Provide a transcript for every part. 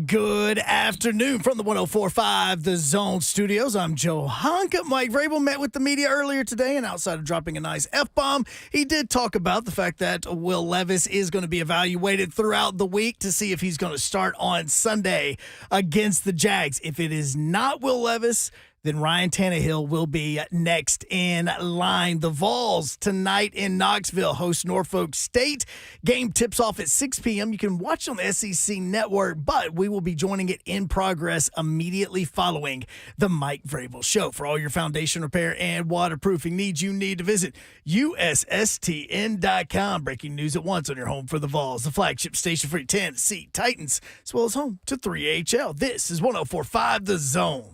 Good afternoon from the 104.5 The Zone Studios. I'm Joe Honka. Mike Vrabel met with the media earlier today, and outside of dropping a nice F-bomb, he did talk about the fact that Will Levis is going to be evaluated throughout the week to see if he's going to start on Sunday against the Jags. If it is not Will Levis, then Ryan Tannehill will be next in line. The Vols tonight in Knoxville host Norfolk State. Game tips off at 6 p.m. You can watch on the SEC Network, but we will be joining it in progress immediately following the Mike Vrabel Show. For all your foundation repair and waterproofing needs, you need to visit USSTN.com. Breaking news at once on your home for the Vols, the flagship station for your Tennessee Titans, as well as home to 3HL. This is 104.5 The Zone.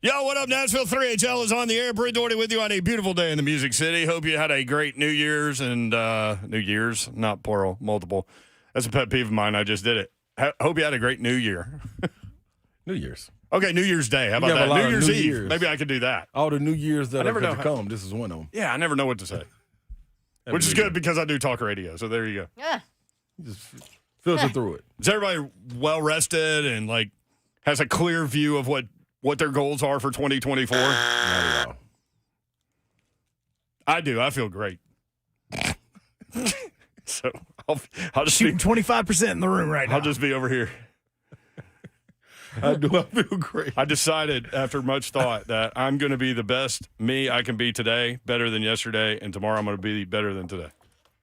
Yo, what up, Nashville? 3HL is on the air. Brent Doherty with you on a beautiful day in the Music City. Hope you had a great New Year's and New Year's, not plural, multiple. That's a pet peeve of mine. I just did it. Hope you had a great New Year. New Year's. Okay, New Year's Day. How about that? New Year's Eve. Maybe I could do that. All the New Year's that are to come, this is one of them. Yeah, I never know what to say. Which is good because I do talk radio, so there you go. Yeah. Just filter through it. Is everybody well-rested and, like, has a clear view of what their goals are for 2024? Not at all. I do. I feel great. So I'll just Shooting 25% in the room right now. I'll just be over here. I do. I feel great. I decided after much thought that I'm going to be the best me I can be today, better than yesterday, and tomorrow I'm going to be better than today.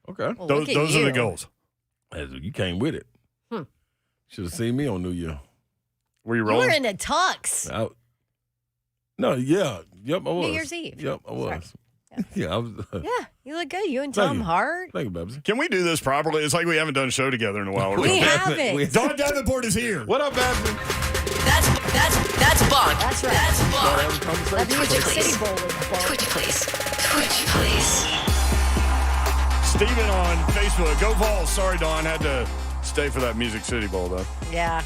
Okay. Well, Those are the goals. You came with it. Should have seen me on New Year. Were you You rolling? were in a tux. Yep, I was. New Year's Eve. Yep, I was. Yeah, I was. Yeah, you look good. You and Thank Tom you. Hart. Thank you, Babsy. Can we do this properly? It's like we haven't done a show together in a while. We haven't. Don Davenport is here. What up, Babsy? That's Bunk. That's right. That's Bunk. That Music Twitch, City please. Bowl was fun. Twitch, please. Twitch, please. Steven on Facebook. Go Vols. Sorry, Don. Had to stay for that Music City Bowl, though. Yeah.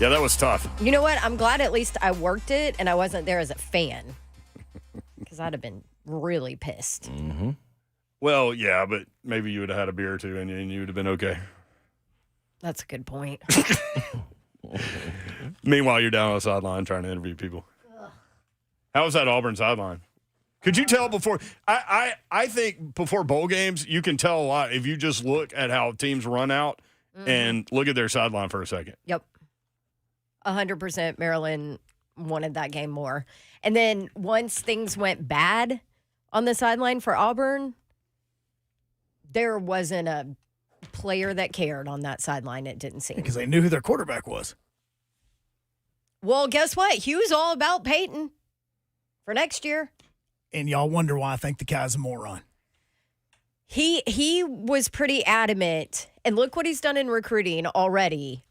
Yeah, that was tough. You know what? I'm glad at least I worked it and I wasn't there as a fan. Because I'd have been really pissed. Mm-hmm. Well, yeah, but maybe you would have had a beer or two and you would have been okay. That's a good point. Meanwhile, you're down on the sideline trying to interview people. How was that Auburn sideline? Could you tell before? I think before bowl games, you can tell a lot if you just look at how teams run out and look at their sideline for a second. Yep. 100% Maryland wanted that game more. And then once things went bad on the sideline for Auburn, there wasn't a player that cared on that sideline, it didn't seem. Because they knew who their quarterback was. Well, guess what? Hugh's all about Peyton for next year. And y'all wonder why I think the guy's a moron. He was pretty adamant, and look what he's done in recruiting already.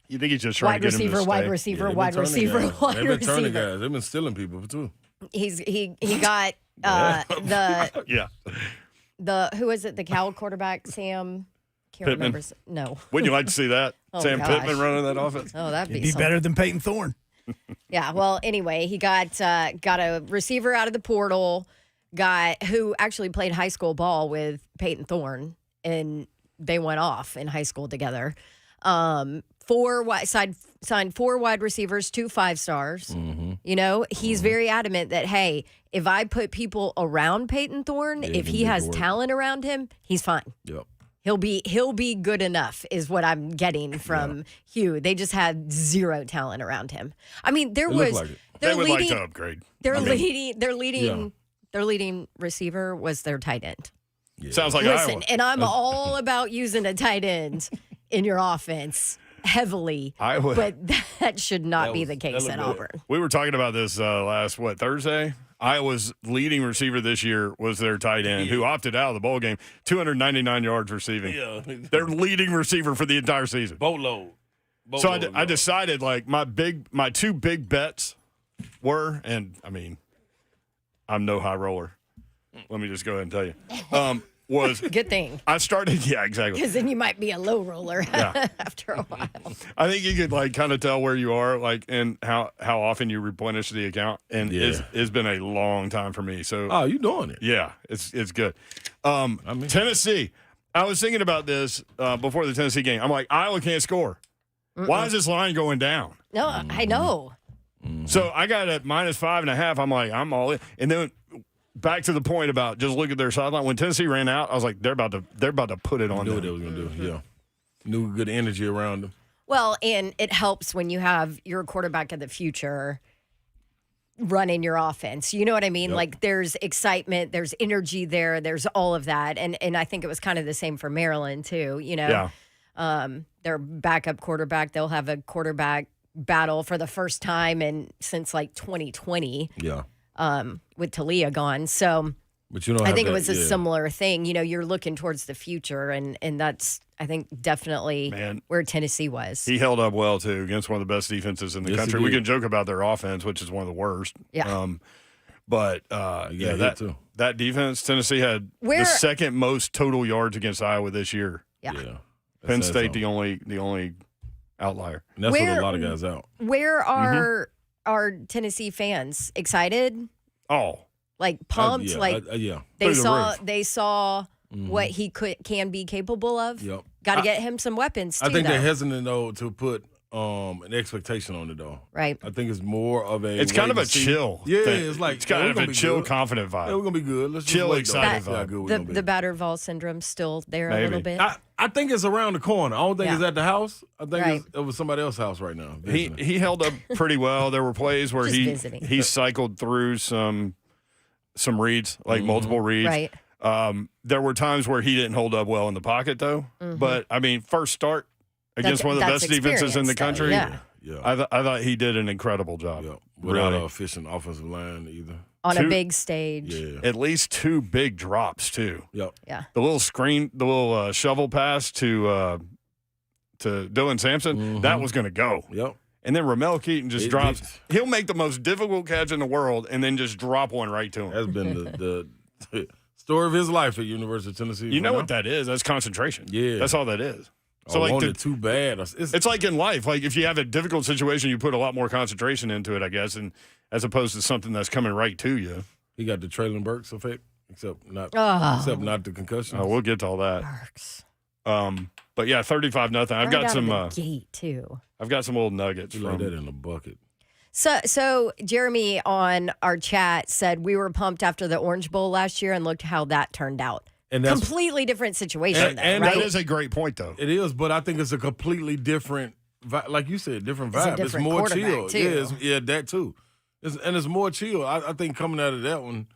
You think he's just trying to get him to stay? Wide receiver, wide receiver, wide They've been turning receiver. guys. They've been stealing people too. He got Yeah. the who is it? The Cal quarterback, Sam. Can't Pittman. remember. No. Wouldn't you like to see that? Oh, Sam gosh. Pittman running that offense? Oh, that'd He'd be be something. better than Peyton Thorne. Yeah. Well, anyway, he got a receiver out of the portal. Who actually played high school ball with Peyton Thorne, and they went off in high school together. Signed 4 wide receivers, 2 5-stars. Mm-hmm. You know, he's very adamant that, hey, if I put people around Peyton Thorne, if he has talent around him, he's fine. Yep. He'll be good enough, is what I'm getting from Hugh. They just had zero talent around him. I mean, there It was looked like it. They would like to upgrade. their leading receiver was their tight end. Yeah. Sounds like Listen, Iowa. and I'm all about using a tight end in your offense heavily, Iowa. but that should not be the that case looked at good. Auburn. We were talking about this last, Thursday? Iowa's leading receiver this year was their tight end who opted out of the bowl game. 299 yards receiving. Yeah. Their leading receiver for the entire season. Boatload. So I decided, like, my 2 big bets were, and, I mean, I'm no high roller. Let me just go ahead and tell you. was Good thing. I started. Yeah, exactly. Because then you might be a low roller Yeah. after a while. I think you could like kind of tell where you are, like, and how often you replenish the account, and it's been a long time for me. So, Oh, you doing it? yeah, it's good. Tennessee. I was thinking about this before the Tennessee game. I'm like, Iowa can't score. Why is this line going down? No, I know. So I got at -5.5. I'm like, I'm all in. And then back to the point about just look at their sideline. When Tennessee ran out, I was like, they're about to put it on Knew what them. they was gonna do. Yeah, knew good energy around them. Well, and it helps when you have your quarterback of the future running your offense. You know what I mean? Yep. Like there's excitement, there's energy there, there's all of that. And I think it was kind of the same for Maryland too, you know. Yeah. Their backup quarterback, they'll have a quarterback battle for the first time since like 2020 Yeah, with Talia gone. So but you know, I think it was a similar thing. You know, you're looking towards the future, and that's, I think, definitely where Tennessee was. He held up well, too, against one of the best defenses in the Yes, country. he We did. can joke about their offense, which is one of the worst. Yeah. But, hit, that, too. that defense, Tennessee had the second most total yards against Iowa this year. Yeah. Penn That's State, something. the only outlier. And that's what a lot of guys out. Where are our Tennessee fans excited? Oh. Like pumped? Yeah. They Through the they saw what he can be capable of. Yep. Got to get him some weapons too. I think though. they're hesitant though to put an expectation on it though. Right. I think it's more of a. It's kind of wait a and see. chill. Yeah, thing. it's like it's kind of we're a gonna be chill, good. confident vibe. Yeah, we're gonna be good. Let's Chill, just wait, though. excited See how vibe. good we're the gonna be. the battered Vols syndrome's still there a Maybe. little bit. I think it's around the corner. I don't think Yeah. it's at the house. I think Right. it was somebody else's house right now. He held up pretty well. There were plays where Just he visiting. cycled through some reads, like multiple reads. Right. There were times where he didn't hold up well in the pocket, though. But, I mean, first start against That's- one of the that's best defenses in the experience, though. country. Yeah. Yeah. I thought he did an incredible job. Yeah. Without Really. a efficient offensive line either. On Two- a big stage. Yeah. At least two big drops, too. Yep. Yeah. The little shovel pass to Dylan Sampson, that was going to go. Yep. And then Ramel Keaton just It- drops. He'll make the most difficult catch in the world and then just drop one right to him. That's been the story of his life at University of Tennessee. You know what that is? That's concentration. Yeah. That's all that is. So I want it too bad. It's like in life. Like if you have a difficult situation, you put a lot more concentration into it, I guess, and as opposed to something that's coming right to you. He got the Traylon Burks effect, except not the concussion. Oh, we'll get to all that. Burks. But yeah, 35-0. I've Right got out some. of the gate too. I've got some old nuggets You from like that in a bucket. So Jeremy on our chat said we were pumped after the Orange Bowl last year and looked how that turned out. And that's Completely different situation, and though, That right? is a great point, though. it is, but I think it's a completely different, like you said, different It's a vibe. different more quarterback, chill. too. Yeah, that too. It's more chill. I think coming out of that one,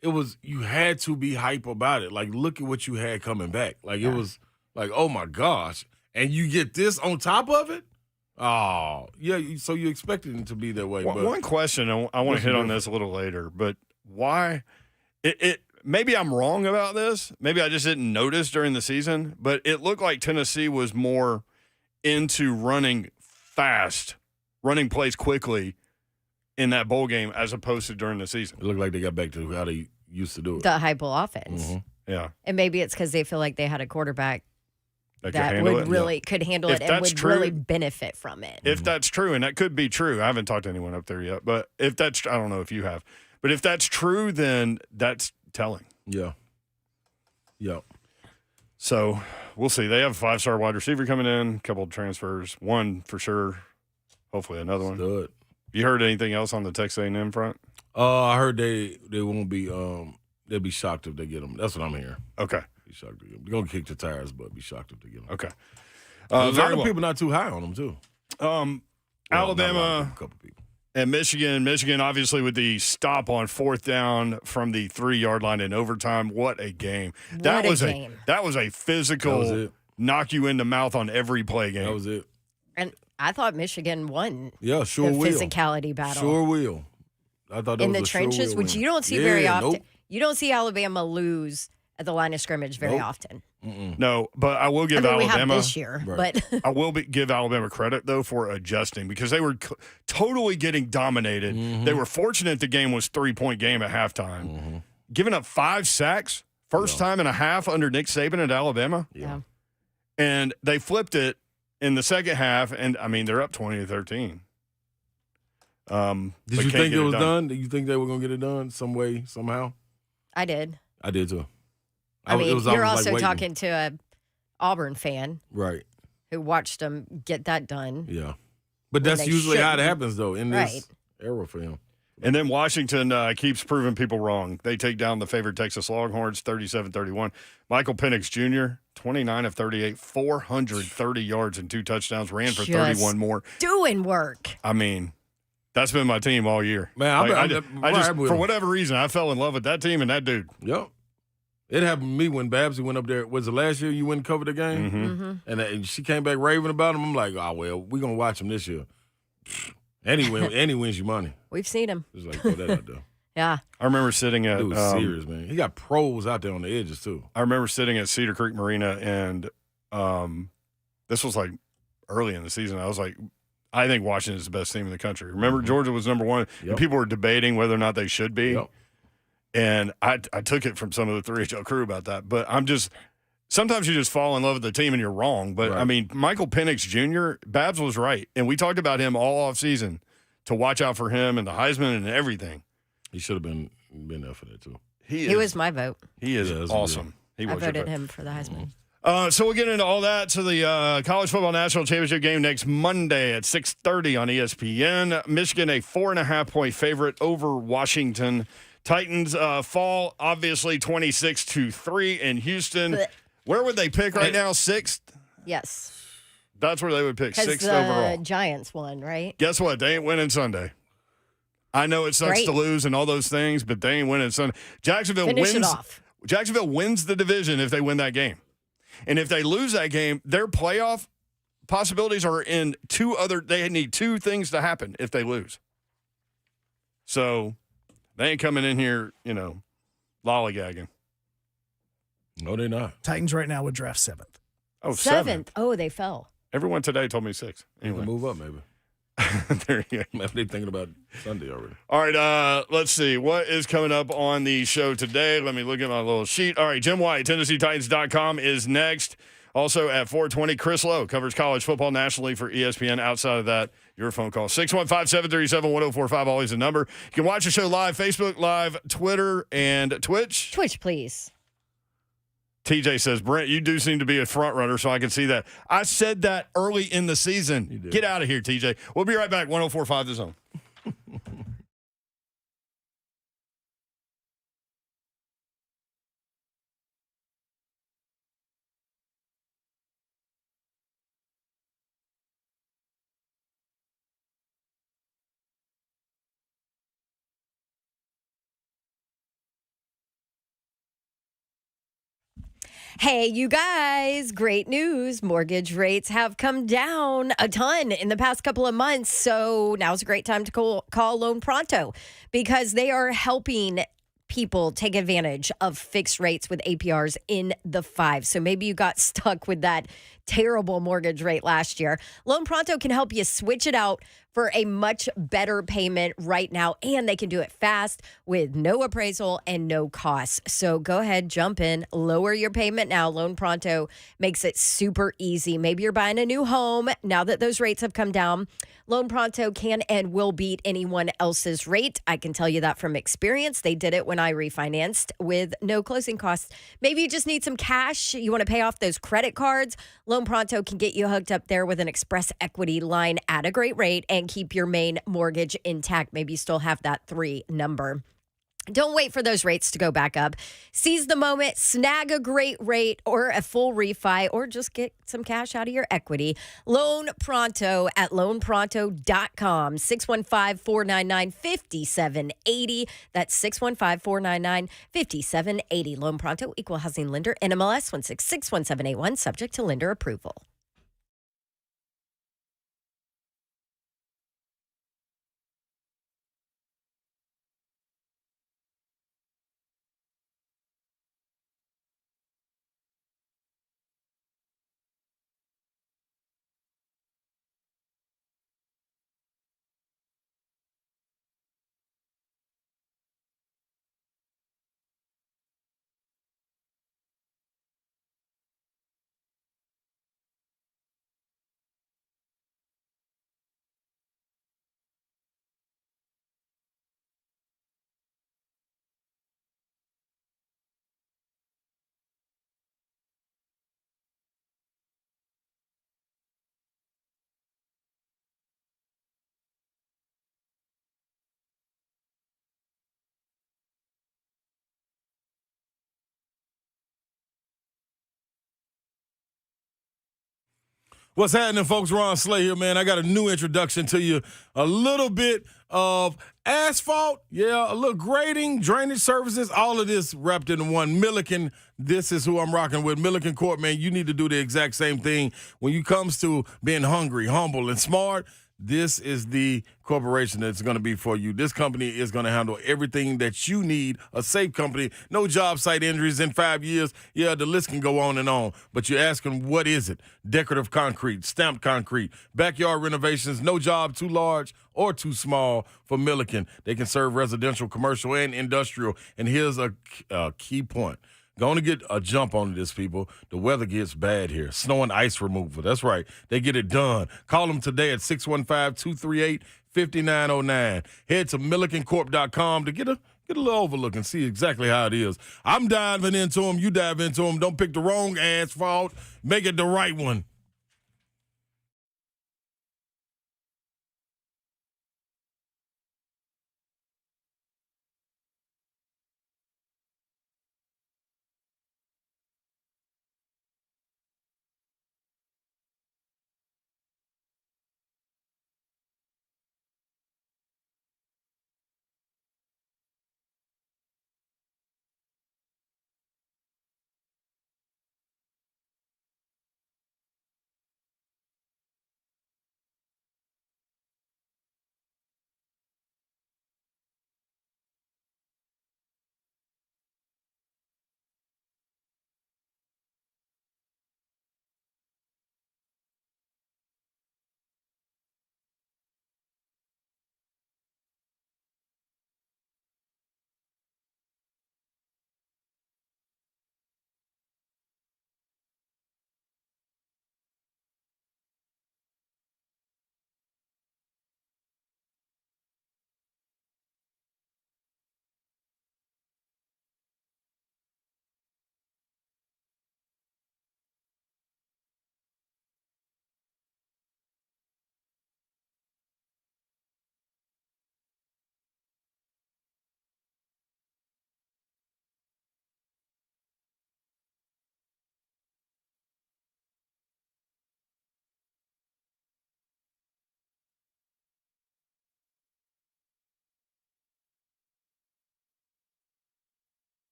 it was you had to be hype about it. Like look at what you had coming back. Like it was like oh my gosh, and you get this on top of it. Oh yeah, so you expected it to be that way. But One question, I want to hit on this a little later, but why? Maybe I'm wrong about this. Maybe I just didn't notice during the season, but it looked like Tennessee was more into running fast, running plays quickly in that bowl game as opposed to during the season. it looked like they got back to how they used to do it. The hype offense. Mhm. Yeah. And maybe it's because they feel like they had a quarterback That could that handle would it. really could handle If it and that's would true- really benefit from it. If that's true, and that could be true, I haven't talked to anyone up there yet, but if that's, I don't know if you have, but if that's true, then that's telling. Yeah. Yeah. So we'll see. They have a 5-star wide receiver coming in, a couple of transfers, one for sure, hopefully another one. Stud. You heard anything else on the Texas A&M front? I heard they won't be they'll be shocked if they get them. That's what I'm hearing. Okay. Be shocked if they get them. They're gonna kick the tires, but be shocked if they get them. Okay. A lot Very of well. people not too high on them too. Well, not a lot of Alabama people, a couple people. and Michigan, obviously with the stop on 4th down from the 3-yard line in overtime. What a game! That What a was game. that was a physical That was it. knock you in the mouth on every play game. That was it. And I thought Michigan won Yeah, sure the will. physicality battle Sure will. I thought that in was the a sure trenches, will which win. you don't see Yeah, very often. Nope. You don't see Alabama lose at the line of scrimmage very Nope. often. No, but I will I give mean, we have Alabama. this year, Right. but I will give Alabama credit, though, for adjusting because they were totally getting dominated. Mm-hmm. They were fortunate the game was 3-point game at halftime. Giving up 5 sacks First time and a half under Nick Saban at Alabama. Yeah. And they flipped it in the second half, and, I mean, they're up 20-13. Did you think it was done? Did you think they were going to get it done some way, somehow? I did. I did, too. I mean, you're also waiting. talking to a Auburn fan. Right. Who watched them get that done. Yeah. But that's usually how it happens, though, in this era for him. And then Washington keeps proving people wrong. They take down the favored Texas Longhorns 37-31. Michael Penix Jr., 29 of 38, 430 yards and 2 touchdowns, ran for 31 more. Doing work. I mean, that's been my team all year. Man, I just for whatever reason, I fell in love with that team and that dude. Yep. It happened to me when Babsy went up there. Was it last year you went and covered the game? Mm-hmm. And she came back raving about him. I'm like, oh, well, we're going to watch him this year. And he wins you money. We've seen him. It's like, throw that out there. Yeah. I remember sitting at Dude was serious, man. He got pros out there on the edges, too. I remember sitting at Cedar Creek Marina, and this was like early in the season. I was like, I think Washington is the best team in the country. Remember, Georgia was number one, and people were debating whether or not they should be. Yep. And I took it from some of the 3HL crew about that. But sometimes you just fall in love with the team and you're wrong. But, I mean, Michael Penix Jr., Babs was right. And we talked about him all offseason to watch out for him and the Heisman and everything. He should have been there for that, too. He was my vote. He is awesome. I voted him for the Heisman. So we'll get into all that. So the College Football National Championship game next Monday at 6:30 on ESPN. Michigan, a 4.5-point favorite over Washington. Titans fall, obviously, 26-3 in Houston. Where would they pick right now? 6th? Yes. That's where they would pick 6th the overall. Giants won, right? Guess what? They ain't winning Sunday. I know it sucks to lose and all those things, but they ain't winning Sunday. Jacksonville wins the division if they win that game. And if they lose that game, their playoff possibilities are in they need 2 things to happen if they lose. So they ain't coming in here, lollygagging. No, they're not. Titans right now would draft 7th. Oh, 7th. Oh, they fell. Everyone today told me 6. Anyway. Move up, maybe. There you go. Maybe they're thinking about Sunday already. All right, let's see. What is coming up on the show today? Let me look at my little sheet. All right, Jim White, TennesseeTitans.com is next. Also at 4:20, Chris Lowe covers college football nationally for ESPN. Outside of that, your phone call, 615-737-1045, always the number. You can watch the show live, Facebook Live, Twitter, and Twitch. Twitch, please. TJ says, Brent, you do seem to be a front runner, so I can see that. I said that early in the season. Get out of here, TJ. We'll be right back, 104.5 The Zone. Hey, you guys, great news. Mortgage rates have come down a ton in the past couple of months. So now's a great time to call Loan Pronto because they are helping people take advantage of fixed rates with APRs in the 5s. So maybe you got stuck with that terrible mortgage rate last year. Loan Pronto can help you switch it out for a much better payment right now, and they can do it fast with no appraisal and no costs. So go ahead, jump in, lower your payment now. Loan Pronto makes it super easy. Maybe you're buying a new home now that those rates have come down. Loan Pronto can and will beat anyone else's rate. I can tell you that from experience. They did it when I refinanced with no closing costs. Maybe you just need some cash. You want to pay off those credit cards. Loan Pronto can get you hooked up there with an Express Equity line at a great rate and keep your main mortgage intact. Maybe you still have that 3 number. Don't wait for those rates to go back up. Seize the moment, snag a great rate or a full refi, or just get some cash out of your equity. Loan Pronto at loanpronto.com, 615-499-5780. That's 615-499-5780. Loan Pronto, Equal Housing Lender, NMLS 1661781, subject to lender approval. What's happening, folks? Ron Slay here, man. I got a new introduction to you. A little bit of asphalt, a little grading, drainage services, all of this wrapped into one. Milliken, this is who I'm rocking with. Milliken Corp, man, you need to do the exact same thing. When it comes to being hungry, humble, and smart, this is the corporation that's going to be for you. This company is going to handle everything that you need. A safe company, no job site injuries in 5 years. Yeah, the list can go on and on. But you're asking, what is it? Decorative concrete, stamped concrete, backyard renovations, no job too large or too small for Milliken. They can serve residential, commercial, and industrial. And here's a key point. Going to get a jump on this, people. The weather gets bad here. Snow and ice removal. That's right. They get it done. Call them today at 615-238-5909. Head to millikencorp.com to get a little overlook and see exactly how it is. I'm diving into them. You dive into them. Don't pick the wrong asphalt. Make it the right one.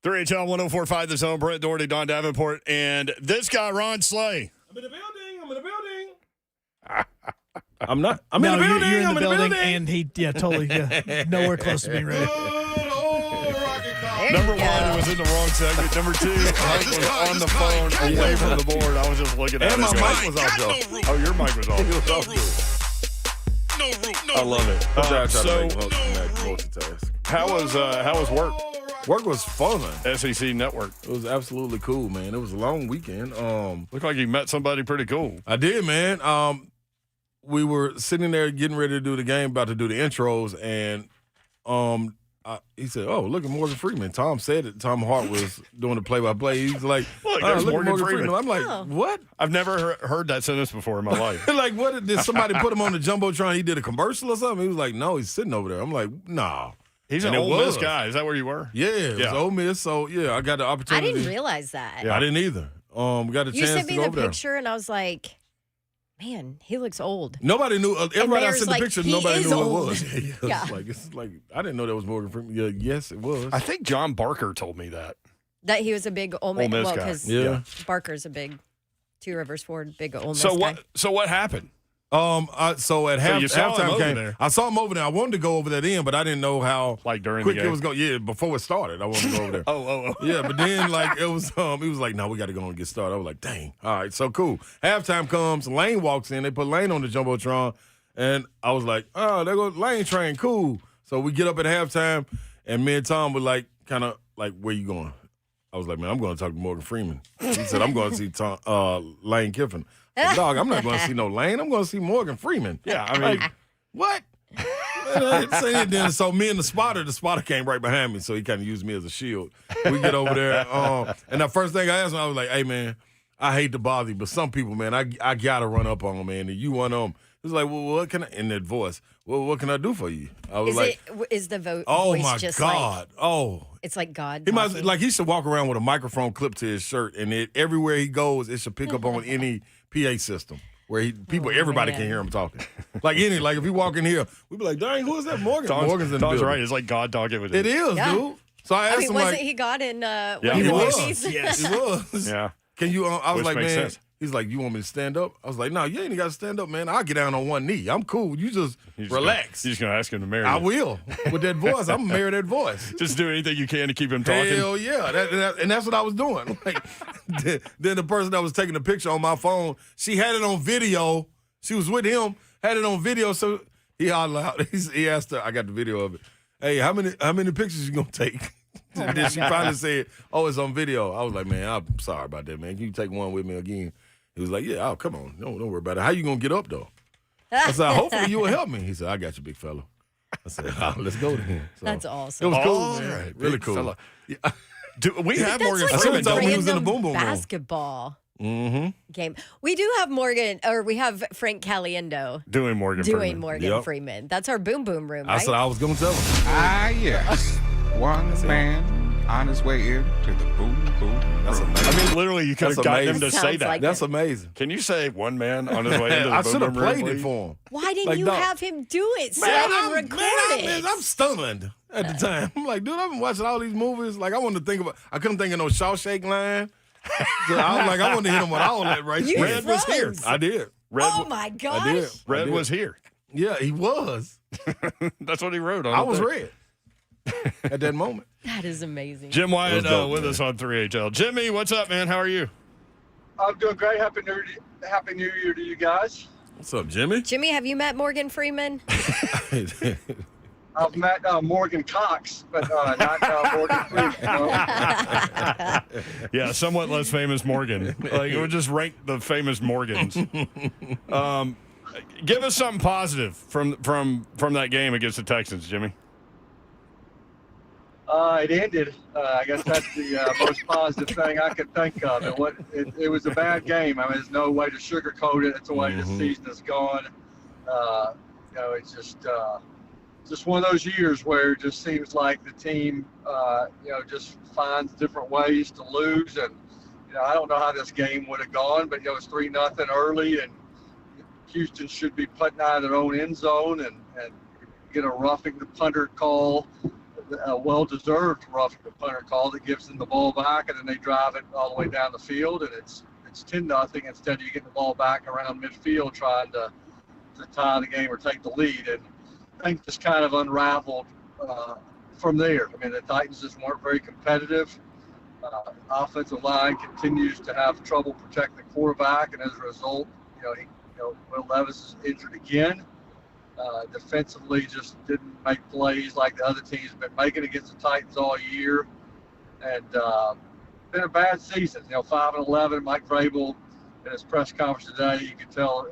Three HL 1045, the zone. Brett Doherty, Don Davenport, and this guy, Ron Slay. I'm in the building. I'm not. I'm no, in the building. you're in I'm the in the building, building. and totally nowhere close to being ready. Number one, it was in the wrong segment. Number two, Hank was on the phone away from the board. I was just looking at And it. my going, mic was off, though. oh, your mic was off. It was off, too. I love it. So, Multitask. how was work? Work was fun. SEC Network. It was absolutely cool, man. It was a long weekend. Looked like you met somebody pretty cool. I did, man. We were sitting there getting ready to do the game, about to do the intros, and he said, "Oh, look at Morgan Freeman." Tom said it. Tom Hart was doing the play-by-play. He's like, Look, "Oh, there's look at Morgan Freeman." I'm like, Oh. "What?" I've never heard that sentence before in my life. Like, what? Did somebody put him on the jumbotron? He did a commercial or something? He was like, "No, he's sitting over there." I'm like, "Nah." He's And an it Ole Miss was. guy. Is that where you were? Yeah, it was Yeah. Ole Miss. So yeah, I got the I opportunity. didn't realize that. Yeah. I didn't either. We got a You chance sent to me go the over there. picture, and I was like, man, he looks old. Nobody knew. Everybody I Mayor's sent the like, picture. he Nobody is knew old. who it was. Yeah. It's like I didn't know that was Morgan Freeman. Yeah, yes, it was. I think John Barker told me that. That he was a big Ole Miss, Miss well, guy. because Yeah. Barker's a big Two Rivers Ford, big Ole Miss So guy. what? So what happened? So at you saw him halftime over game, there. I saw him over there. I wanted to go over that end, but I didn't know how Like during quick the game? it was going. Yeah, before it started, I wanted to go over there. Oh. Yeah, but then like it was, he was like, "No, we got to go and get started." I was like, "Dang, all right, so cool." Halftime comes, Lane walks in. They put Lane on the jumbotron, and I was like, "Oh, there goes Lane train, cool." So we get up at halftime, and me and Tom were like, kind of like, "Where you going?" I was like, "Man, I'm going to talk to Morgan Freeman." He said, "I'm going to see Lane Kiffin." I said, "Dog, I'm not going to see no Lane. I'm going to see Morgan Freeman." Yeah, I mean, Like, what? Then, so me and the spotter came right behind me, so he kind of used me as a shield. We get over there, and the first thing I asked him, I was like, "Hey, man, I hate to bother you, but some people, man, I gotta run up on them, man, and you one of them." He was like, "Well, what can I?" In that voice, "Well, what can I do for you?" I was Is the "Oh voice my just God, like, it's like God He might talking? like he should walk around with a microphone clipped to his shirt, and everywhere he goes, it should pick up on any PA system where everybody man. can hear him talking. Like if he walk in here, we'd be like, "Dang, who is that Morgan?" Morgan's in the Don's building. right. It's like God talking with him. It is, Yeah. dude. So I asked I mean, him wasn't like, he God in Yeah, one he of the was. movies? Yes. he was. Yeah. Can you? I was Which like, makes man. sense. He's like, "You want me to stand up?" I was like, "No, you ain't got to stand up, man. I'll get down on one knee. I'm cool. You just relax." You're just gonna ask him to marry you. I will with that voice. I'm gonna marry that voice. Just do anything you can to keep him talking. Hell yeah, and that's what I was doing. Like, then the person that was taking the picture on my phone, she had it on video. She was with him, had it on video. So he hollered out. He asked her, I got the video of it. "Hey, how many pictures you gonna take?" And then she finally said, "Oh, it's on video." I was like, "Man, I'm sorry about that, man. Can you take one with me again?" He was like, "Yeah, come on. Don't worry about it. How you gonna get up though?" I said, "Hopefully you will help me." He said, "I got you, big fella." I said, "Let's go then." So, That's It awesome. was cool, All man. right, Really big cool. fella. Yeah. Do we have That's Morgan like Freeman? told a me he was in the random boom boom room. basketball Mm-hmm. game. We do have we have Frank Caliendo Doing Morgan doing Freeman. Morgan Yep. Freeman. That's our boom boom room, I right? said I was gonna tell him. Ah, yes. One man on his way in to the boom boom. That's room. amazing. I mean, literally, you could have That's gotten him to amazing. say Sounds that. like That's it. amazing. Can you say one man on his way into the I boom should have boom room, played it please? for him. Why didn't Like, you dog. have him do it so Man, and record it? I'm stunned at the time. I'm like, dude, I've been watching all these movies. Like, I wanted to think about. I couldn't think of no Shawshank line. So I was like, I wanted to hit him with all that right You there. Red was here. froze. I did. Red, Oh my gosh. I did. Red was here. Yeah, he was. That's what he wrote on I it was there. red at that moment. That is amazing. Jim Wyatt It was dope, with man. us on 3HL. Jimmy, what's up, man? How are you? I'm doing great. Happy New Year to you guys. What's up, Jimmy? Jimmy, have you met Morgan Freeman? I've met Morgan Cox, but not Morgan Freeman. No. Yeah, somewhat less famous Morgan. Like, we'll just rank the famous Morgans. Give us something positive from that game against the Texans, Jimmy. It ended. I guess that's the most positive thing I could think of. It was a bad game. I mean, there's no way to sugarcoat it. It's the way the season is gone. It's just one of those years where it just seems like the team, just finds different ways to lose. And, I don't know how this game would have gone, but, it's 3-0 early, and Houston should be putting out of their own end zone and get a roughing the punter call, a well-deserved roughing the punter call that gives them the ball back, and then they drive it all the way down the field, and it's 10-0 instead of you getting the ball back around midfield trying to tie the game or take the lead. And things just kind of unraveled from there. I mean, the Titans just weren't very competitive. Offensive line continues to have trouble protecting the quarterback, and as a result, Will Levis is injured again. Defensively, just didn't make plays like the other teams have been making against the Titans all year, and been a bad season. 5-11. Mike Vrabel in his press conference today, you could tell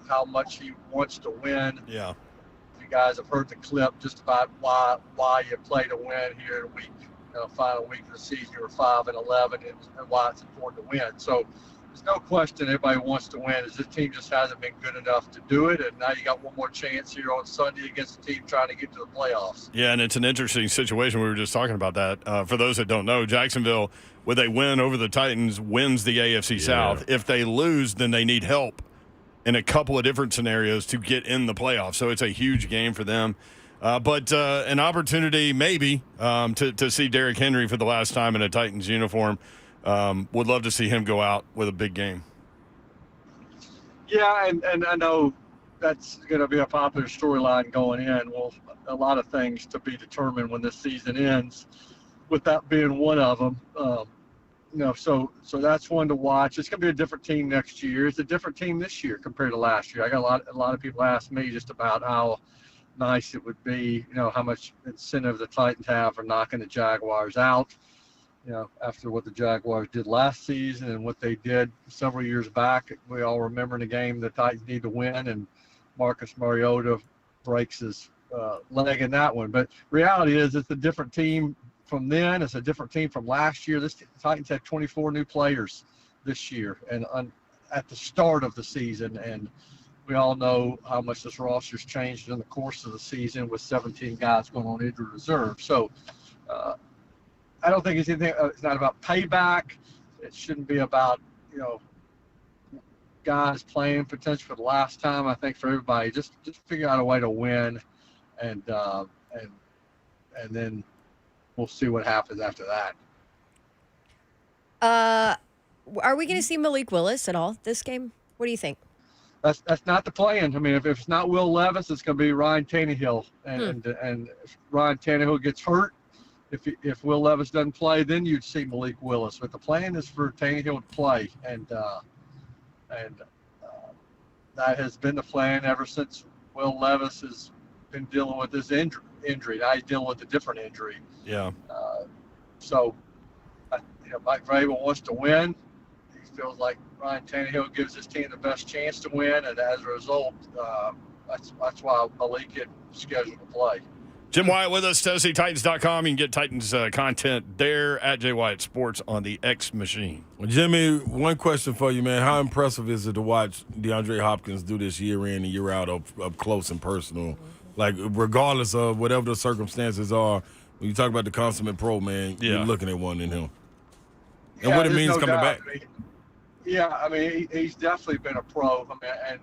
how much he wants to win. Yeah. You guys have heard the clip just about why you play to win here in final week of the season. You're 5-11, and why it's important to win. So there's no question everybody wants to win. This team just hasn't been good enough to do it, and now you got one more chance here on Sunday against a team trying to get to the playoffs. Yeah, and it's an interesting situation. We were just talking about that. For those that don't know, Jacksonville, with a win over the Titans, wins the AFC South. If they lose, then they need help in a couple of different scenarios to get in the playoffs. So it's a huge game for them. But an opportunity maybe to see Derrick Henry for the last time in a Titans uniform. Would love to see him go out with a big game. Yeah, and I know that's going to be a popular storyline going in. Well, a lot of things to be determined when this season ends, with that being one of them. So that's one to watch. It's going to be a different team next year. It's a different team this year compared to last year. I got a lot of people ask me just about how nice it would be, how much incentive the Titans have for knocking the Jaguars out, after what the Jaguars did last season and what they did several years back. We all remember in the game the Titans need to win, and Marcus Mariota breaks his leg in that one. But reality is it's a different team from then. It's a different team from last year. The Titans had 24 new players this year and at the start of the season, and we all know how much this roster's changed in the course of the season with 17 guys going on injured reserve. So I don't think it's anything. It's not about payback. It shouldn't be about guys playing potentially for the last time. I think for everybody, just figure out a way to win, and then we'll see what happens after that. Are we going to see Malik Willis at all this game? What do you think? That's not the plan. I mean, if it's not Will Levis, it's going to be Ryan Tannehill, and if Ryan Tannehill gets hurt, if Will Levis doesn't play, then you'd see Malik Willis. But the plan is for Tannehill to play, and that has been the plan ever since Will Levis has been dealing with this injury. Now he's dealing with a different injury. Yeah. So, Mike Vrabel wants to win. He feels like Ryan Tannehill gives his team the best chance to win, and as a result, that's why Malik is scheduled to play. Jim Wyatt with us, TennesseeTitans.com. You can get Titans content there at Jay Wyatt Sports on the X machine. Well, Jimmy, one question for you, man. How impressive is it to watch DeAndre Hopkins do this year in and year out up close and personal? Like, regardless of whatever the circumstances are, when you talk about the consummate pro, man, you're looking at one in him. And what it means coming back. I mean, he's definitely been a pro. I mean, and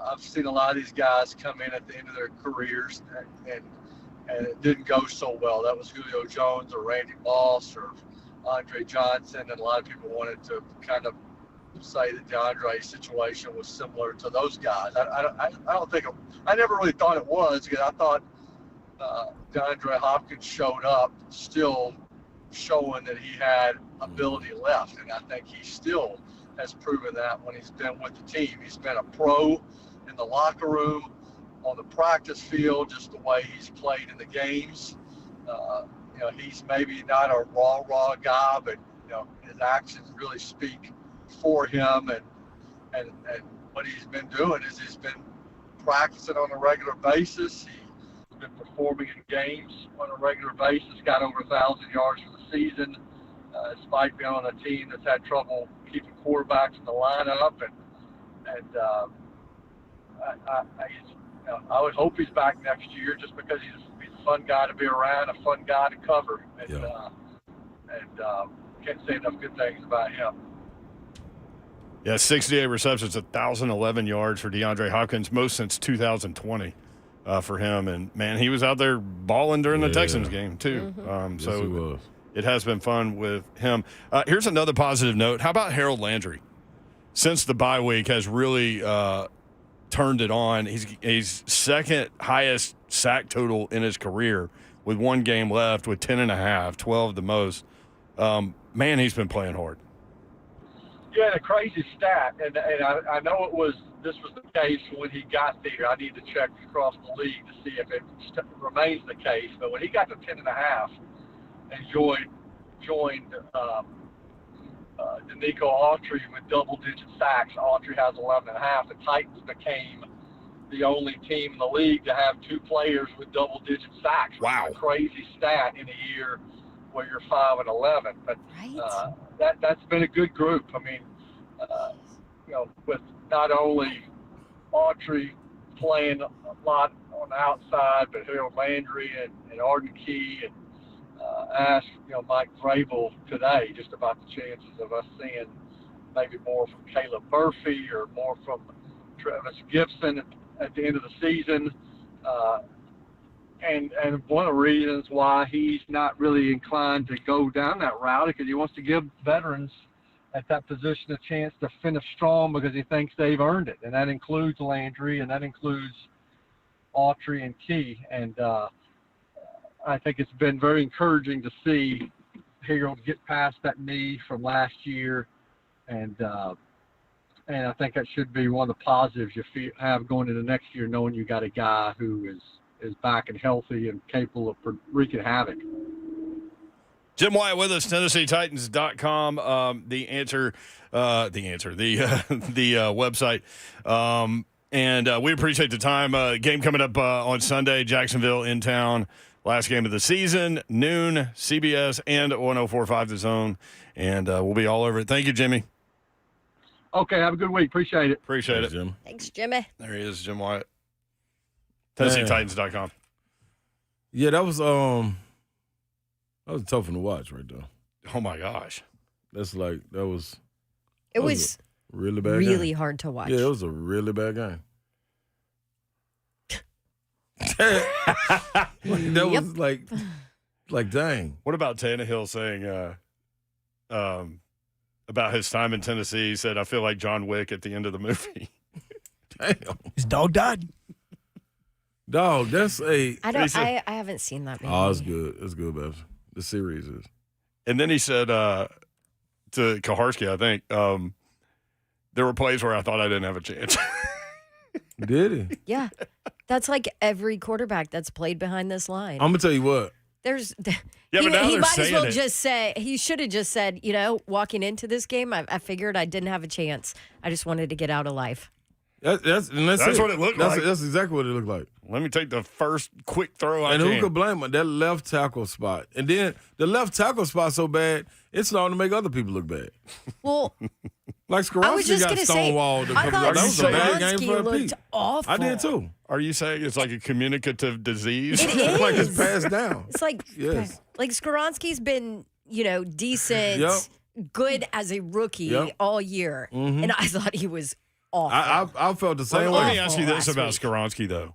I've seen a lot of these guys come in at the end of their careers, and it didn't go so well. That was Julio Jones or Randy Moss or Andre Johnson, and a lot of people wanted to kind of say that DeAndre's situation was similar to those guys. I don't think I never really thought it was, because I thought DeAndre Hopkins showed up still showing that he had ability left, and I think he still has proven that when he's been with the team. He's been a pro in the locker room, on the practice field, just the way he's played in the games. He's maybe not a raw guy, but his actions really speak for him, and what he's been doing is he's been practicing on a regular basis. He's been performing in games on a regular basis, got over 1,000 yards for the season, despite being on a team that's had trouble keeping quarterbacks in the lineup, and I would hope he's back next year, just because he's a fun guy to be around, a fun guy to cover, and can't say enough good things about him. Yeah, 68 receptions, 1,011 yards for DeAndre Hopkins, most since 2020 for him. And, man, he was out there balling during the Texans game, too. Yes, he was. It has been fun with him. Here's another positive note. How about Harold Landry? Since the bye week has really turned it on. He's second highest sack total in his career with 1 game left with 10.5, 12 the most. Man, he's been playing hard. Yeah, a crazy stat, and I know this was the case when he got there. I need to check across the league to see if it remains the case. But when he got to 10.5 and joined Nico Autry with double-digit sacks, Autry has 11.5. The Titans became the only team in the league to have 2 players with double-digit sacks. Wow. Which is a crazy stat in a year where you're 5-11. But that's been a good group. I mean, with not only Autry playing a lot on the outside, but Harold Landry and Arden Key, and asked Mike Vrabel today just about the chances of us seeing maybe more from Caleb Murphy or more from Travis Gibson at the end of the season. And one of the reasons why he's not really inclined to go down that route is because he wants to give veterans at that position a chance to finish strong because he thinks they've earned it. And that includes Landry, and that includes Autry and Key. And I think it's been very encouraging to see Harold get past that knee from last year. And I think that should be one of the positives you have going into next year, knowing you got a guy who is back and healthy and capable of wreaking havoc. Jim Wyatt with us, TennesseeTitans.com. The website. And we appreciate the time. Game coming up on Sunday, Jacksonville in town. Last game of the season, noon, CBS and 104.5 The Zone. And we'll be all over it. Thank you, Jimmy. Okay, have a good week. Appreciate it. Appreciate it. Jim. Thanks, Jimmy. There he is, Jim Wyatt. TennesseeTitans.com. Yeah, that was a tough one to watch right there. Oh, my gosh. That was It was a really bad really game. hard to watch. Yeah, it was a really bad game. That was like dang. What about Tannehill saying about his time in Tennessee? He said, I feel like John Wick at the end of the movie. Damn. His dog died. Dog, that's a I haven't seen that movie. Oh, it's good. It's good, Babs. The series is. And then he said to Kaharski, I think, there were plays where I thought I didn't have a chance. Did he? Yeah. That's like every quarterback that's played behind this line. I'm gonna tell you what. There's Yeah, but now he they're might as well saying it. just say he should have just said, walking into this game, I figured I didn't have a chance. I just wanted to get out of life. That's what it looked like. That's exactly what it looked like. Let me take the first quick throw I And can. who could blame him? That left tackle spot. And then the left tackle spot so bad, it's starting to make other people look bad. Well, Like I was Skoronski just got going to say, stonewalled. I thought That was a bad game for Skoronski Pete. looked awful. I did too. Are you saying it's like a communicative disease? It is. Like it's passed down. It's like, Yes. like Skoronski's been, decent, Yep. good as a rookie Yep. all year. And I thought he was awful. I felt the same Let way. me ask you this Last about week. Skoronski, though.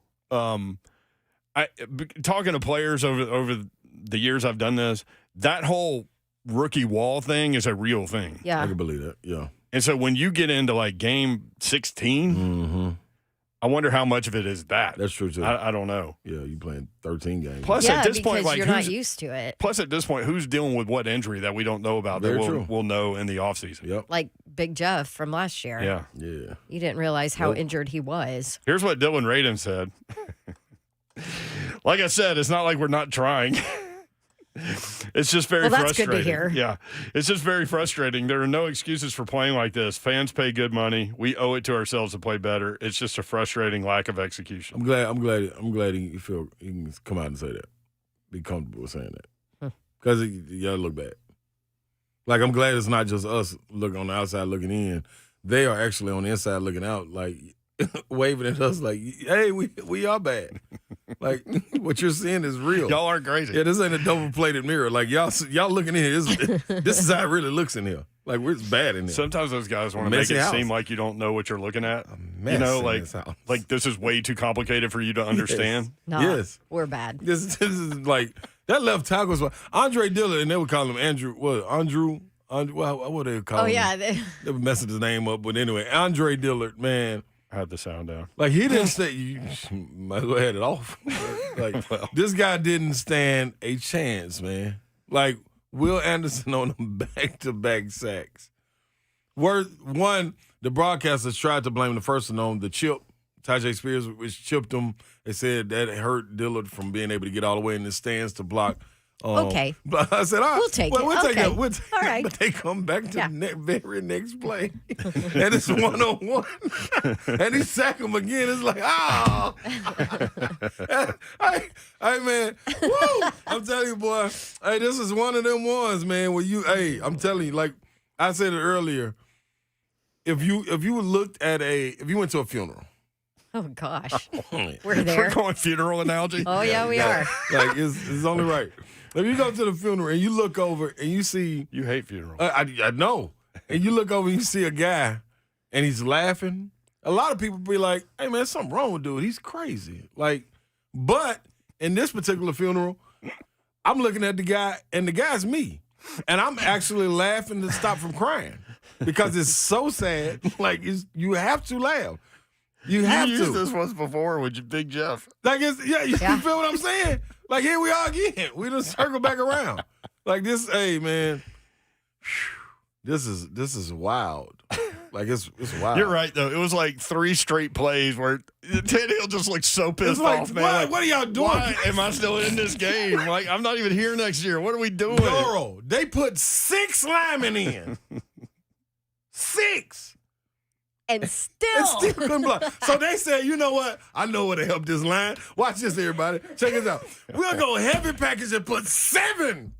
Talking to players over the years I've done this, that whole rookie wall thing is a real thing. I Yeah. can believe that. Yeah. And so when you get into like game 16, Mm-hmm. I wonder how much of it is that. That's true too. I don't know. Yeah, you playing 13 games. Plus, Yeah, at this because point, like you're not who's, used to it. plus at this point, who's dealing with what injury that we don't know about Very that true. we'll know in the offseason? Yep. Like Big Jeff from last year. Yeah. Yeah. You didn't realize how Nope. injured he was. Here's what Dylan Radin said. Like I said, it's not like we're not trying. It's just very Well, that's good frustrating. to hear. Yeah. It's just very frustrating. There are no excuses for playing like this. Fans pay good money. We owe it to ourselves to play better. It's just a frustrating lack of execution. I'm glad he can come out and say that. Be comfortable with saying that. Because you gotta look bad. Like, I'm glad it's not just us looking on the outside looking in. They are actually on the inside looking out, like waving at us like, hey, we are bad. Like, what you're seeing is real. Y'all aren't crazy. Yeah, this ain't a double-plated mirror. Like, y'all looking in here. This is how it really looks in here. Like, it's bad in here. Sometimes those guys want to make Messy it house. seem like you don't know what you're looking at. mess You know, in like this house. this is way too complicated for you to understand. No, Yes. we're bad. This is like, that left tackle was Andre Dillard, and they would call him Andrew, what would they call him? Oh, yeah. They were messing his name up, but anyway, Andre Dillard, man. had the sound down. Like, he didn't say, you might as well had it off. Like, this guy didn't stand a chance, man. Like, Will Anderson on them back-to-back sacks. One, the broadcasters tried to blame the first one on the chip. Tajay Spears, which chipped him. They said that hurt Dillard from being able to get all the way in the stands to block. Okay. But I said, all right, We'll take it. We'll take Okay. that. All right. But they come back to the very next play. And it's 1-on-1. And he sack him again. It's like, oh. Hey, man. Woo! I'm telling you, boy. Hey, this is one of them ones, man, where I'm telling you, like I said it earlier, if you went to a funeral. Oh, gosh. We're We're there. going funeral analogy. Oh, yeah, we are. Like, it's only right. If you go to the funeral and you look over and you see. You hate funerals. I know. And you look over and you see a guy and he's laughing. A lot of people be like, hey, man, something wrong with dude. He's crazy. Like, but in this particular funeral, I'm looking at the guy and the guy's me. And I'm actually laughing to stop from crying because it's so sad. Like, you have to laugh. You have you to. used this once before with Big Jeff. Like, you feel what I'm saying? Like, here we are again. We done circle back around. Like, this, hey, man, this is wild. Like, it's wild. You're right, though. It was like 3 straight plays where Tannehill just looked so pissed It's like, off, man. what are y'all doing? Why am I still in this game? Like, I'm not even here next year. What are we doing? Doro, they put 6 linemen in. 6. And still. Couldn't block. So they said, you know what? I know what to help this line. Watch this, everybody. Check this out. We'll go heavy package and put 7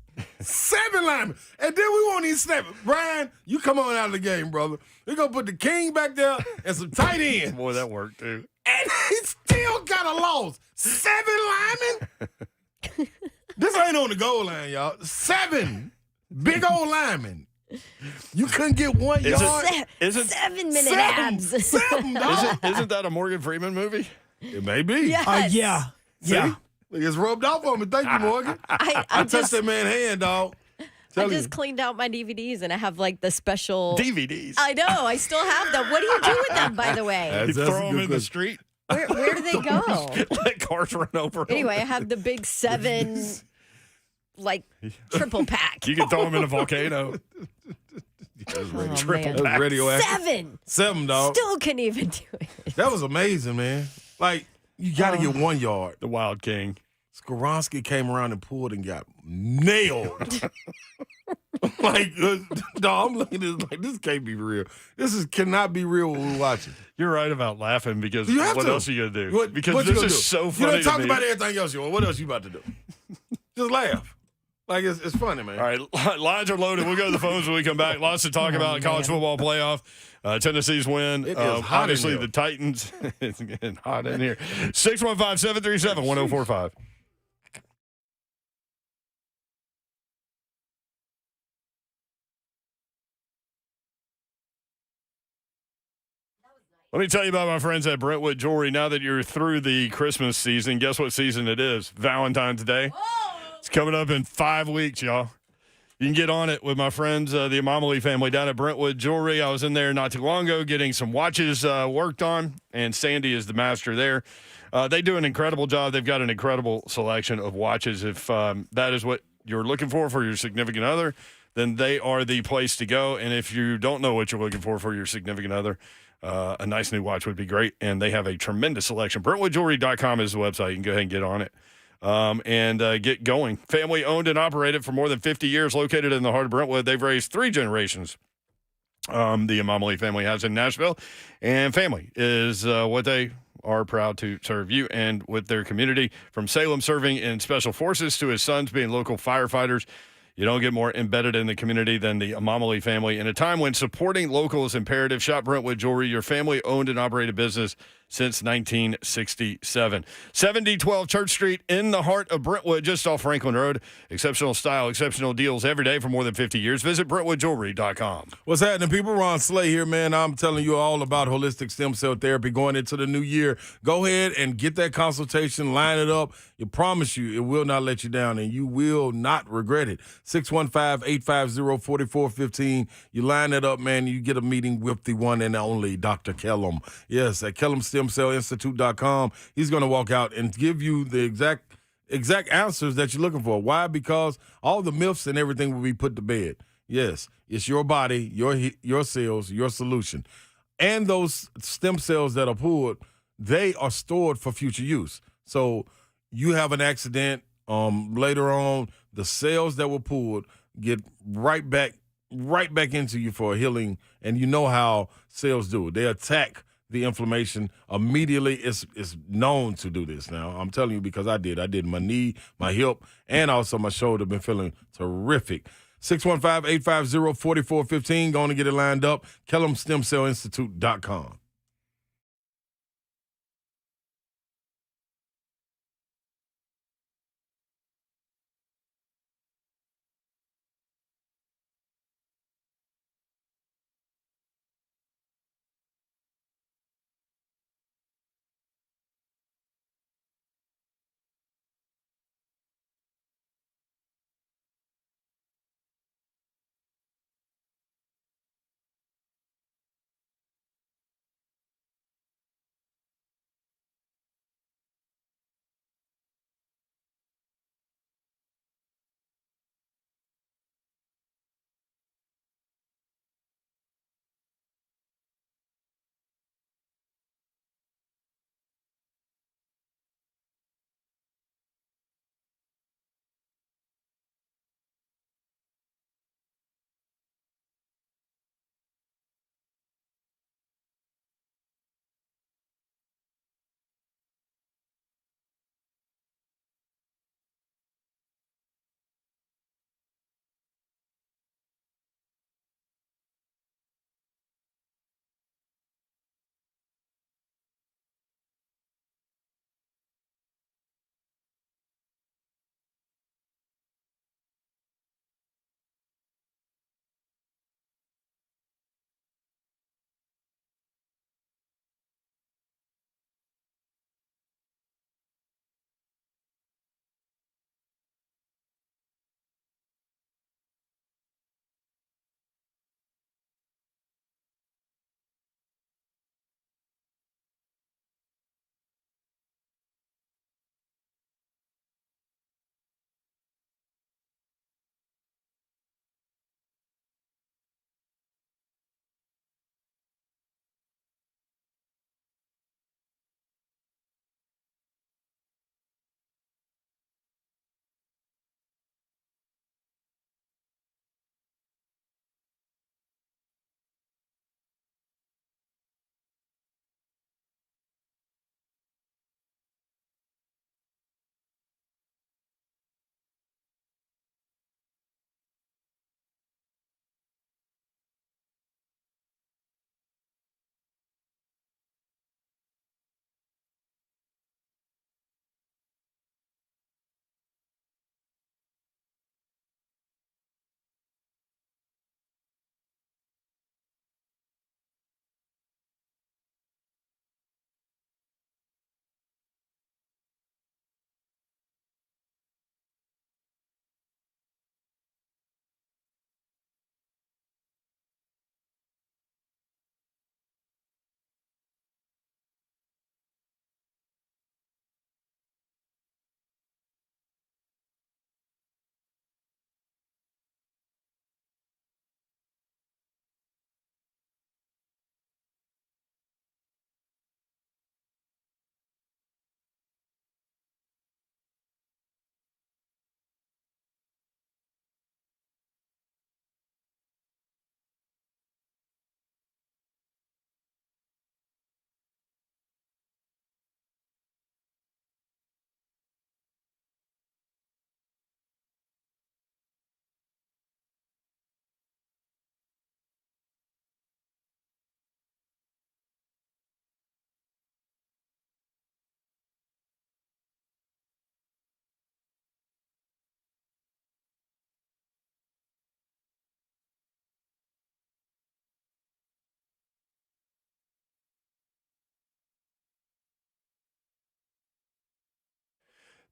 linemen. And then we won't even snap it. Brian, you come on out of the game, brother. We're going to put the king back there and some tight ends. Boy, that worked, too. And he still got a loss. 7 linemen? This ain't on the goal line, y'all. 7 big old linemen. You couldn't get 1 yard. 7-minute abs. 7, dog. Isn't that a Morgan Freeman movie? It may be. Yes. Yeah. Yeah. Look, it's rubbed off on me. Thank you, Morgan. I touched just, that man's hand, dog. I just cleaned out my DVDs and I have like the special. DVDs. I know. I still have them. What do you do with them, by the way? You That's throw a them good in the question. street, Where do they go? let cars run over 'em. Anyway, I have the big 7, like, triple pack. You can throw them in a volcano. That's Oh, Triple man. pack. radioactive. 7, dog. Still couldn't even do it. That was amazing, man. Like, you got to get 1 yard. The Wild King. Skaronski came around and pulled and got nailed. Like, dog, I'm looking at this like, this can't be real. Cannot be real when we're watching. You're right about laughing because You have what to. else are you going to do? Because what you this gonna is do? so You funny done talked to me. about everything else you want. What else you about to do? Just laugh. Like, it's funny, man. All right, lines are loaded. We'll go to the phones when we come back. Lots to talk about. College football playoff. Tennessee's win. It is hot Obviously, in here. the Titans. It's getting hot in here. 615-737-1045. Let me tell you about my friends at Brentwood Jewelry. Now that you're through the Christmas season, guess what season it is? Valentine's Day. It's coming up in 5 weeks, y'all. You can get on it with my friends, the Iamaleava family down at Brentwood Jewelry. I was in there not too long ago getting some watches worked on, and Sandy is the master there. They do an incredible job. They've got an incredible selection of watches. If that is what you're looking for your significant other, then they are the place to go. And if you don't know what you're looking for your significant other, a nice new watch would be great. And they have a tremendous selection. BrentwoodJewelry.com is the website. You can go ahead and get on it. And get going. Family owned and operated for more than 50 years, located in the heart of Brentwood. They've raised 3 generations. The Iamaleava family has in Nashville, and family is what they are proud to serve you and with their community. From Salem serving in special forces to his sons being local firefighters, you don't get more embedded in the community than the Iamaleava family. In a time when supporting local is imperative, shop Brentwood Jewelry, your family owned and operated business since 1967. 7012 Church Street in the heart of Brentwood, just off Franklin Road. Exceptional style, exceptional deals every day for more than 50 years. Visit BrentwoodJewelry.com. What's happening, people? Ron Slay here, man. I'm telling you all about holistic stem cell therapy going into the new year. Go ahead and get that consultation, line it up. You promise you it will not let you down, and you will not regret it. 615-850-4415. You line it up, man. You get a meeting with the one and only Dr. Kellum. Yes, at KellumStemCellInstitute.com. He's going to walk out and give you the exact answers that you're looking for. Why? Because all the myths and everything will be put to bed. Yes, it's your body, your cells, your solution. And those stem cells that are pulled, they are stored for future use. So you have an accident later on, the cells that were pulled get right back into you for healing, and you know how cells do. They attack the inflammation immediately. It's known to do this now. I'm telling you because I did my knee, my hip, and also my shoulder. Been feeling terrific. 615-850-4415. Going to get it lined up. KellumStemCellInstitute.com.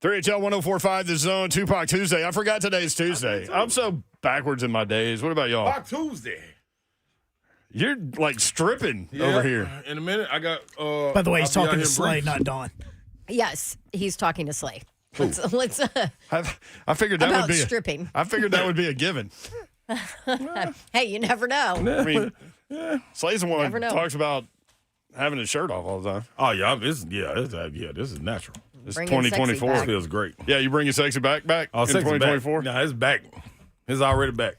3HL 1045, The Zone, Tupac Tuesday. I forgot today's Tuesday. I'm so backwards in my days. What about y'all? Tupac Tuesday. You're like stripping over here. In a minute, I got. By the way, he's I'll be out talking to here Slay, brief. Yes, not Dawn. Yes, he's talking to Slay. Let's I figured that about would be stripping. I figured that would be a given. Hey, you never know. I mean, Slay's the one Never that know. talks about having his shirt off all the time. Oh yeah, this is natural. It's Bringing sexy 2024. back. Feels great. Yeah, you bring your sexy back Oh, in sexy 2024. back. No, it's back. It's already back.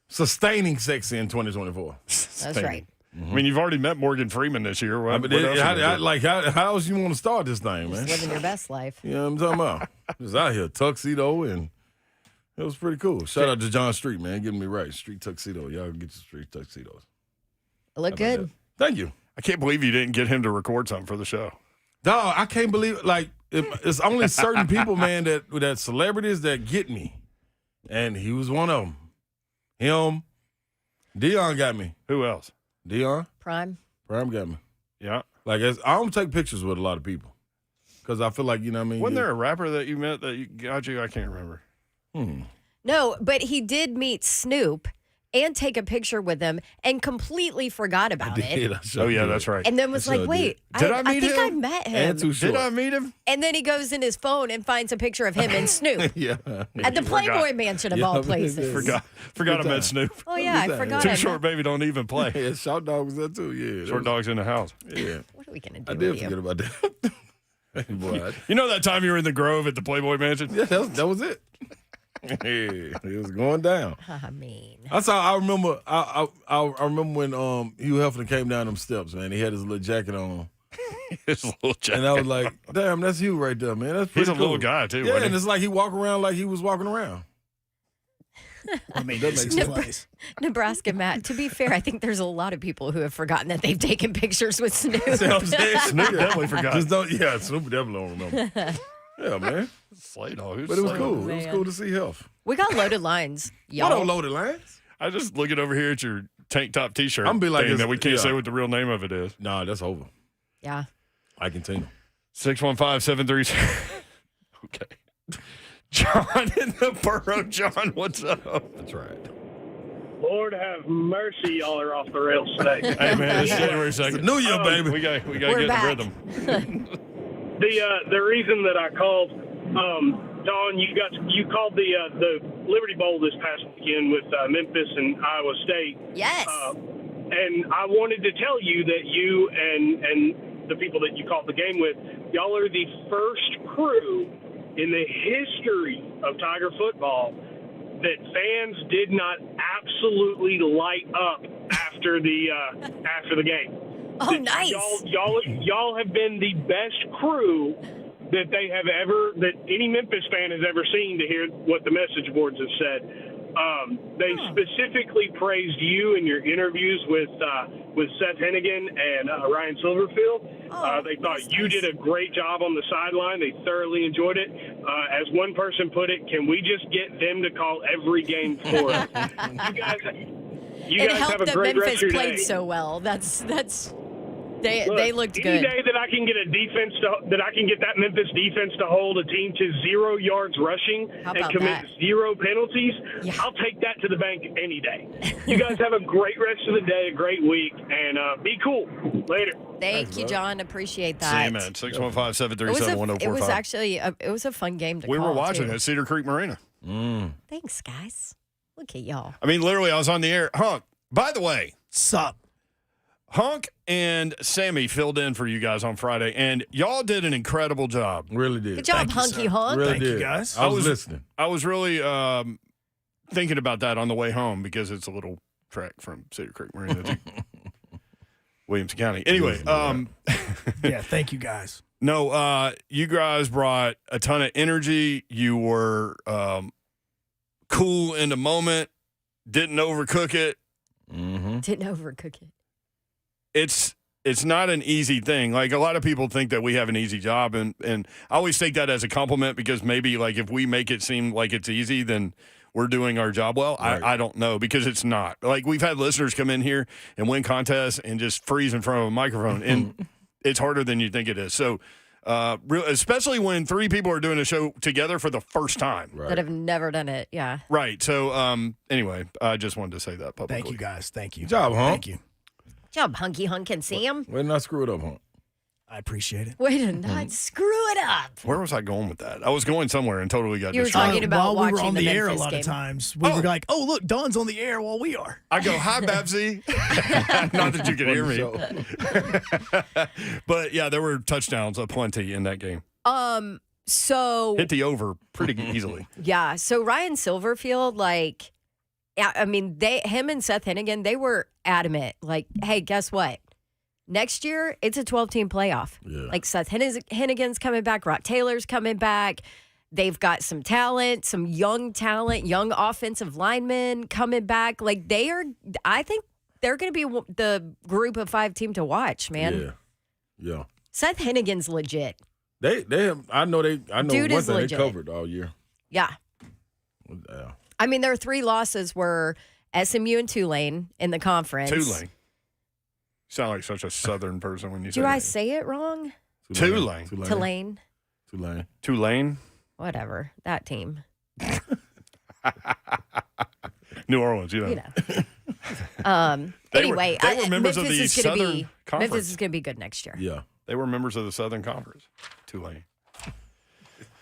Sustaining sexy in 2024. That's right. I mean, you've already met Morgan Freeman this year. What, But what else you gonna do? how else you want to start this thing, man? Living your best life. You know what I'm talking about? Just out here, tuxedo, and it was pretty cool. Shout out to John Street, man, getting me right. Street tuxedo. Y'all get your street tuxedos. Look How about good. that? Thank you. I can't believe you didn't get him to record something for the show. Dog, I can't believe it's only certain people, man, that celebrities that get me, and he was one of them. Him, Dion got me. Who else? Dion, Prime. Prime got me. Yeah. I don't take pictures with a lot of people because I feel like you know what I mean. Wasn't there a rapper that you met that you got you? I can't remember. No, but he did meet Snoop and take a picture with him and completely forgot about it. Oh yeah, that's right. And then was I like, sure wait, Did I I meet think him? I met him. And too short. Did I meet him? And then he goes in his phone and finds a picture of him and Snoop Yeah. at the Playboy forgot. Mansion of Yeah, all but it is. places. Forgot I Good met time. Snoop. Oh yeah, I Good time. forgot. Too I short, baby. Don't even play. Yeah, Short Dog was there too. Yeah. Short dog's in the house. Yeah. What are we gonna do I with did you? forget about that. Hey, boy, You know that time you were in the Grove at the Playboy Mansion? yeah, that was it. Yeah, it was going down. I mean, That's how I remember. I remember when Hugh Hefner came down them steps, man. He had his little jacket on, His little jacket. and I was like, "Damn, that's Hugh right there, man. That's He's pretty a cool." little guy too. Yeah, wasn't and he? it's like he walk around like he was walking around. I mean, That this makes is sense. place. Nebraska Matt. To be fair, I think there's a lot of people who have forgotten that they've taken pictures with Snoop. See what I'm saying? Snoop definitely forgot. Just don't. Yeah, Snoop definitely don't remember. Yeah, man. Slay dog. Who's But it was Slay cool. Dog? It was Man. cool to see Health. We got loaded lines, What y'all. on loaded lines? I just looking over here at your tank top T-shirt. I'm be like thing it's- that we can't yeah. say what the real name of it is. Nah, that's over. Yeah. I continue. 615-737. Okay. John in the borough. John, what's up? That's right. Lord have mercy, y'all are off the rails today. Hey man, it's January 2nd. New Year, baby. We got to We're get in back. the rhythm. The reason that I called, Don, you called the Liberty Bowl this past weekend with Memphis and Iowa State. Yes. And I wanted to tell you that you and the people that you called the game with, y'all are the first crew in the history of Tiger football that fans did not absolutely light up after the game. Oh, nice. Y'all have been the best crew that any Memphis fan has ever seen to hear what the message boards have said. They specifically praised you in your interviews with Seth Hennigan and Ryan Silverfield. They thought that's you nice. did a great job on the sideline. They thoroughly enjoyed it. As one person put it, can we just get them to call every game for us? You It guys helped have a that great rest Memphis of your played day. so well. They Look, looked any good. day that I can get that Memphis defense to hold a team to 0 yards rushing How and about commit that? 0 penalties, Yeah. I'll take that to the bank any day. You guys have a great rest of the day, a great week, and be cool. Later. Thank you, John. Appreciate See that. you, man. 615-737-1045. It was actually it was a fun game to We call, were watching too. at Cedar Creek Marina. Thanks, guys. Look at y'all. I mean, literally, I was on the air. Hunk, by the way, Sup? Hunk and Sammy filled in for you guys on Friday, and y'all did an incredible job. Really did. Good job, Thank you, Hunky sir. Hunk. Really Thank you, did. guys. I was I was- listening. I was really thinking about that on the way home because it's a little trek from Cedar Creek Marina to Williamson County. Anyway, Yeah, thank you guys. no, you guys brought a ton of energy. You were cool in the moment, didn't overcook it. Didn't overcook it. It's not an easy thing. Like, a lot of people think that we have an easy job, and I always take that as a compliment because maybe, like, if we make it seem like it's easy, then we're doing our job well. Right. I don't know, because it's not. Like, we've had listeners come in here and win contests and just freeze in front of a microphone, and it's harder than you think it is. So Especially when three people are doing a show together for the first time. That have never done it. Yeah. Right. So, anyway, I just wanted to say that publicly. Thank you, guys. Thank you. Good job, huh? Thank you. Good job, Hunky Hunk and Sam. Way to not screw it up, huh? I appreciate it. Way to not screw it up. Where was I going with that? I was going somewhere and totally got You were distracted. talking about while we were watching on the the air a Memphis lot game. of times, we were like, "Oh, look, Dawn's on the air while we are." I go, "Hi, Babsy." Not that you can hear me. But yeah, there were touchdowns aplenty in that game. So Hit the over pretty easily. yeah, so Ryan Silverfield, like, yeah, I mean, him and Seth Hennigan, they were adamant. Like, hey, guess what? Next year, it's a 12-team playoff. Yeah. Like, Seth Hennigan's coming back. Rock Taylor's coming back. They've got some talent, some young talent, young offensive linemen coming back. Like, I think they're going to be the group of 5 team to watch, man. Yeah. Seth Hennigan's legit. I know Dude one is thing legit. they covered all year. Yeah. Yeah. I mean, their 3 losses were SMU and Tulane in the conference. Tulane. You sound like such a Southern person when you say Do I that. say it wrong? Tulane. Tulane. Tulane. Whatever. That team. New Orleans, you know. You know. Anyway, they were members of the Memphis is gonna Southern be Conference. Memphis is going to be good next year. Yeah. They were members of the Southern Conference. Tulane.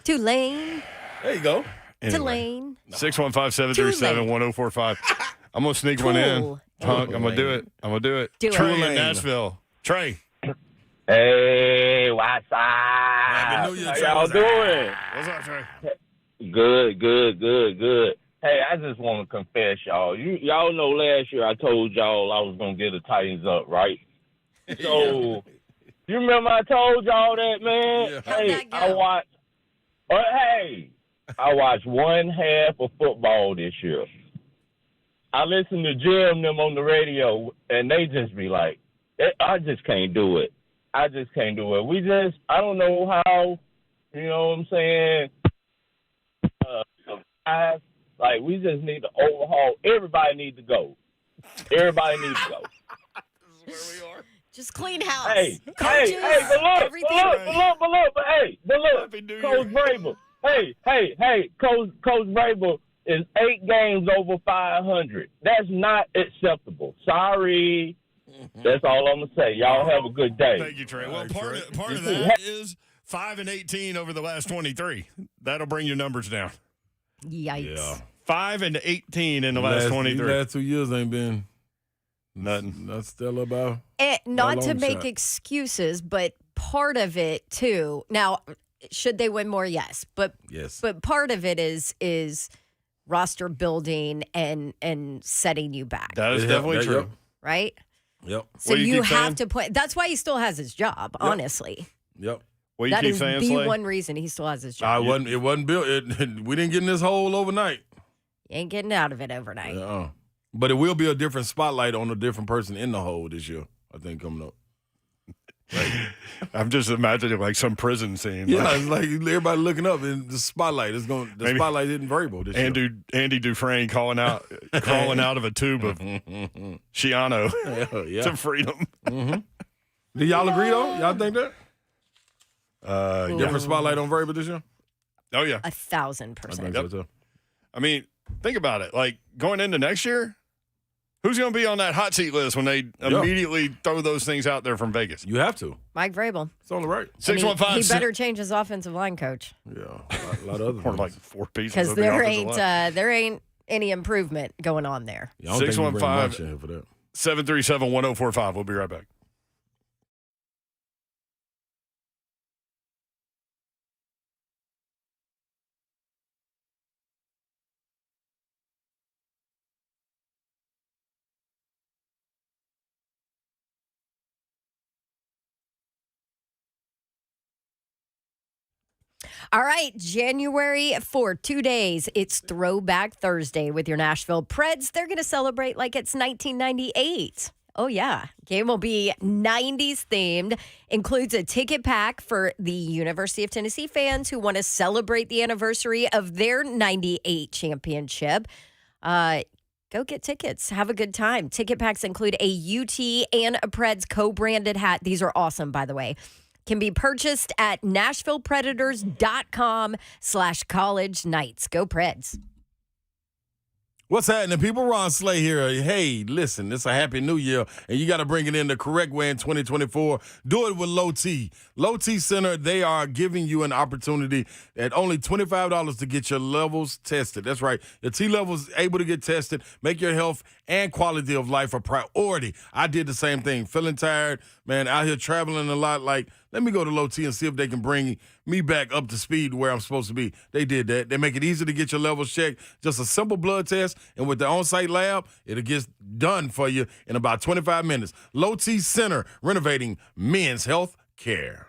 Tulane. There you go. Anyway. Tulane. 615-737-1045. I'm going to sneak one in. Cool. Hunk, I'm going to do it. Do it. Trey in Tulane. Nashville. Trey. Hey, what's up? Happy New Year, How Trey. y'all doing? What's up, Trey? Good. Hey, I just want to confess, y'all. Y'all know last year I told y'all I was going to get the Titans up, right? So, you remember I told y'all that, man? Yeah. How'd Hey, that go? I watched one half of football this year. I listened to Jim and them on the radio, and they just be like, I just can't do it. I don't know how, you know what I'm saying? Like, we just need to overhaul. Everybody needs to go. Just clean house. Hey, Coaches, but look, everything. Happy New Year. Coach Vrabel. Coach Vrabel is 8 games over 500. That's not acceptable. Sorry. That's all I'm gonna say. Y'all have a good day. Thank you, Trey. Well, right, part Trey. of that is 5-18 over the last 23. That'll bring your numbers down. Yikes. Yeah. 5-18 in the last 23. The last 2 years ain't been Nothing. That's still about. Not to long make shot. excuses, but part of it too. Now, should they win more? Yes, but part of it is roster building and setting you back, That is definitely true. right? Yep. So What do you you keep have saying? to put. That's why he still has his job. Honestly, Yep. What you that keep is saying, the Slay? one reason he still has his job. It wasn't built. We didn't get in this hole overnight. You ain't getting out of it overnight. But it will be a different spotlight on a different person in the hole this year, I think, coming up. I'm just imagining like some prison scene. Yeah, Like it's like everybody looking up, and the spotlight is going. The Maybe spotlight isn't variable this year. Andy Dufresne crawling out of a tube of Shiano Yeah. to freedom. Do y'all agree though? Y'all think that Yeah. different spotlight on variable this year? Oh yeah. 1,000%. I think so too. I mean, think about it. Like going into next year, who's going to be on that hot seat list when they immediately throw those things out there from Vegas? You have to. Mike Vrabel. It's on the right. And he 615. better change his offensive line coach Yeah, a lot of other Or things. like 4 pieces. because of the there offensive line. there ain't any improvement going on there. Yeah, I don't think we bring 615. March in here for that. 737-1045. We'll be right back. All right, January for 2 days. It's Throwback Thursday with your Nashville Preds. They're going to celebrate like it's 1998. Oh, yeah. Game will be 90s themed. Includes a ticket pack for the University of Tennessee fans who want to celebrate the anniversary of their 98 championship. Go get tickets. Have a good time. Ticket packs include a UT and a Preds co-branded hat. These are awesome, by the way. can be purchased at NashvillePredators.com/college nights. Go Preds. What's happening, people? Ron Slay here. Hey, listen, it's a happy new year, and you got to bring it in the correct way in 2024. Do it with Low T. Low T Center, they are giving you an opportunity at only $25 to get your levels tested. That's right. Your T levels able to get tested, make your health and quality of life a priority. I did the same thing. Feeling tired, man, out here traveling a lot. Like, let me go to Low T and see if they can bring me back up to speed where I'm supposed to be. They did that. They make it easy to get your levels checked. Just a simple blood test, and with the on-site lab, it'll get done for you in about 25 minutes. Low T Center, renovating men's health care.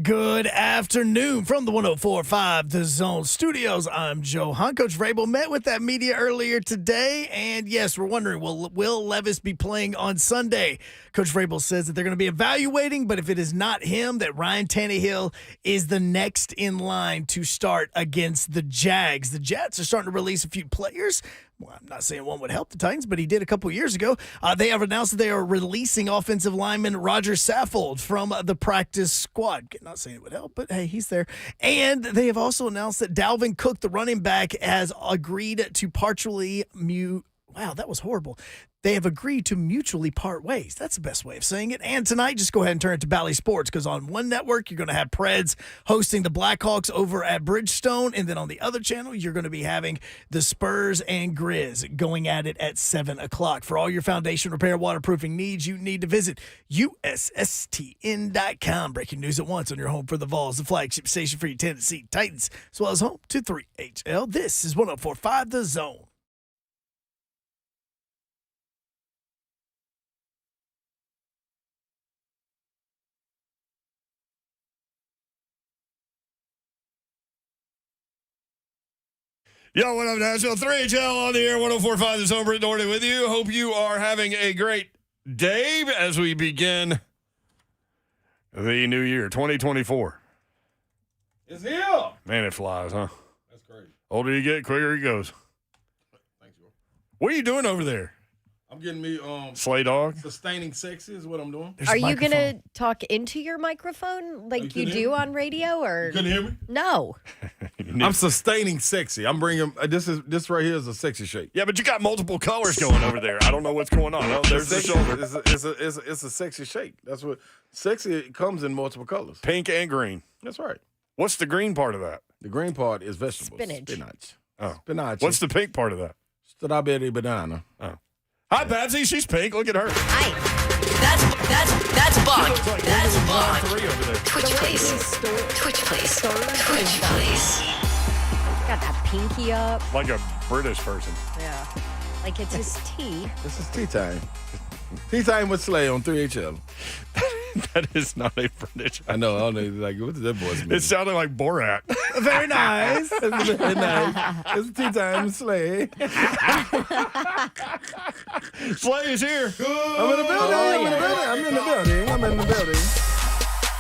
Good afternoon from the 104.5 The Zone Studios. I'm Joe Hunt. Coach Vrabel met with that media earlier today, and yes, we're wondering, will Levis be playing on Sunday? Coach Vrabel says that they're going to be evaluating, but if it is not him, that Ryan Tannehill is the next in line to start against the Jags. The Jets are starting to release a few players. Well, I'm not saying one would help the Titans, but he did a couple years ago. They have announced that they are releasing offensive lineman Roger Saffold from the practice squad. Not saying it would help, but hey, he's there. And they have also announced that Dalvin Cook, the running back, has agreed to partially mute. Wow, that was horrible. They have agreed to mutually part ways. That's the best way of saying it. And tonight, just go ahead and turn it to Bally Sports, because on one network, you're going to have Preds hosting the Blackhawks over at Bridgestone. And then on the other channel, you're going to be having the Spurs and Grizz going at it at 7 o'clock. For all your foundation repair waterproofing needs, you need to visit USSTN.com. Breaking news at once on your home for the Vols, the flagship station for your Tennessee Titans, as well as home to 3HL. This is 104.5 The Zone. Yo, what up, Nashville? 3HL on the air, 104.5 The Zone. Brent Doherty with you. Hope you are having a great day as we begin the new year, 2024. It's here. Man, it flies, huh? That's great. Older you get, quicker it goes. Thanks, bro. What are you doing over there? I'm getting me Slay dog? sustaining sexy is what I'm doing. There's Are a you microphone. going to talk into your microphone like you couldn't do hear me? on radio? Or You couldn't hear me? No. I'm sustaining sexy. I'm bringing this right here is a sexy shake. Yeah, but you got multiple colors going over there. I don't know what's going on. Oh, there's the shoulder. It's a sexy shake. That's what sexy comes in multiple colors. Pink and green. That's right. What's the green part of that? The green part is vegetables. Spinach. Oh. Spinach. What's the pink part of that? strawberry banana? Oh. Hi, Babsy. She's pink. Look at her. Hi. That's Bunk. Looks like That's Ron Bunk. 3 over there. Twitch, please. Twitch, please. Twitch, please. Got that pinky up. Like a British person. Yeah. Like it's his tea. This is tea time. Tea time with Slay on 3HL. That is not a British. I know. I don't know. Like, what does that voice mean? It sounded like Borat. Very nice. It's very nice. It's tea time with Slay. Slay is here. I'm in the building. I'm in the building.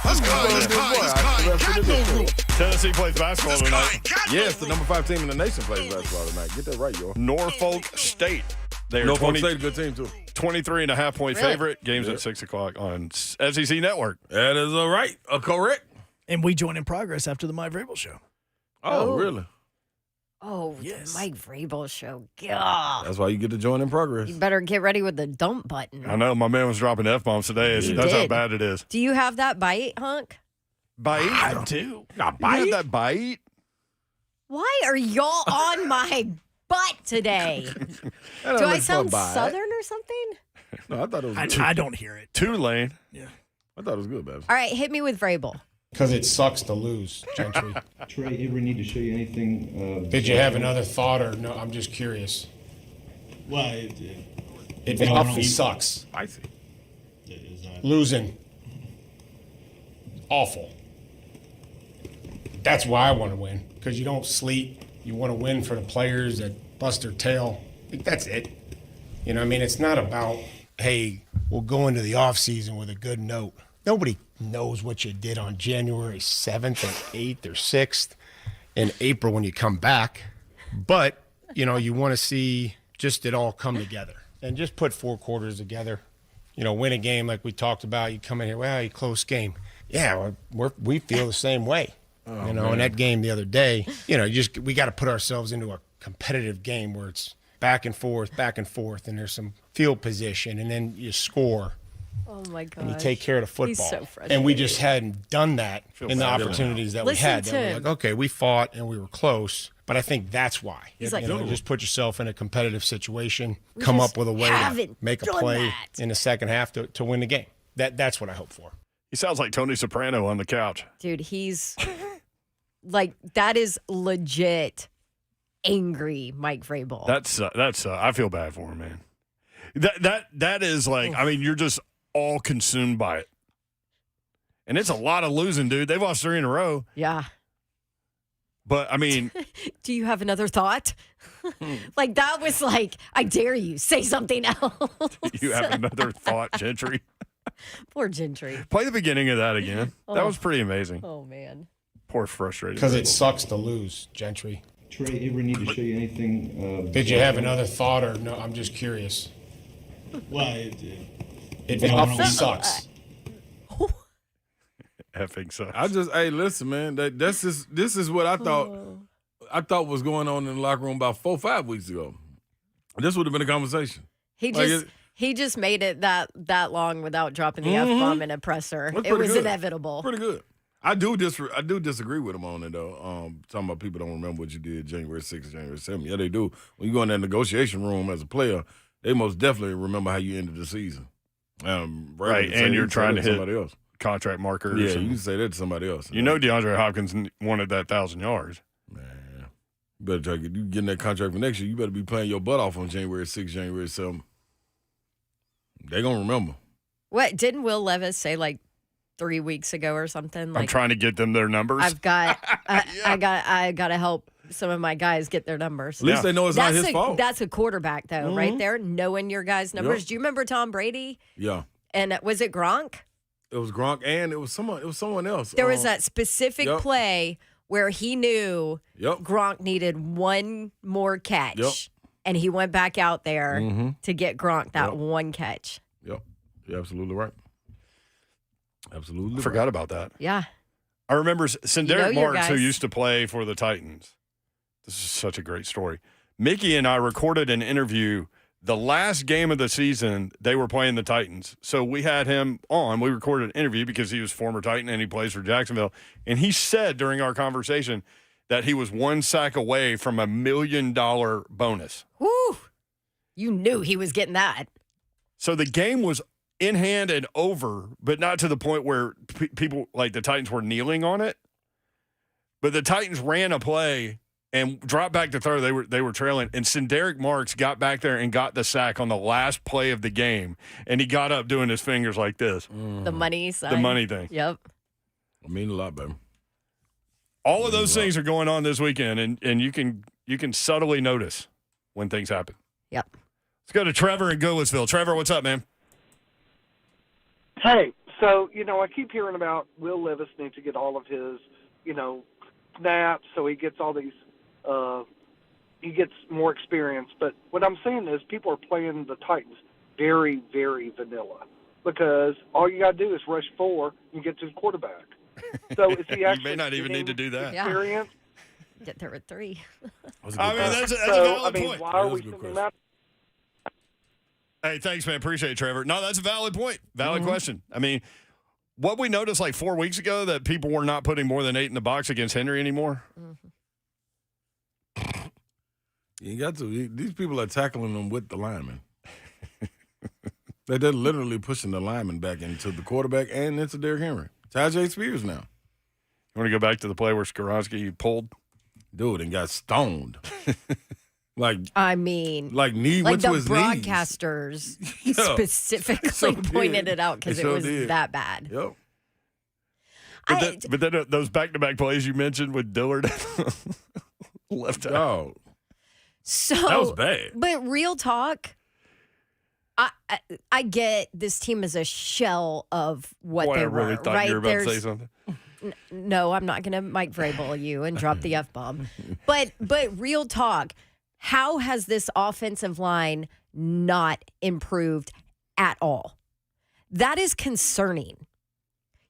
Let's go. Tennessee plays basketball tonight. Yes, the number 5 team in the nation plays basketball tonight. Get that right, y'all. Norfolk State. They're Norfolk State, a good team, too. 23.5 point Really? favorite. Games Yeah. at 6 o'clock on SEC Network. That is correct. And we join in progress after the My Vrabel show. Oh, Oh. really? Oh, Yes. the Mike Vrabel show. God. That's why you get to join in progress. You better get ready with the dump button. I know my man was dropping F-bombs today. He That's how did. bad it is. Do you have that bite, Hunk? Bite? I do. You had that bite? Why are y'all on my butt today? That Do I looks sound fun, bye. southern or something? No, I thought it was good. I don't hear it. Tulane. I thought it was good, Babs. All right, hit me with Vrabel. Because it sucks to lose, Gentry. Trey, ever need to show you anything? Did you have another thought or no? I'm just curious. Well, It awfully sucks. Spicy. it is not. Losing. Awful. That's why I want to win. Because you don't sleep. You want to win for the players that bust their tail. I think that's it. You know what I mean? It's not about, hey, we'll go into the offseason with a good note. Nobody knows what you did on January 7th and 8th or 6th in April when you come back. But, you know, you want to see just it all come together and just put 4 quarters together. You know, win a game like we talked about. You come in here, well, you close game. Yeah, we feel the same way. In that game the other day, we got to put ourselves into a competitive game where it's back and forth, and there's some field position, and then you score. Oh, my God. And you take care of the football. He's so and we just hadn't done that in the bad. opportunities that Listen we had. to That we're him. like, okay, we fought and we were close, but I think that's why. He's like, just put yourself in a competitive situation, We come just up with a way to haven't make a done play that. in the second half to win the game. That's what I hope for. He sounds like Tony Soprano on the couch. Dude, he's like, that is legit angry Mike Vrabel. That's I feel bad for him, man. That is like, I mean, you're just all consumed by it. And it's a lot of losing, dude. They've lost 3 in a row. Yeah. But, I mean. Do you have another thought? Like, that was like, I dare you, say something else. You have another thought, Gentry. Poor Gentry. Play the beginning of that again. That was pretty amazing. Oh, man. Poor frustrated. Because it sucks to lose, Gentry. Trey, ever need to show you anything? Did you have another thought or no? I'm just curious. Well, It awfully sucks. Effing sucks. Hey, listen, man. This is what I thought was going on in the locker room about 4 or 5 weeks ago. This would have been a conversation. He just made it that long without dropping the F-bomb in a presser. It was inevitable. Pretty good. I do disagree with him on it, though. Talking about people don't remember what you did January 6th, January 7th. Yeah, they do. When you go in that negotiation room as a player, they most definitely remember how you ended the season. Right, and you're trying to hit somebody else. Contract markers. Yeah, you can say that to somebody else. You know DeAndre Hopkins wanted that 1,000 yards. Man, you better try to get that contract for next year. You better be playing your butt off on January 6th, January 7th. They're going to remember. What, didn't Will Levis say like 3 weeks ago or something? Like, I'm trying to get them their numbers. I got to help some of my guys get their numbers. At least they know it's not his fault. That's a quarterback, though, right there, knowing your guys' numbers. Yep. Do you remember Tom Brady? Yeah. And was it Gronk? It was Gronk, and it was someone else. There was that specific play where he knew Gronk needed one more catch, and he went back out there to get Gronk that one catch. Yep, you're absolutely right. Absolutely, I forgot about that. Yeah, I remember Sindaric Marks, guys. who used to play for the Titans. This is such a great story. Mickey and I recorded an interview. The last game of the season, they were playing the Titans. So we had him on. We recorded an interview because he was former Titan and he plays for Jacksonville. And he said during our conversation that he was 1 sack away from $1 million bonus. Woo! You knew he was getting that. So the game was in hand and over, but not to the point where people like the Titans were kneeling on it. But the Titans ran a play and dropped back to throw. They were trailing, and Sindaric Marks got back there and got the sack on the last play of the game, and he got up doing his fingers like this. The money sign. The money thing. Yep. I mean a lot, baby. All of those things are going on this weekend, and you can subtly notice when things happen. Yep. Let's go to Trevor in Goodlettsville. Trevor, what's up, man? Hey, so, I keep hearing about Will Levis needs to get all of his, snaps, so he gets all these he gets more experience. But what I'm saying is people are playing the Titans very, very vanilla because all you got to do is rush 4 and get to the quarterback. So is he actually you may not even need to do that. Experience? Yeah. Get there with 3. That's a valid point. Why are we sending him out? Hey, thanks, man. Appreciate it, Trevor. No, that's a valid point. Valid question. I mean, what we noticed like 4 weeks ago that people were not putting more than 8 in the box against Henry anymore. You got to. These people are tackling them with the lineman. They're literally pushing the lineman back into the quarterback and into Derrick Henry. Tajay Spears now. You want to go back to the play where Skoronski pulled? Dude, and got stoned. I mean, like knee like went the to his broadcasters knees. specifically pointed it out because it was that bad. Yep. But then those back-to-back plays you mentioned with Dillard left out. Oh. So that was bad. But real talk, I get this team is a shell of what Boy, they I really were. thought right? you were about to say something. No, I'm not going to Mike Vrabel you and drop the F-bomb. But real talk, how has this offensive line not improved at all? That is concerning.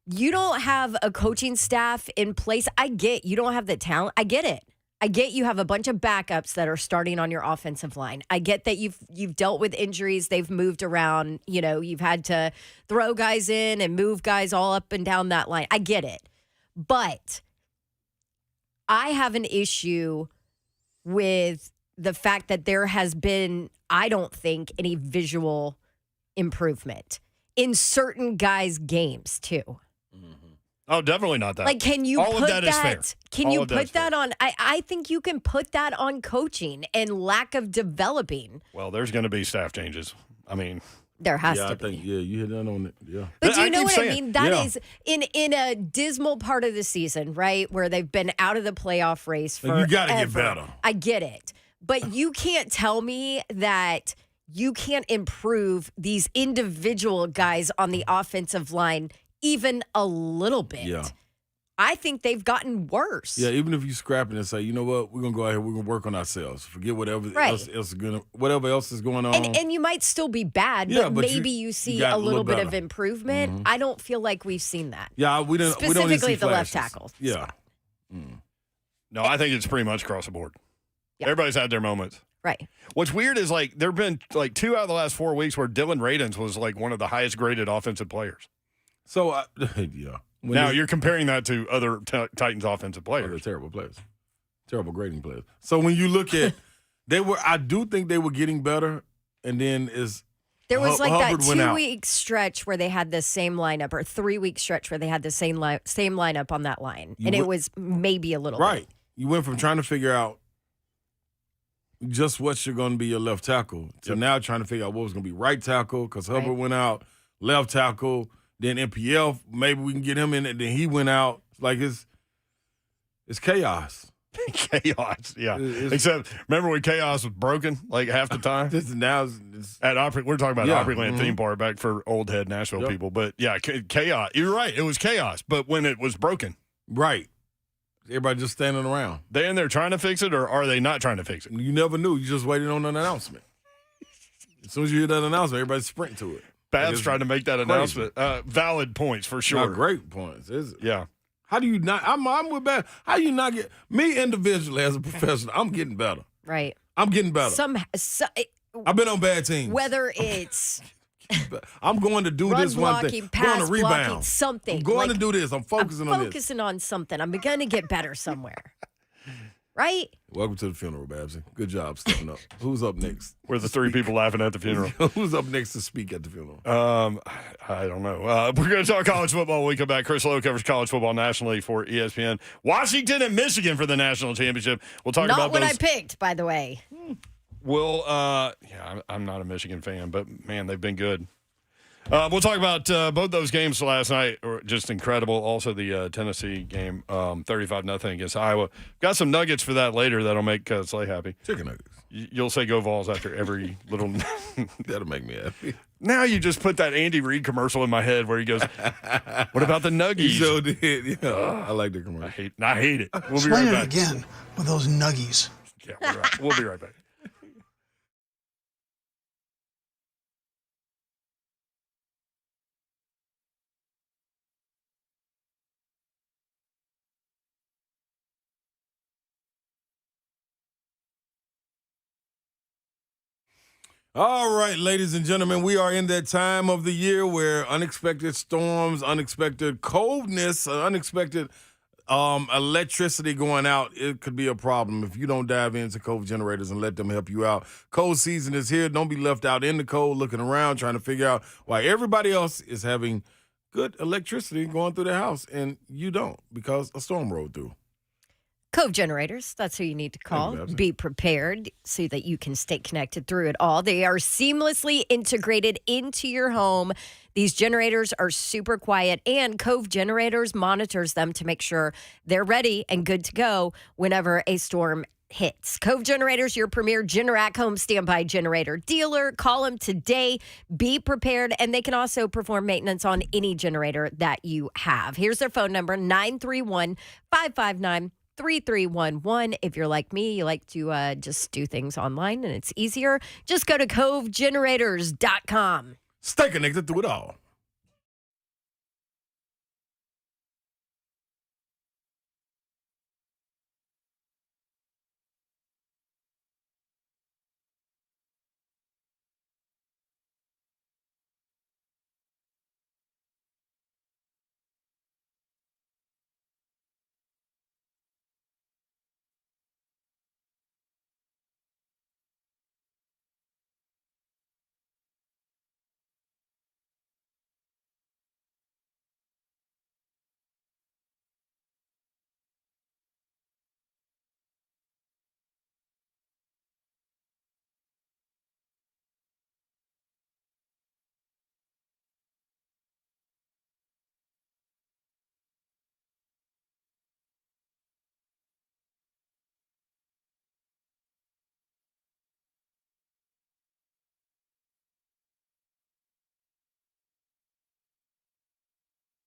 You don't have a coaching staff in place. I get you don't have the talent. I get it. I get you have a bunch of backups that are starting on your offensive line. I get that you've dealt with injuries. They've moved around. You've had to throw guys in and move guys all up and down that line. I get it. But I have an issue with the fact that there has been, I don't think, any visual improvement in certain guys' games too. Oh, definitely not that. Like, can you all put of that is fair. Can All you of that put is fair. that on? I think you can put that on coaching and lack of developing. Well, there's going to be staff changes. I mean, There has Yeah, to I be. think, you hit that on it. Yeah. But do I you know keep what saying, I mean? That yeah. is in a dismal part of the season, right? Where they've been out of the playoff race for You got to get better. I get it. But you can't tell me that you can't improve these individual guys on the offensive line even a little bit. Yeah. I think they've gotten worse. Yeah, even if you scrap it and say, you know what, we're gonna go out here, we're gonna work on ourselves. Forget whatever Right. else is whatever else is going on. And you might still be bad, Yeah, but but maybe you you see got a a little little bit of better. improvement. I don't feel like we've seen that. Yeah, we don't even Specifically see the left flashes. tackle. Yeah. No, I think it's pretty much across the board. Yeah. Everybody's had their moments. Right. What's weird is like there have been like 2 out of the last 4 weeks where Dylan Radins was like one of the highest graded offensive players. So yeah. Now you're comparing that to other Titans offensive they're players. terrible players. Terrible grading players. So when you look at I do think they were getting better, and then There was like Hubbard that went out. 2-week stretch where they had the same lineup, or 3-week stretch where they had the same lineup on that line, and it was maybe a little right. bit. You went from trying to figure out just what's going to be your left tackle to now trying to figure out what was going to be right tackle because Hubbard went out, left tackle, then NPL, maybe we can get him in, and then he went out. Like it's chaos. Chaos, yeah. Except remember when chaos was broken like half the time? At Opry, we're talking about Opryland theme park back for old head Nashville people. But yeah, chaos. You're right. It was chaos. But when it was broken. Right. Everybody just standing around. They in there trying to fix it, or are they not trying to fix it? You never knew. You just waited on an announcement. As soon as you hear that announcement, everybody sprint to it. Babs trying to make that announcement. Valid points for sure. Not great points, is it? Yeah. How do you not? I'm with Babs. How do you not get me individually as a professional? I'm getting better. Right. I'm getting better. I've been on bad teams. Whether it's I'm going to do run this one blocking, thing. pass going to rebound. blocking, something. I'm going Like, to do this. I'm focusing on this. focusing on something. I'm going to get better somewhere. Right? Welcome to the funeral, Babsy. Good job stepping up. Who's up next? We're the 3 people laughing at the funeral. Who's up next to speak at the funeral? I don't know. We're going to talk college football when we come back. Chris Lowe covers college football nationally for ESPN. Washington and Michigan for the national championship. We'll talk Not about what those. I picked, by the way. I'm not a Michigan fan, but man, they've been good. We'll talk about both those games last night, or just incredible. Also, the Tennessee game, 35-0 against Iowa. Got some nuggets for that later that'll make Slay happy. Chicken nuggets. You'll say "Go Vols" after every little. That'll make me happy. Now you just put that Andy Reid commercial in my head where he goes, "What about the nuggies?" He so did. Yeah, I like the commercial. I hate it. We'll be Explain right it back. again with those nuggies. Yeah, we'll be right back. All right, ladies and gentlemen, we are in that time of the year where unexpected storms, unexpected coldness, unexpected electricity going out, it could be a problem if you don't dive into Cove Generators and let them help you out. Cold season is here. Don't be left out in the cold looking around trying to figure out why everybody else is having good electricity going through their house and you don't because a storm rolled through. Cove Generators, that's who you need to call. Be prepared so that you can stay connected through it all. They are seamlessly integrated into your home. These generators are super quiet, and Cove Generators monitors them to make sure they're ready and good to go whenever a storm hits. Cove Generators, your premier Generac home standby generator dealer. Call them today. Be prepared, and they can also perform maintenance on any generator that you have. Here's their phone number, 931-559-3311. If you're like me, you like to just do things online and it's easier, just go to covegenerators.com. Stay connected through it all.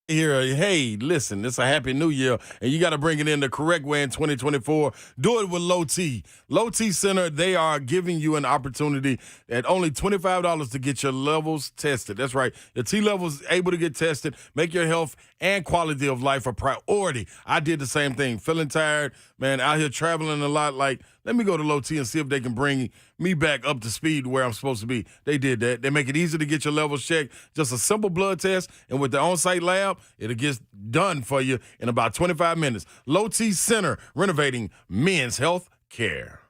Here, hey, listen, it's a happy new year, and you got to bring it in the correct way in 2024. Do it with Low T. Low T Center, they are giving you an opportunity at only $25 to get your levels tested. That's right. Your T levels able to get tested, make your health and quality of life a priority. I did the same thing. Feeling tired, man, out here traveling a lot. Like, let me go to Low T and see if they can bring me back up to speed where I'm supposed to be. They did that. They make it easy to get your levels checked. Just a simple blood test, and with the on-site lab, it'll get done for you in about 25 minutes. Low T Center, renovating men's health care.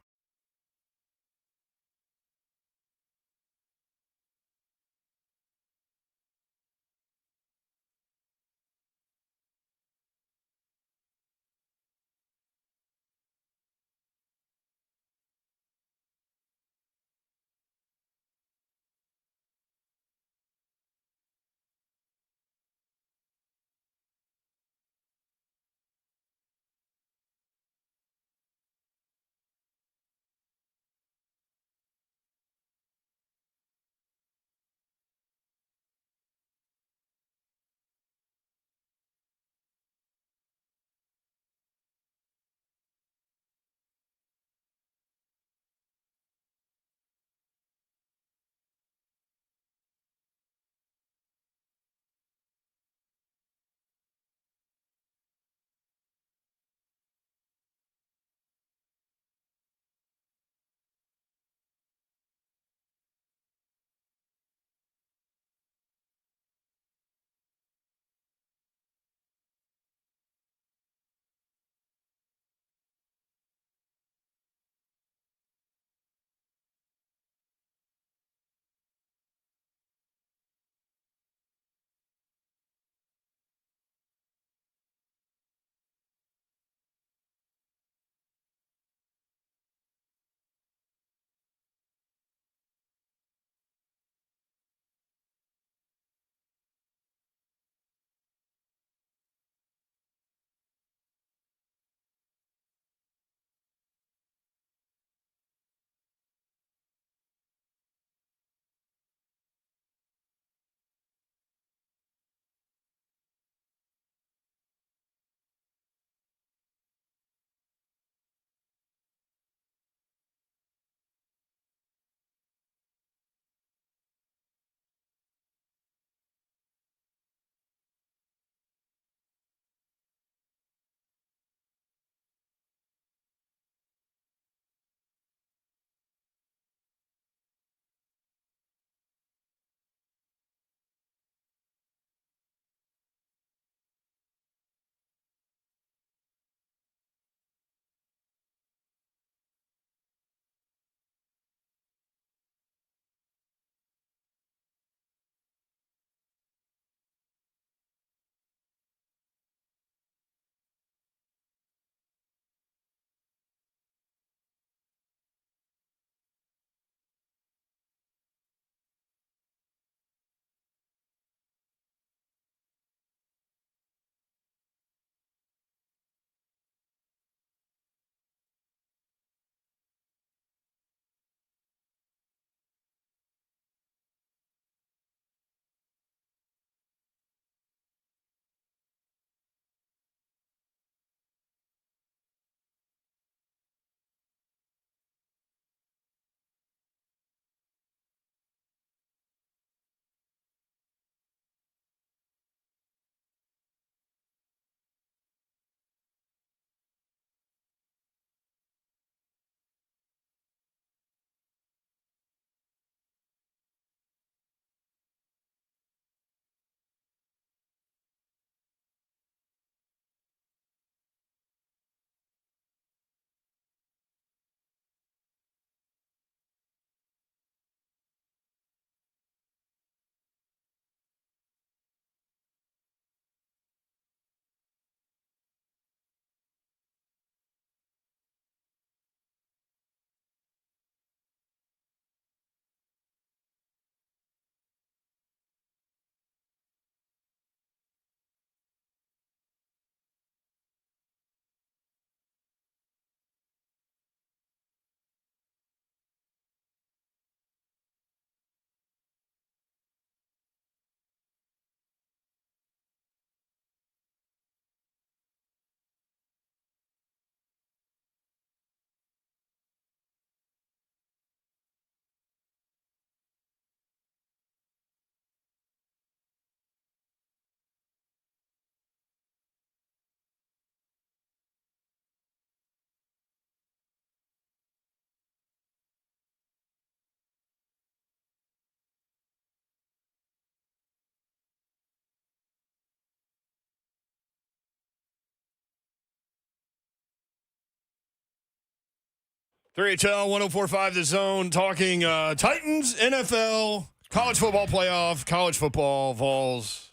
3HL 104.5 The Zone, talking Titans, NFL, college football playoff, college football, Vols.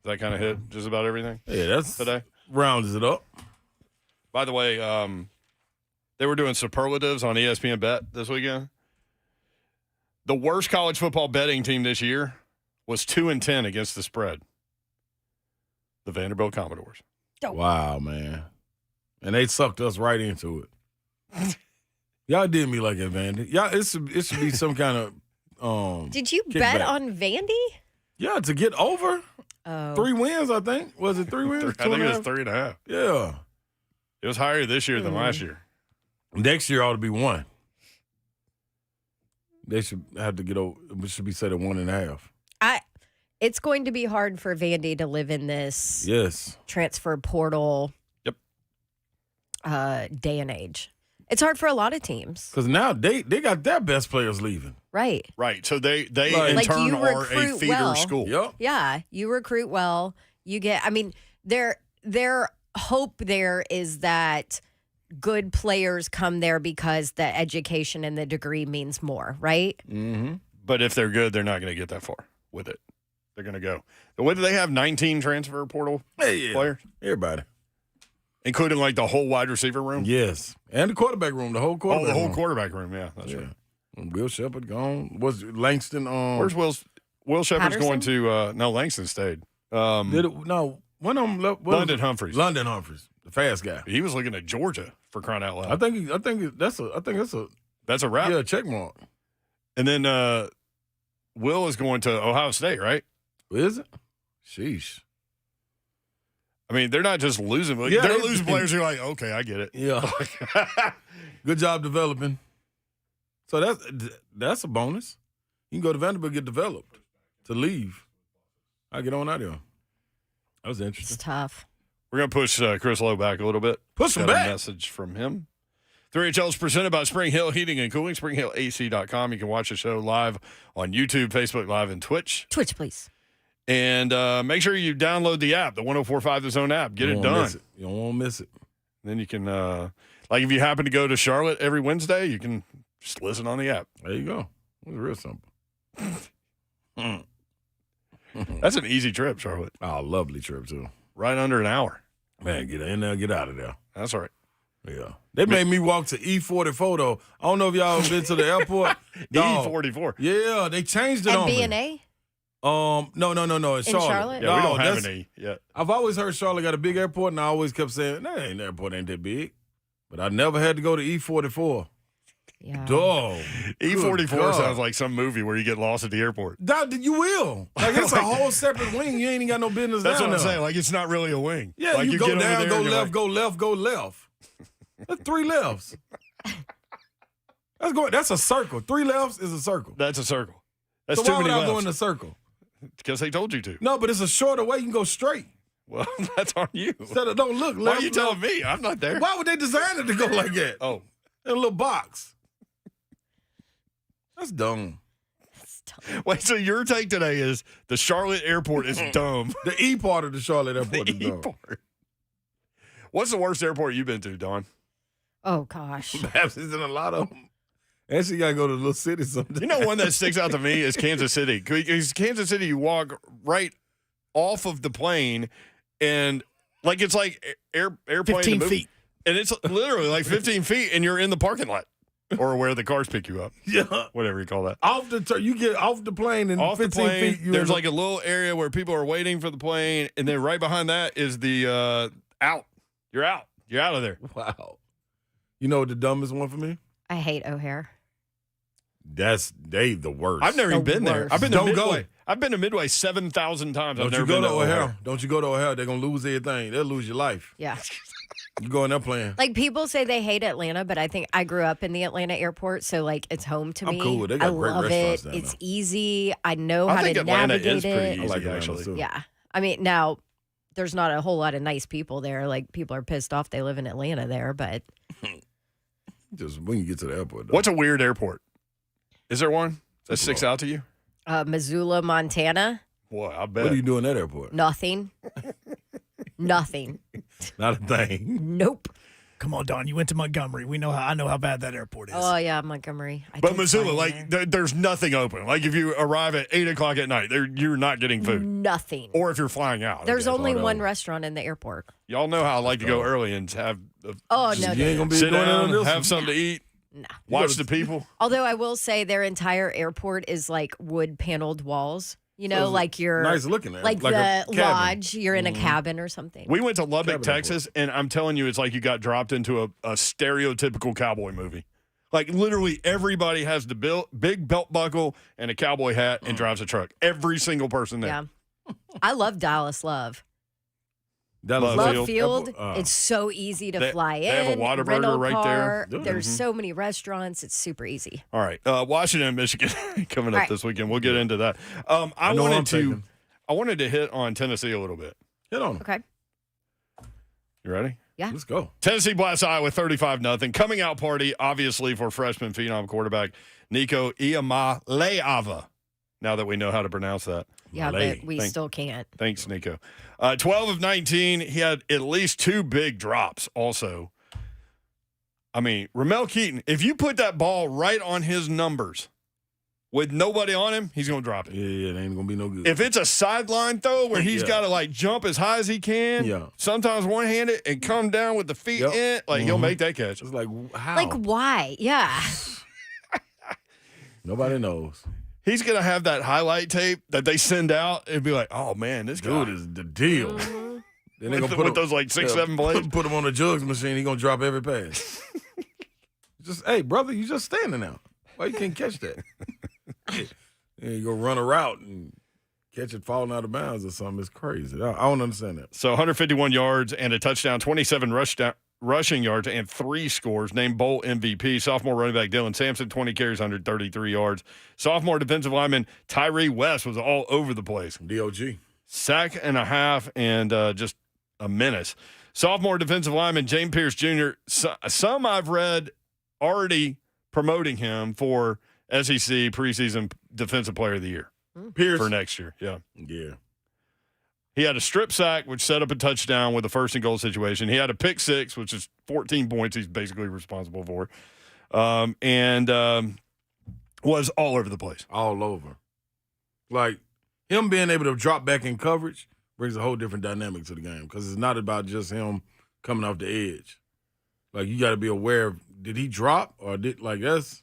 That kind of hit just about everything. Yeah, that's today. Rounds it up. By the way, they were doing superlatives on ESPN Bet this weekend. The worst college football betting team this year was 2-10 against the spread. The Vanderbilt Commodores. Wow, man. And they sucked us right into it. Y'all did me like that, Vandy. Y'all, it should be some kind of Did you kickback. bet on Vandy? Yeah, to get over. Oh. 3 wins, I think. Was it 3 wins? I think it was 3.5. Yeah. It was higher this year than last year. Next year ought to be 1. They should have to get over. It should be set at 1.5. It's going to be hard for Vandy to live in this transfer portal day and age. It's hard for a lot of teams. Because now they got their best players leaving. Right. Right. So they in turn you are a recruit feeder well. school. Yep. Yeah. You recruit well. You get, I mean, their hope there is that good players come there because the education and the degree means more, right? Mm-hmm. But if they're good, they're not going to get that far with it. They're going to go. What do they have? 19 transfer portal players? Everybody. Including like the whole wide receiver room? Yes. And the quarterback room. The whole quarterback room. Oh, the whole quarterback room. Yeah, that's right. Will Shepard gone. Was Langston Where's Will Shepard's going to no, Langston stayed. One of them left. London Humphreys. London Humphreys, the fast guy. He was looking at Georgia for crying out loud. I think that's a wrap. Yeah, check mark. And then Will is going to Ohio State, right? Is it? Sheesh. I mean, they're not just losing. Yeah, they're losing players who are like, okay, I get it. Yeah. Good job developing. So that's a bonus. You can go to Vanderbilt, get developed to leave. I get on out of here. That was interesting. It's tough. We're going to push Chris Lowe back a little bit. Push him Got back. A message from him. 3HL is presented by Spring Hill Heating and Cooling, springhillac.com. You can watch the show live on YouTube, Facebook Live, and Twitch. Twitch, please. And make sure you download the app, the 104.5 The Zone app. Get it done. You don't want to miss it. Then you can, like if you happen to go to Charlotte every Wednesday, you can just listen on the app. There you go. It was real simple. That's an easy trip, Charlotte. Oh, lovely trip, too. Right under an hour. Man, get in there, get out of there. That's all right. Yeah. They made me walk to E44, though. I don't know if y'all been to the airport. E44. Yeah, they changed it on me. B&A? No. It's In Charlotte? Yeah, we don't have any yet. I've always heard Charlotte got a big airport, and I always kept saying, that airport ain't that big. But I never had to go to E44. Yeah. Dog. E44 sounds like some movie where you get lost at the airport. You will. Like, it's a whole separate wing. You ain't even got no business That's down what I'm there. saying. Like, it's not really a wing. Yeah, like you go get over down, there go and you're left, like, go left, go left. That's 3 lefts. That's a circle. 3 lefts is a circle. That's a circle. That's so too why many would I lefts. go in the circle? Because they told you to. No, but it's a shorter way. You can go straight. Well, that's on you. Instead of don't look Why left. are you telling me? I'm not there. Why would they design it to go like that? Oh. In a little box. That's dumb. Wait, so your take today is the Charlotte airport is dumb. The E part of the Charlotte airport is The E dumb. part. What's the worst airport you've been to, Dawn? Oh, gosh. Perhaps it's in a lot of them. Actually, you got to go to the little city sometime. You know one that sticks out to me is Kansas City. Because Kansas City, you walk right off of the plane, and like it's like airplane 15 feet. And it's literally like 15 feet, and you're in the parking lot. Or where the cars pick you up. Yeah. Whatever you call that. You get off the plane and Off 15 the plane, feet. there's like a little area where people are waiting for the plane, and then right behind that is the out. You're out. You're out of there. Wow. You know what the dumbest one for me? I hate O'Hare. They the worst. I've never even been there. I've been to Don't Midway. go. I've been to Midway 7,000 times. Don't I've you never go been to to O'Hare. Don't you go to O'Hare. They're going to lose everything. They'll lose your life. Yeah. You go in there playing. Like, people say they hate Atlanta, but I think I grew up in the Atlanta airport, so, like, it's home to I'm me. cool with it. They got I great love restaurants it. down It's there. easy. I know I how think to Atlanta navigate is pretty it. easy, I like Atlanta, actually. too. Yeah. I mean, now, there's not a whole lot of nice people there. Like, people are pissed off they live in Atlanta there, but Just when you get to the airport. Though. What's a weird airport? Is there one that sticks out to you? Missoula, Montana, Boy, I bet. What do you do in that airport? nothing. Nothing. Not a thing. Nope. Come on, Don. You went to Montgomery. I know how bad that airport is. Oh, yeah, Montgomery. But Missoula, there's nothing open. Like, if you arrive at 8 o'clock at night, you're not getting food. Nothing. Or if you're flying out. There's only one restaurant in the airport. Y'all know how I like to go early and have You ain't gonna be sit doing down, this have one. something to eat, watch the people. Although I will say their entire airport is like wood paneled walls. You know, So like you're nice looking, like like a the cabin. lodge. You're in a cabin or something. We went to Lubbock, Cabin Texas, and I'm telling you, it's like you got dropped into a stereotypical cowboy movie. Like, literally everybody has the big belt buckle and a cowboy hat and drives a truck. Every single person there. Yeah, I love Dallas Love. Dallas Love Field. It's so easy to fly in. They have a Whataburger rental right car. there. There's so many restaurants. It's super easy. All right, Washington and Michigan coming up All right. this weekend. We'll get into that. I know wanted I'm to taking. hit on Tennessee a little bit. Hit on 'em. Okay. You ready? Yeah. Let's go. Tennessee blasts Iowa 35-0. Coming out party, obviously, for freshman phenom quarterback Nico Iamaleava. Now that we know how to pronounce that. Yeah, Malay. but we still can't. Thanks, Nico. 12 of 19. He had at least 2 big drops also. I mean, Ramel Keaton, if you put that ball right on his numbers with nobody on him, he's going to drop it. Yeah, it ain't gonna be no good. If it's a sideline throw where he's Yeah. got to, like, jump as high as he can, Yeah. sometimes one-handed and come down with the feet Yep. in, like, he'll make that catch. It's like how? Like, why? Yeah. Nobody knows. He's going to have that highlight tape that they send out and be like, oh, man, this guy. Dude is the deal. Mm-hmm. Then they With gonna those, like, 6-7 blades. Put him on the jugs machine. He gonna drop every pass. Hey, brother, you just standing out. Why you can't catch that? And you go run a route and catch it falling out of bounds or something. It's crazy. I don't understand that. So 151 yards and a touchdown, 27 rushing yards, and 3 scores. Named Bowl MVP. Sophomore running back Dylan Sampson, 20 carries, 133 yards. Sophomore defensive lineman Tyree West was all over the place. DOG. Sack and a half and just a menace. Sophomore defensive lineman James Pierce Jr., some I've read already promoting him for SEC preseason Defensive Player of the Year Pierce. for next year. Yeah. Yeah. He had a strip sack, which set up a touchdown with a first and goal situation. He had a pick six, which is 14 points he's basically responsible for, and was all over the place. All over. Like, him being able to drop back in coverage brings a whole different dynamic to the game because it's not about just him coming off the edge. Like, you got to be aware of, did he drop or did, like, that's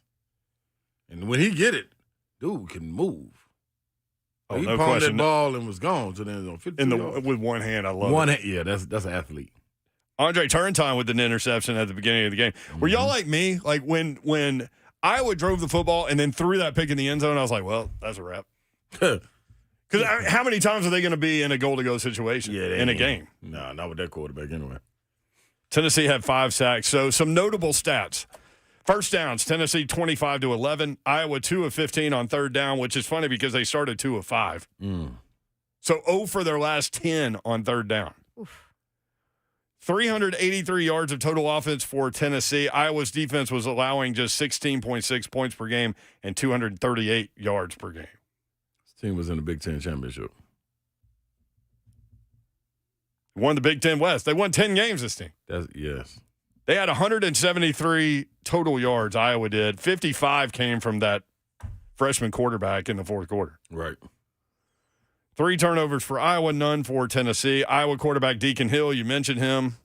– and when he get it, dude can move. Oh, He no palmed question. that ball and was gone to the end zone. 52 yards. With one hand, I love One it. hand, yeah, that's an athlete. Andre Turntime with an interception at the beginning of the game. Were y'all like me? Like when Iowa drove the football and then threw that pick in the end zone, I was like, well, that's a wrap. Because how many times are they going to be in a goal-to-go situation in a game? No, not with that quarterback anyway. Tennessee had 5 sacks. So some notable stats. First downs, Tennessee 25-11. Iowa 2 of 15 on third down, which is funny because they started 2 of 5. So 0 for their last 10 on third down. 383 yards of total offense for Tennessee. Iowa's defense was allowing just 16.6 points per game and 238 yards per game. This team was in the Big Ten championship. Won the Big Ten West. They won 10 games, this team. Yes. They had 173 total yards, Iowa did. 55 came from that freshman quarterback in the fourth quarter. Right. 3 turnovers for Iowa, none for Tennessee. Iowa quarterback Deacon Hill, you mentioned him.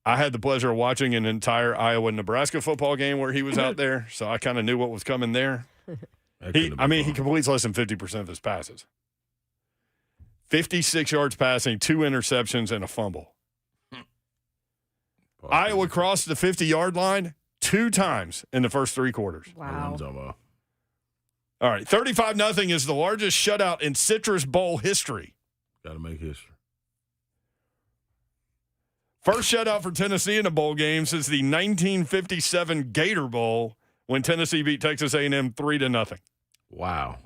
I had the pleasure of watching an entire Iowa-Nebraska football game where he was out there, so I kind of knew what was coming there. He completes less than 50% of his passes. 56 yards passing, 2 interceptions, and a fumble. Iowa crossed the 50-yard line 2 times in the first 3 quarters. Wow. All right, 35-0 is the largest shutout in Citrus Bowl history. Got to make history. First shutout for Tennessee in a bowl game since the 1957 Gator Bowl when Tennessee beat Texas A&M 3-0. Wow.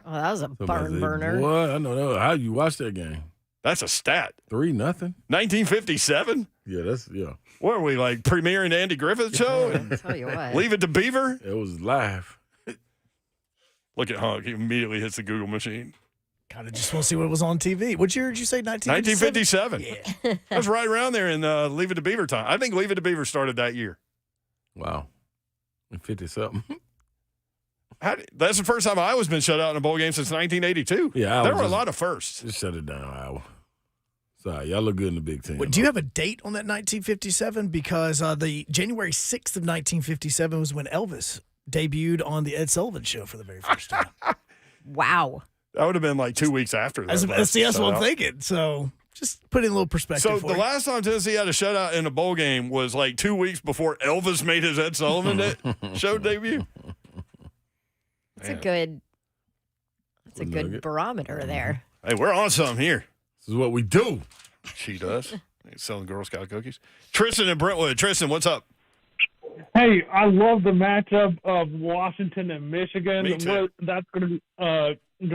Oh, that was a barn burner. What? I know that. How you watch that game? That's a stat. 3-0? 1957? Yeah. What are we, like, premiering Andy Griffith show? I'll tell you what. Leave it to Beaver? It was live. Look at Hunk. He immediately hits the Google machine. Kind of just want to see what was on TV. What year did you say? 1957. Yeah. That's right around there in Leave It to Beaver time. I think Leave It to Beaver started that year. Wow. 50-something. That's the first time Iowa's been shut out in a bowl game since 1982. Yeah, there were a lot of firsts. Just shut it down, Iowa. Sorry, y'all look good in the Big Ten. Well, do you have a date on that 1957? Because the January 6th of 1957 was when Elvis debuted on the Ed Sullivan Show for the very first time. Wow. That would have been like 2 weeks after that. That's what I'm thinking. So just put in a little perspective. So for the you. last time Tennessee had a shutout in a bowl game was like 2 weeks before Elvis made his Ed Sullivan show debut. That's a good barometer there. Hey, we're on something here. This is what we do. She does. Selling Girl Scout cookies. Tristan and Brentwood. Tristan, what's up? Hey, I love the matchup of Washington and Michigan. Me too. That's going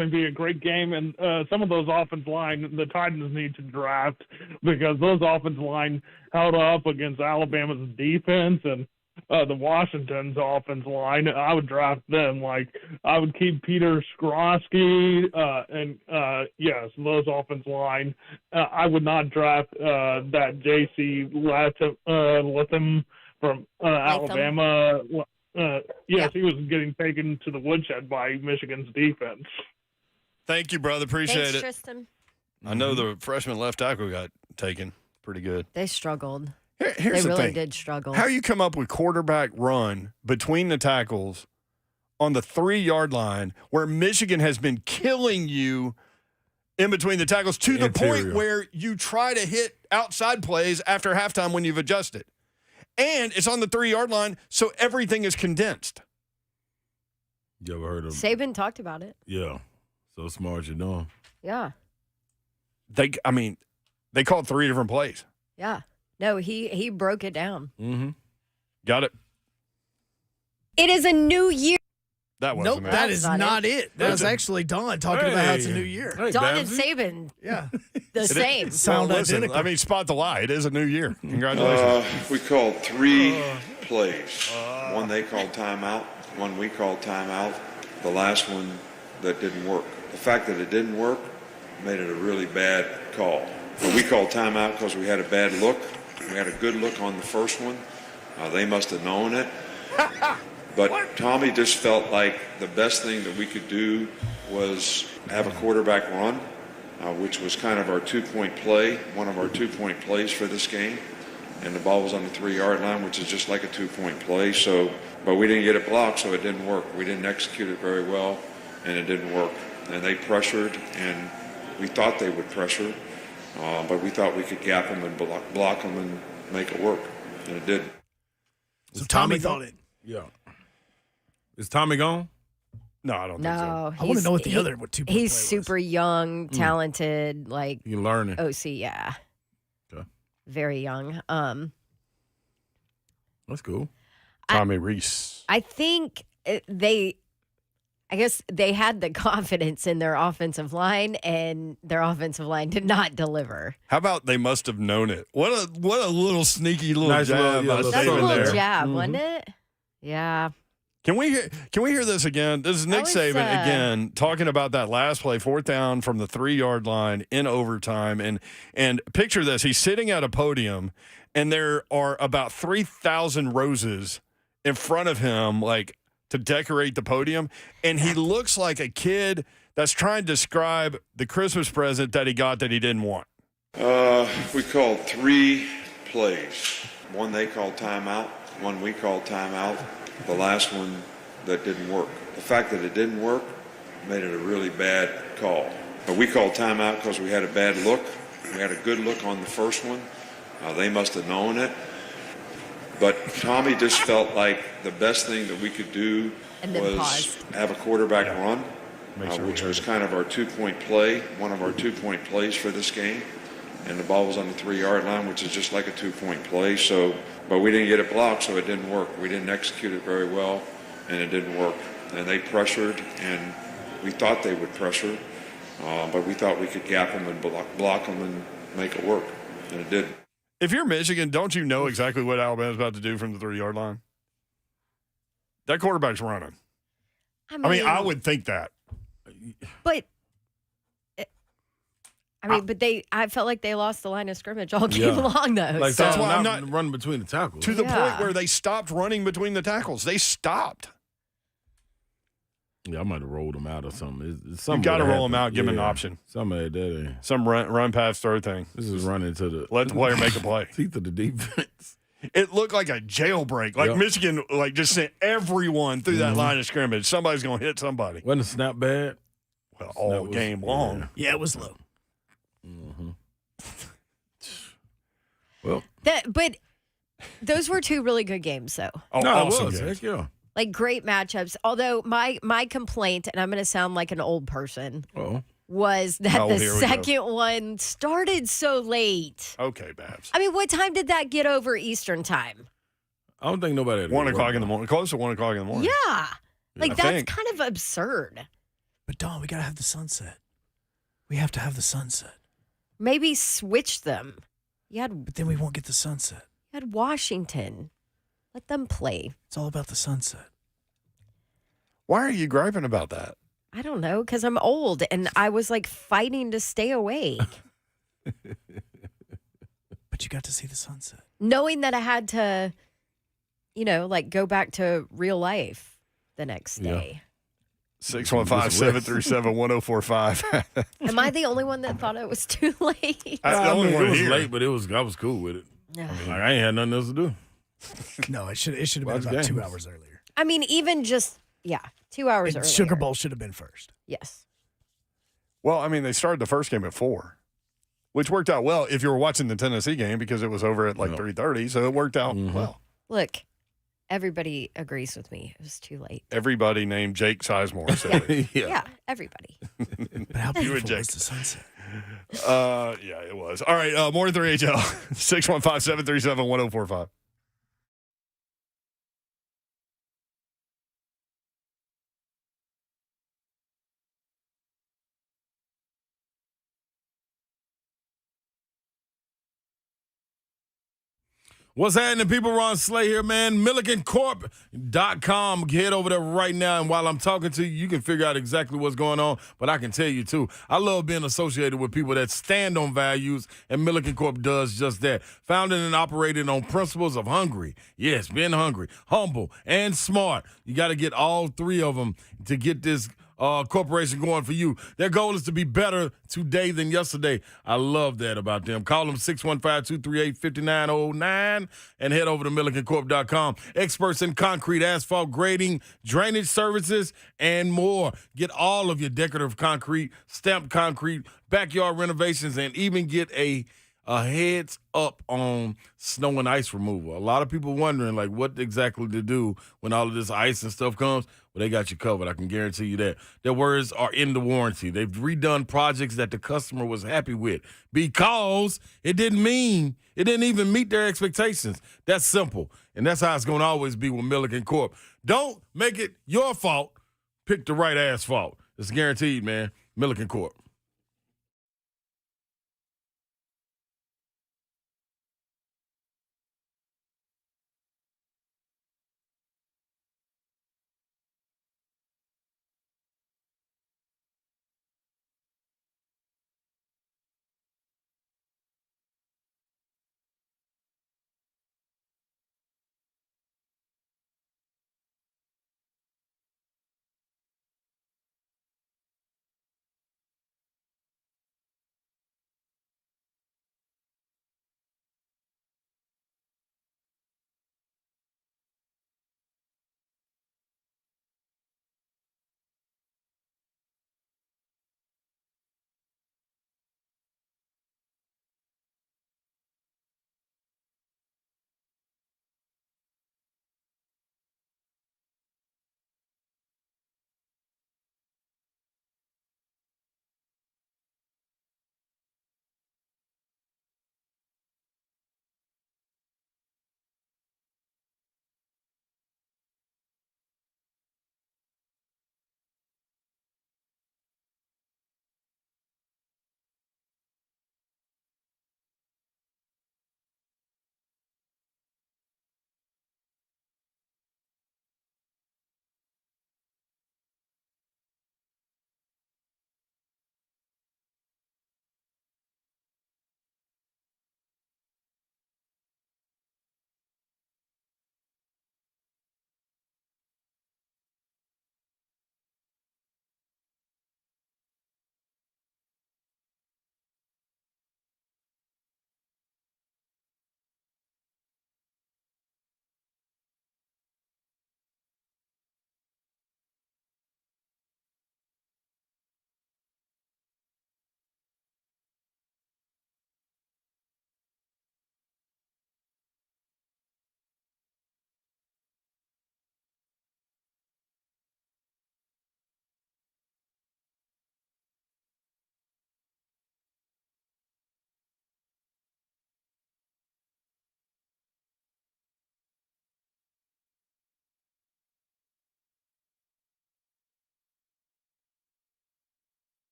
to be a great game, and some of those offensive line the Titans need to draft because those offensive line held up against Alabama's defense and the Washington's offensive line. I would draft them. Like I would keep Peter Skrosky and yes, those offensive line. I would not draft that J.C. Latham from Alabama. Yes, he was getting taken to the woodshed by Michigan's defense. Thank you, brother. Appreciate Thanks, it. Tristan. I know the freshman left tackle got taken. Pretty good. They struggled. Here's they the really thing. did struggle. How you come up with quarterback run between the tackles on the 3-yard line where Michigan has been killing you in between the tackles to the point where you try to hit outside plays after halftime when you've adjusted. And it's on the 3-yard line, so everything is condensed. You ever heard of Saban talked about it. Yeah. So smart you're doing. Yeah. They called 3 different plays. Yeah. No, he broke it down. Mm-hmm. Got it. It is a new year. That wasn't Nope, it. that is not it. That was actually Don talking about how it's a new year. Hey, Don and Babsy. Saban, Yeah. the same. Sound listen, identical. I mean, spot the lie. It is a new year. Congratulations. We called 3 plays. One they called timeout, one we called timeout, the last one that didn't work. The fact that it didn't work made it a really bad call. But we called timeout because we had a bad look. We had a good look on the first one. They must have known it. But Tommy just felt like the best thing that we could do was have a quarterback run, which was kind of our 2-point play, one of our 2-point plays for this game. And the ball was on the 3-yard line, which is just like a 2-point play. But we didn't get it blocked, so it didn't work. We didn't execute it very well, and it didn't work. And they pressured, and we thought they would pressure, but we thought we could gap them and block them and make it work, and it didn't. So Tommy thought it. Yeah. Is Tommy gone? No, I don't think so. No, I want to know what the other 2 He's super young, talented, like You learning. OC. Yeah. Okay. Very young. That's cool. Tommy Reese. I think I guess they had the confidence in their offensive line, and their offensive line did not deliver. How about they must have known it? What a little sneaky little Nice jab. little- yeah, by little That's a Saban little there. jab, wasn't it? Yeah. Can we hear this again? This is Nick was, Saban again talking about that last play, 4th down from the 3-yard line in overtime. And picture this: he's sitting at a podium, and there are about 3,000 roses in front of him, like to decorate the podium, and he looks like a kid that's trying to describe the Christmas present that he got that he didn't want. We called 3 plays. One they called timeout, one we called timeout, the last one that didn't work. The fact that it didn't work made it a really bad call. But we called timeout because we had a bad look. We had a good look on the first one. They must have known it. But Tommy just felt like the best thing that we could do was have a quarterback run, which was kind of our 2-point play, one of our 2-point plays for this game. And the ball was on the 3-yard line, which is just like a 2-point play. But we didn't get it blocked, so it didn't work. We didn't execute it very well, and it didn't work. And they pressured, and we thought they would pressure, but we thought we could gap them and block them and make it work, and it didn't. If you're Michigan, don't you know exactly what Alabama's about to do from the 3-yard line? That quarterback's running. I mean, I would think that. But I mean, but I felt like they lost the line of scrimmage all game Yeah. long, though. Like, so. That's why I'm not running between the tackles. to the Yeah. point where they stopped running between the tackles. They stopped. Yeah, I might have rolled them out or something. You got to roll them out, give them an option. Something like that. Some run pass, throw thing. This is running to the Let the player make a play. teeth of the defense. It looked like a jailbreak. Like Yep. Michigan, like just sent everyone through that line of scrimmage. Somebody's going to hit somebody. Wasn't the snap bad? Well, all was- game long. yeah. Yeah, it was low. Well, But those were two really good games, though. Oh, no, awesome it was. games. Heck yeah. Like great matchups. Although my complaint, and I'm going to sound like an old person, Oh, was that Oh, the here we go. second one started so late. Okay, Babs. I mean, what time did that get over Eastern time? I don't think nobody had 1 o'clock in the morning. Close to 1 o'clock in the morning. Yeah. Like, I that's think. kind of absurd. But Dawn, we gotta have the sunset. We have to have the sunset. Maybe switch them. You had But then we won't get the sunset. Washington. Let them play. It's all about the sunset. Why are you griping about that? I don't know, because I'm old and I was like fighting to stay awake, But you got to see the sunset. knowing that I had to, like go back to real life the next Yeah. day. 615-737-1045. Am I the only one that thought it was too late? I I only mean, it want to was hear. late, but I was cool with it. No. Like, I ain't had nothing else to do. No, it should have been Watch about 2 games. hours earlier. I mean, even just, 2 hours And earlier. Sugar Bowl should have been first. Yes. Well, I mean, they started the first game at 4, which worked out well if you were watching the Tennessee game because it was over at like 3:30, so it worked out well. Look, everybody agrees with me. It was too late. Everybody named Jake Sizemore said it. Yeah, everybody. But how You and beautiful Jake. was the sunset? Yeah, it was. All right, more than 3HL. 615-737-1045. What's happening, people? Ron Slay here, man. MilliganCorp.com. Head over there right now, and while I'm talking to you, you can figure out exactly what's going on, but I can tell you, too. I love being associated with people that stand on values, and Milligan Corp does just that. Founded and operated on principles of hungry. Yes, being hungry, humble, and smart. You got to get all three of them to get this corporation going for you. Their goal is to be better today than yesterday. I love that about them. Call them 615-238-5909 and head over to MilliganCorp.com. Experts in concrete, asphalt grading, drainage services, and more. Get all of your decorative concrete, stamped concrete, backyard renovations, and even get a heads up on snow and ice removal. A lot of people wondering, like, what exactly to do when all of this ice and stuff comes. Well, they got you covered. I can guarantee you that. Their words are in the warranty. They've redone projects that the customer was happy with because it didn't even meet their expectations. That's simple. And that's how it's going to always be with Milligan Corp. Don't make it your fault. Pick the right asphalt. It's guaranteed, man. Milligan Corp.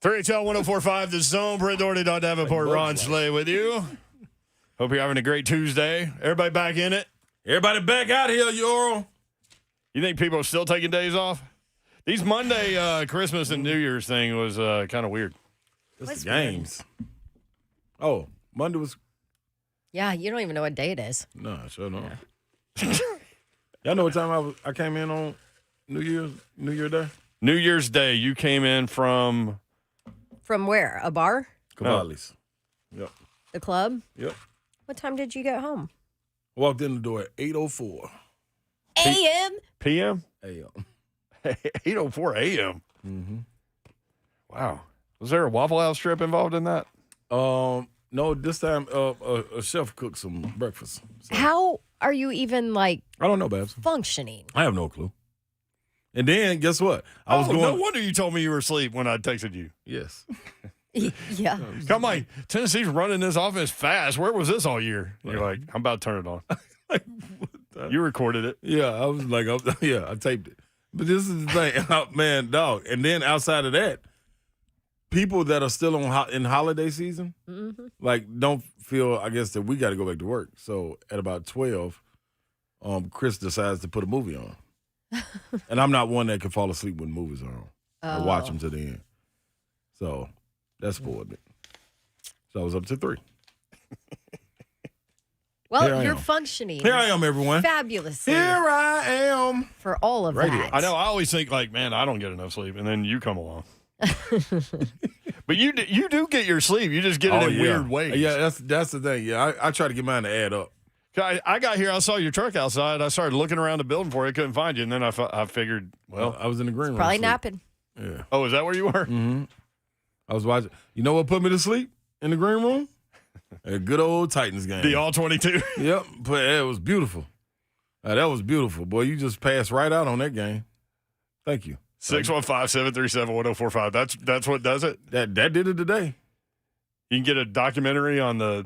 3HL 1045, The Zone. Brent Doherty, Don Davenport, Ron Slay with you. Hope you're having a great Tuesday. Everybody back in it? Everybody back out here, Euro. You think people are still taking days off? These Monday Christmas and New Year's thing was kind of weird. It's the games. Oh, Monday was. Yeah, you don't even know what day it is. No, I sure don't. Y'all know what time I came in on New Year's Day? New Year's Day, you came in from? From where? A bar? Cavalli's. Yep. The club? Yep. What time did you get home? Walked in the door at 8:04. A.M.? P.M.? A.M. 8:04 a.m. Mm-hmm. Wow. Was there a Waffle House trip involved in that? No, this time a chef cooked some breakfast. So. How are you even, like, I don't know, Babs. functioning? I have no clue. And then, guess what? I was going. No wonder you told me you were asleep when I texted you. Yes. Yeah. I'm like, Tennessee's running this offense fast. Where was this all year? And you're like, I'm about to turn it on. You recorded it. Yeah, I was like, I taped it. But this is the thing, man, dog. And then outside of that, people that are still in holiday season, like, don't feel, I guess, that we got to go back to work. So at about 12, Chris decides to put a movie on. And I'm not one that can fall asleep when movies are on. I watch them to the end. So that spoiled me. So I was up to 3. Well, you're functioning. Here I am, everyone. Fabulously. Here I am. For all of that. I know. I always think, like, man, I don't get enough sleep. And then you come along. But you do get your sleep. You just get it in weird ways. Yeah, that's the thing. Yeah, I try to get mine to add up. I got here. I saw your truck outside. I started looking around the building for you. Couldn't find you. And then I figured, well. I was in the green room. Probably napping. Yeah. Oh, is that where you were? Mm-hmm. I was watching. You know what put me to sleep in the green room? A good old Titans game. The All-22? Yep. But it was beautiful. That was beautiful. Boy, you just passed right out on that game. Thank you. 615-737-1045. That's what does it? That did it today. You can get a documentary on the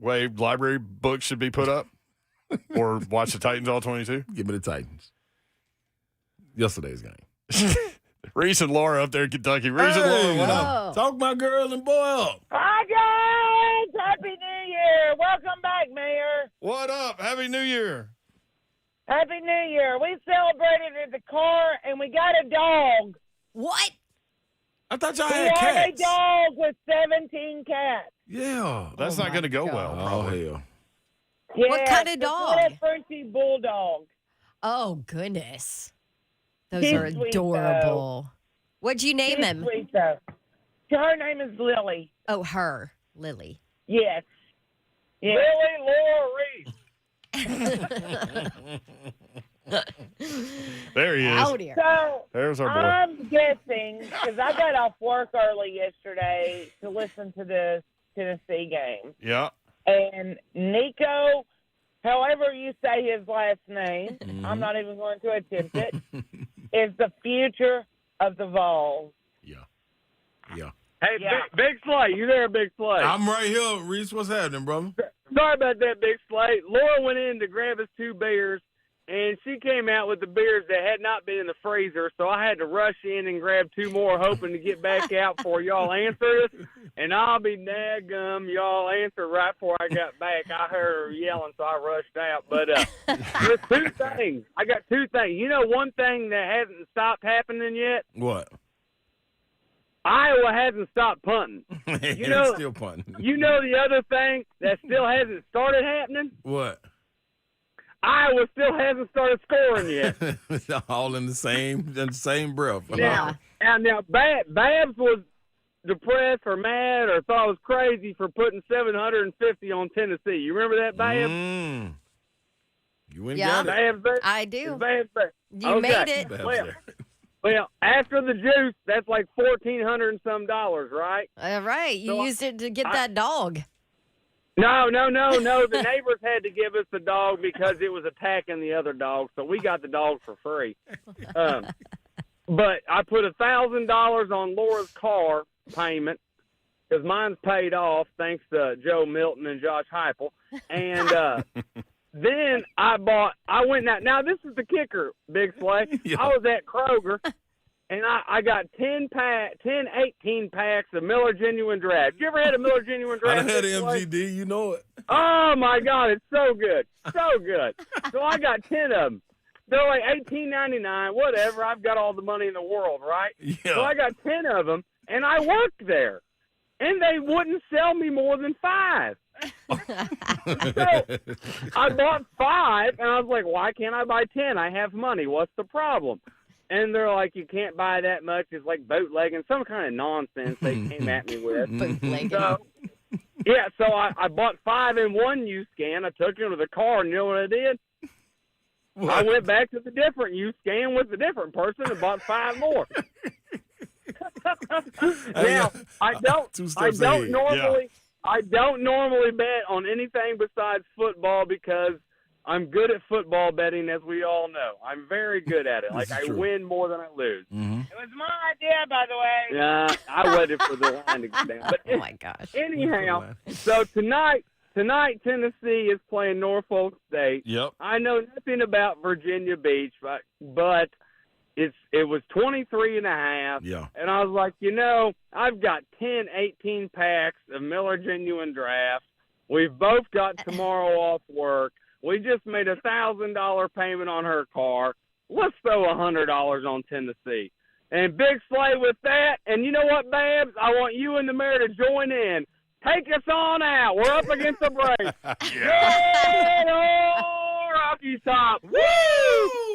way library books should be put up or watch the Titans All-22? Give me the Titans. Yesterday's game. Reese and Laura up there in Kentucky. Reese and Laura, what up? Talk my girl and boy up. Hi, guys. Happy New Year. Welcome back, Mayor. What up? Happy New Year. Happy New Year. We celebrated at the car, and we got a dog. What? I thought y'all We had have a cats. dog with 17 cats. Yeah. That's not going to go well. Probably. Oh, hell. What Yes, kind of it's dog? a Frenchie bulldog. Oh, goodness. Those He's are sweet, adorable. What'd you name She's him? sweet, though. Her name is Lily. Oh, her. Lily. Yes. Lily Laura Reese. There he is. Out here. So There's our boy. I'm guessing, because I got off work early yesterday to listen to the Tennessee game. Yeah. And Nico, however you say his last name, I'm not even going to attempt it, is the future of the Vols. Yeah. Hey, Big Slate, you there, Big Slate? I'm right here, Reese. What's happening, brother? Sorry about that, Big Slate. Laura went in to grab us 2 beers, and she came out with the beers that had not been in the freezer, so I had to rush in and grab 2 more, hoping to get back out before y'all answered us. And I'll be daggum, y'all answered right before I got back. I heard her yelling, so I rushed out. But there's 2 things. I got 2 things. You know one thing that hasn't stopped happening yet? What? Iowa hasn't stopped punting. You know, still punting. You know the other thing that still hasn't started happening? What? Iowa still hasn't started scoring yet. All in the same breath. Now Babs was depressed or mad or thought it was crazy for putting 750 on Tennessee. You remember that, Babs? You went Yeah. and got it. I do. Babs, You okay. made it. Well, after the juice, that's like $1,400 and some dollars, right? All right. You So used it to get that dog. No. The neighbors had to give us the dog because it was attacking the other dog, so we got the dog for free. But I put $1,000 on Laura's car payment because mine's paid off thanks to Joe Milton and Josh Heupel. And then I went out. Now this is the kicker, Big Slay. Yeah. I was at Kroger, and I got 18 packs of Miller Genuine Draft. You ever had a Miller Genuine I Draft? done had this way? MGD, you know it. Oh my God, it's so good, so good. So I got 10 of them. They're like $18.99, whatever. I've got all the money in the world, right? Yeah. So I got 10 of them, and I worked there, and they wouldn't sell me more than 5. So I bought 5, and I was like, why can't I buy 10? I have money. What's the problem? And they're like, you can't buy that much. It's like bootlegging, some kind of nonsense they came at me with. Bootlegging. So, yeah, so I bought 5 in one U-Scan. I took them to the car, and you know what I did? What? I went back to the different U-Scan with the different person and bought 5 more. Now, I don't normally bet on anything besides football because I'm good at football betting, as we all know. I'm very good at it. Like, I win more than I lose. Mm-hmm. It was my idea, by the way. Yeah, I waited for the line to go down. But Oh my gosh. anyhow, so tonight Tennessee is playing Norfolk State. Yep. I know nothing about Virginia Beach, but it was 23.5. Yeah. And I was like, I've got 18 packs of Miller Genuine Draft. We've both got tomorrow off work. We just made $1,000 payment on her car. Let's throw $100 on Tennessee. And Big Slay with that. And you know what, Babs? I want you and the mayor to join in. Take us on out. We're up against the break. Good old Rocky Top. Woo!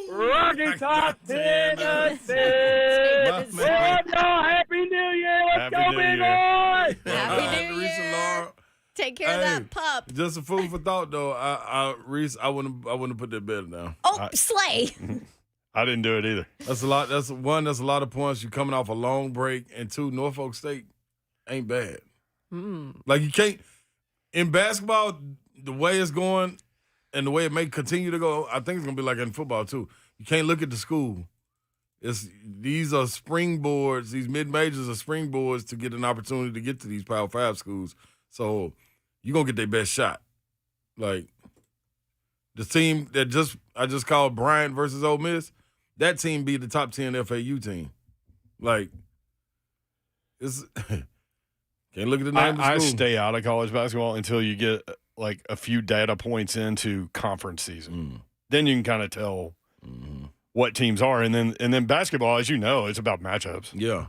Rocky Top, Tennessee. Well, y'all, Happy New Year. Let's Happy go, New Big Year. Boy. Happy New Reese and Year. Laura. Take care of that pup. Just a food for thought, though. Reese, I wouldn't put that bet down. Oh, Slay. I didn't do it either. That's a lot. That's a lot of points. You're coming off a long break, and 2, Norfolk State ain't bad. Like, you can't in basketball, the way it's going and the way it may continue to go. I think it's gonna be like in football too. You can't look at the school. These are springboards. These mid majors are springboards to get an opportunity to get to these Power 5 schools. So you're gonna get their best shot. Like the team that I just called Bryant versus Ole Miss, that team beat the top 10 FAU team. Like it's can't look at the name of the I school. stay out of college basketball until you get like a few data points into conference season. Then you can kind of tell what teams are, and then basketball, as you know, it's about matchups. Yeah.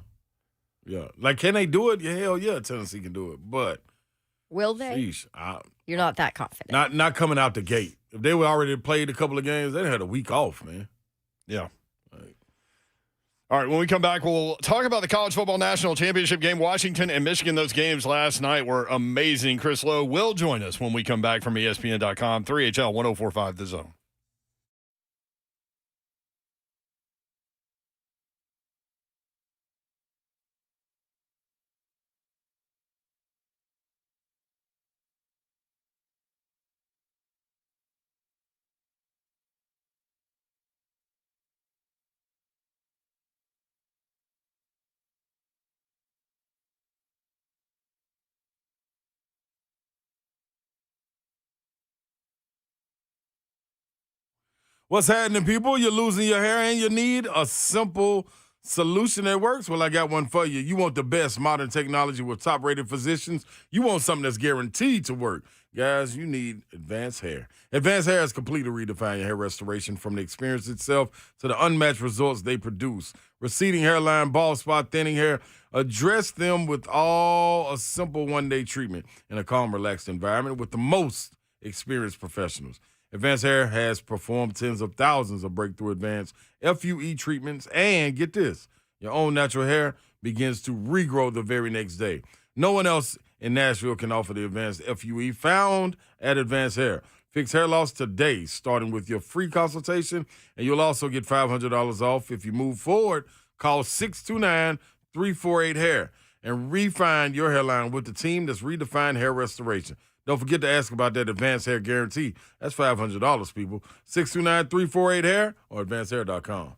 Like, can they do it? Yeah, hell yeah, Tennessee can do it. But Will they? sheesh, You're not that confident. not coming out the gate. If they were already played a couple of games, they had a week off, man. Yeah. All right, when we come back, we'll talk about the College Football National Championship game. Washington and Michigan, those games last night were amazing. Chris Lowe will join us when we come back from ESPN.com. 3HL 1045 The Zone. What's happening, people? You're losing your hair and you need a simple solution that works? Well, I got one for you. You want the best modern technology with top-rated physicians? You want something that's guaranteed to work. Guys, you need Advanced Hair. Advanced Hair has completely redefined your hair restoration from the experience itself to the unmatched results they produce. Receding hairline, bald spot, thinning hair, address them with all a simple one-day treatment in a calm, relaxed environment with the most experienced professionals. Advanced Hair has performed tens of thousands of breakthrough advanced FUE treatments, and get this, your own natural hair begins to regrow the very next day. No one else in Nashville can offer the advanced FUE found at Advanced Hair. Fix hair loss today, starting with your free consultation, and you'll also get $500 off if you move forward. Call 629-348-HAIR and refine your hairline with the team that's redefined hair restoration. Don't forget to ask about that Advanced Hair Guarantee. That's $500, people. 629-348-HAIR or advancedhair.com.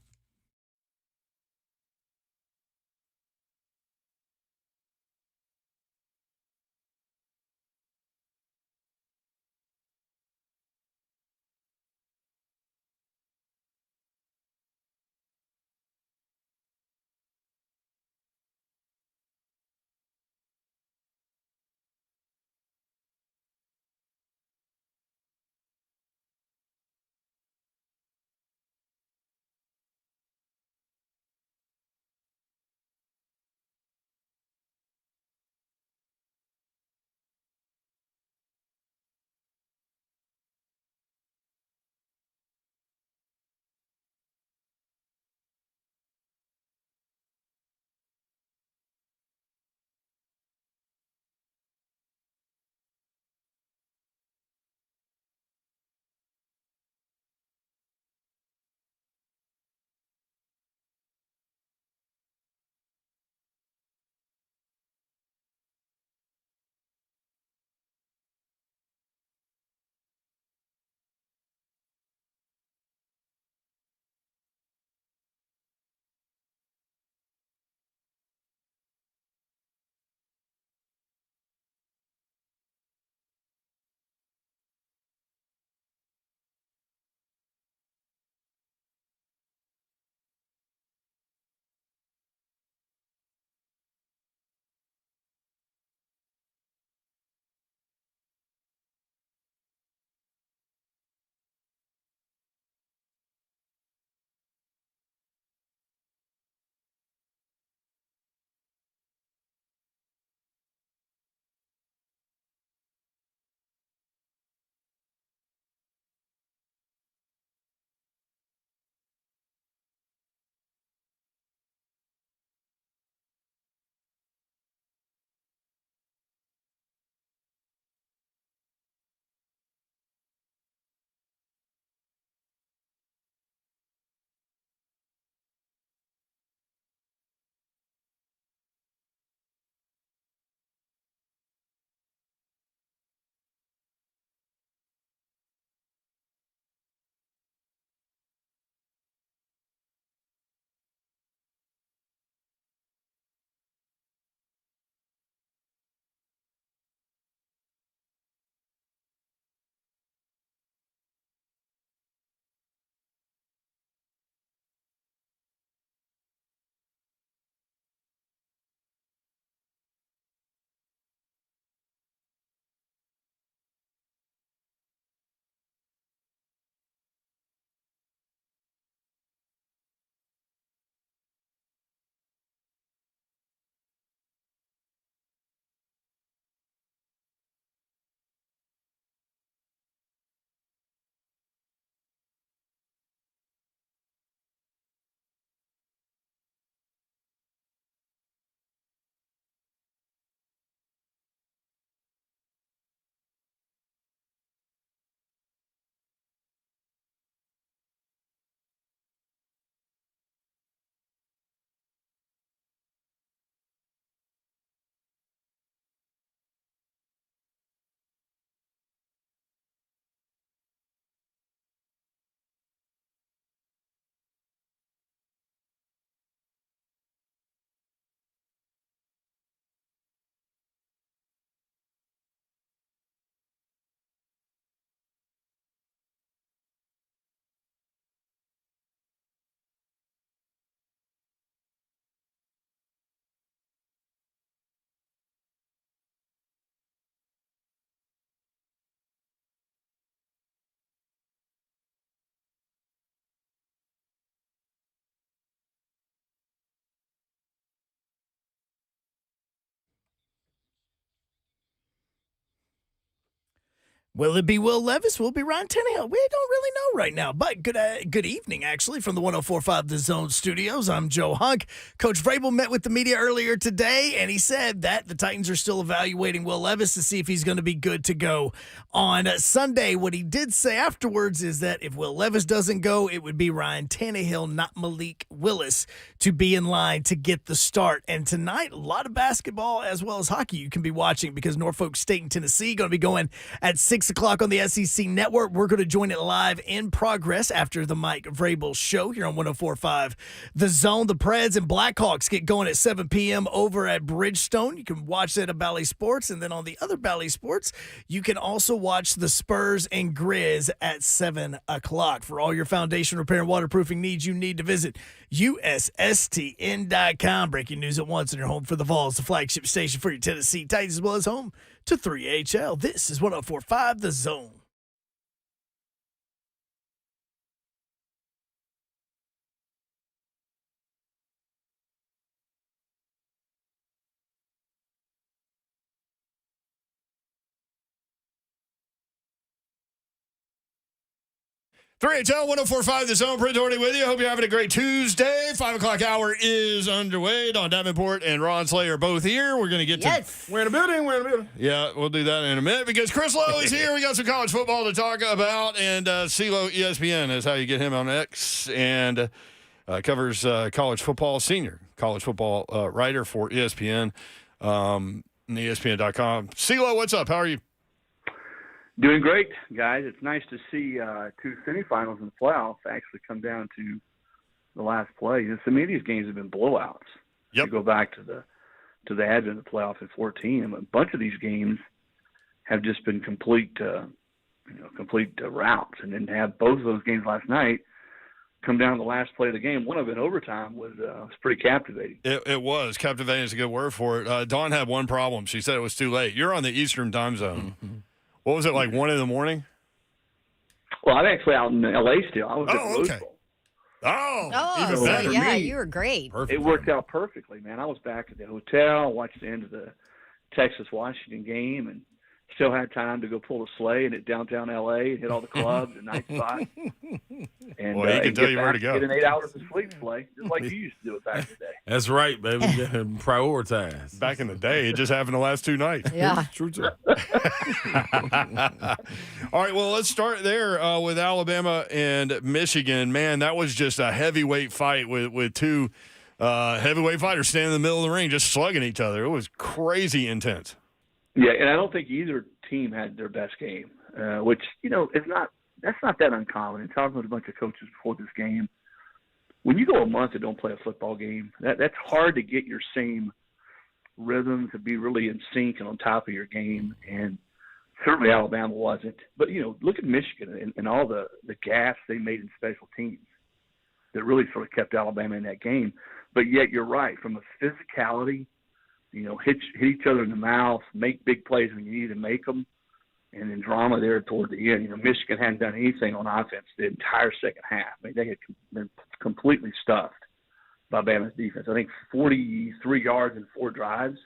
Will it be Will Levis? Will it be Ryan Tannehill? We don't really know right now. But good evening, actually, from the 104.5 The Zone Studios. I'm Joe Hunk. Coach Vrabel met with the media earlier today, and he said that the Titans are still evaluating Will Levis to see if he's going to be good to go on Sunday. What he did say afterwards is that if Will Levis doesn't go, it would be Ryan Tannehill, not Malik Willis, to be in line to get the start. And tonight, a lot of basketball as well as hockey you can be watching because Norfolk State and Tennessee going to be going at 6 o'clock on the SEC Network. We're going to join it live in progress after the Mike Vrabel show here on 104.5 The Zone. The Preds and Blackhawks get going at 7 p.m. over at Bridgestone. You can watch that at Bally Sports. And then on the other Bally Sports, you can also watch the Spurs and Grizz at 7 o'clock. For all your foundation repair and waterproofing needs, you need to visit USSTN.com. Breaking news at once in your home for the Vols, the flagship station for your Tennessee Titans, as well as home to 3HL. This is 104.5 The Zone. .3HL 104.5 The Zone. Prince Doherty with you. Hope you're having a great Tuesday. 5 o'clock hour is underway. Don Davenport and Ron Slayer are both here. We're going to get to... We're in the building. Yeah, we'll do that in a minute because Chris Lowe is here. We got some college football to talk about, and CeeLo ESPN is how you get him on X, and covers college football, senior college football writer for ESPN, and ESPN.com. CeeLo, what's up? How are you? Doing great, guys. It's nice to see two semifinals in the playoffs actually come down to the last play. Some of these games have been blowouts. Yep. You go back to the advent of the playoff in 14. A bunch of these games have just been complete routes, and then to have both of those games last night come down to the last play of the game. One of it in overtime was pretty captivating. It was. Captivating is a good word for it. Dawn had one problem. She said it was too late. You're on the Eastern time zone. Mm-hmm. What was it, like 1 in the morning? Well, I'm actually out in L.A. still. I was at the Rose Bowl. Even better. Yeah, you were great. It worked out perfectly, man. I was back at the hotel, watched the end of the Texas-Washington game, and still had time to go pull a sleigh and at downtown L.A. and hit all the clubs and night spots. And well, he can tell you where to go. Get an 8 hours of sleep sleigh, just like you used to do it back in the day. That's right, baby. Prioritize. Back in the day, it just happened the last 2 nights. Yeah. True. All right, well, let's start there with Alabama and Michigan. Man, that was just a heavyweight fight with two heavyweight fighters standing in the middle of the ring just slugging each other. It was crazy intense. Yeah, and I don't think either team had their best game, which, that's not that uncommon. And talking with a bunch of coaches before this game, when you go a month and don't play a football game, that's hard to get your same rhythm, to be really in sync and on top of your game. And certainly Alabama wasn't. But, look at Michigan and all the gaffes they made in special teams that really sort of kept Alabama in that game. But yet you're right, from a physicality, hit each other in the mouth, make big plays when you need to make them, and then drama there toward the end. Michigan hadn't done anything on offense the entire second half. I mean, they had been completely stuffed by Bama's defense. I think 43 yards in 4 drives,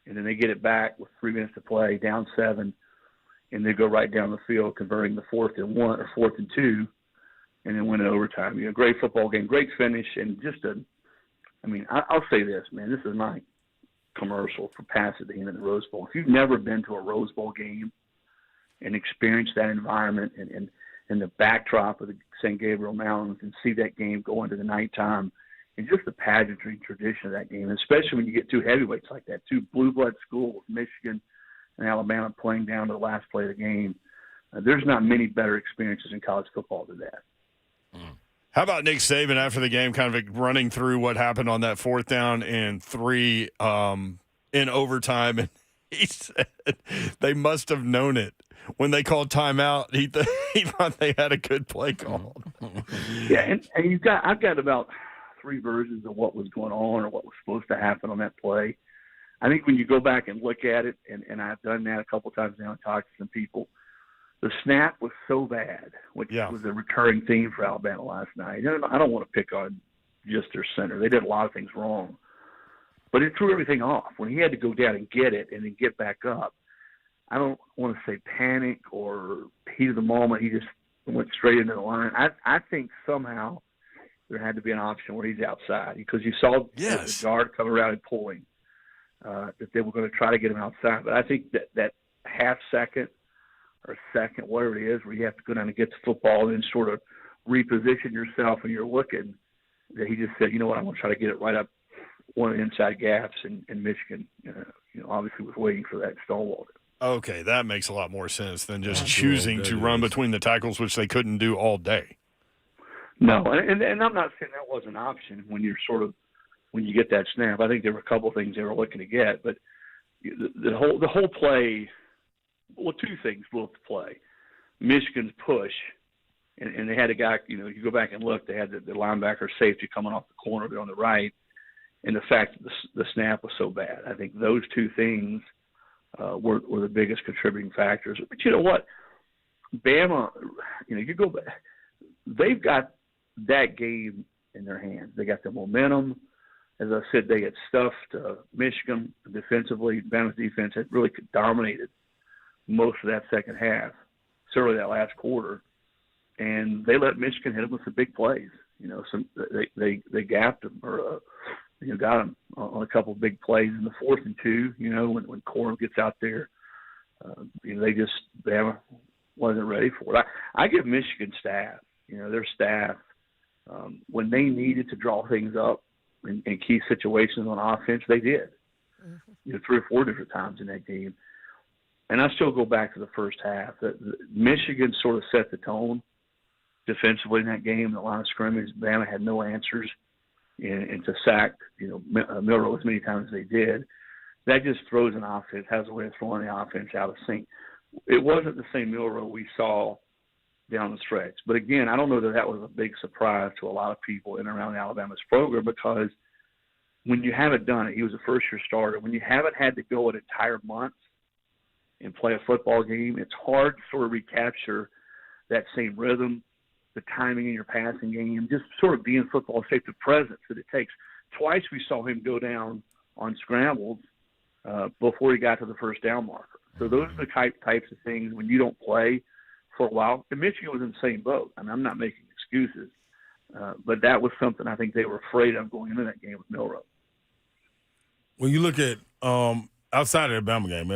and then they get it back with 3 minutes to play, down 7, and they go right down the field, converting the 4th and 1 or 4th and 2, and then win in overtime. Great football game, great finish, and just I'll say this, man, this is my commercial for Pasadena and the Rose Bowl. If you've never been to a Rose Bowl game and experienced that environment and the backdrop of the St. Gabriel Mountains and see that game go into the nighttime and just the pageantry and tradition of that game, especially when you get two heavyweights like that, two blue blood schools, Michigan and Alabama, playing down to the last play of the game, there's not many better experiences in college football than that. How about Nick Saban after the game kind of running through what happened on that 4th down and 3 in overtime? And he said they must have known it. When they called timeout, he thought they had a good play call. Yeah, and I've got about 3 versions of what was going on or what was supposed to happen on that play. I think when you go back and look at it, and I've done that a couple times now and talked to some people, the snap was so bad, which was a recurring theme for Alabama last night. I don't want to pick on just their center. They did a lot of things wrong. But it threw everything off. When he had to go down and get it and then get back up, I don't want to say panic or heat of the moment. He just went straight into the line. I think somehow there had to be an option where he's outside because you saw the guard come around and pulling that they were going to try to get him outside. But I think that half second or second, whatever it is, where you have to go down and get the football and sort of reposition yourself and you're looking, that he just said, you know what, I'm going to try to get it right up one of the inside gaps, and Michigan, obviously was waiting for that stonewall. Okay, that makes a lot more sense than just choosing to run between the tackles, which they couldn't do all day. No, and I'm not saying that was an option when you get that snap. I think there were a couple of things they were looking to get, but the whole play, well, two things blew up the play. Michigan's push, and they had a guy, you go back and look, they had the linebacker safety coming off the corner there on the right, and the fact that the snap was so bad. I think those two things were the biggest contributing factors. But you know what? Bama, you go back, they've got that game in their hands. They got the momentum. As I said, they had stuffed Michigan defensively. Bama's defense had really dominated most of that second half, certainly that last quarter. And they let Michigan hit them with some big plays. They gapped them or got them on a couple of big plays in the 4th and 2. When Corum gets out there, Bama wasn't ready for it. I give Michigan staff, their staff, when they needed to draw things up in key situations on offense, they did. 3 or 4 different times in that game. And I still go back to the first half. Michigan sort of set the tone defensively in that game. The line of scrimmage, Bama had no answers, and to sack Milroe as many times as they did, that just throws an offense, has a way of throwing the offense out of sync. It wasn't the same Milroe we saw down the stretch. But again, I don't know that was a big surprise to a lot of people in and around Alabama's program, because when you haven't done it, he was a first-year starter. When you haven't had to go an entire month and play a football game, it's hard to sort of recapture that same rhythm, the timing in your passing game, just sort of being football safe, the presence that it takes. Twice we saw him go down on scrambles before he got to the first down marker. So those are the types of things when you don't play for a while. And Michigan was in the same boat. I mean, I'm not making excuses, but that was something I think they were afraid of going into that game with Milroe. When you look at outside of the Alabama game,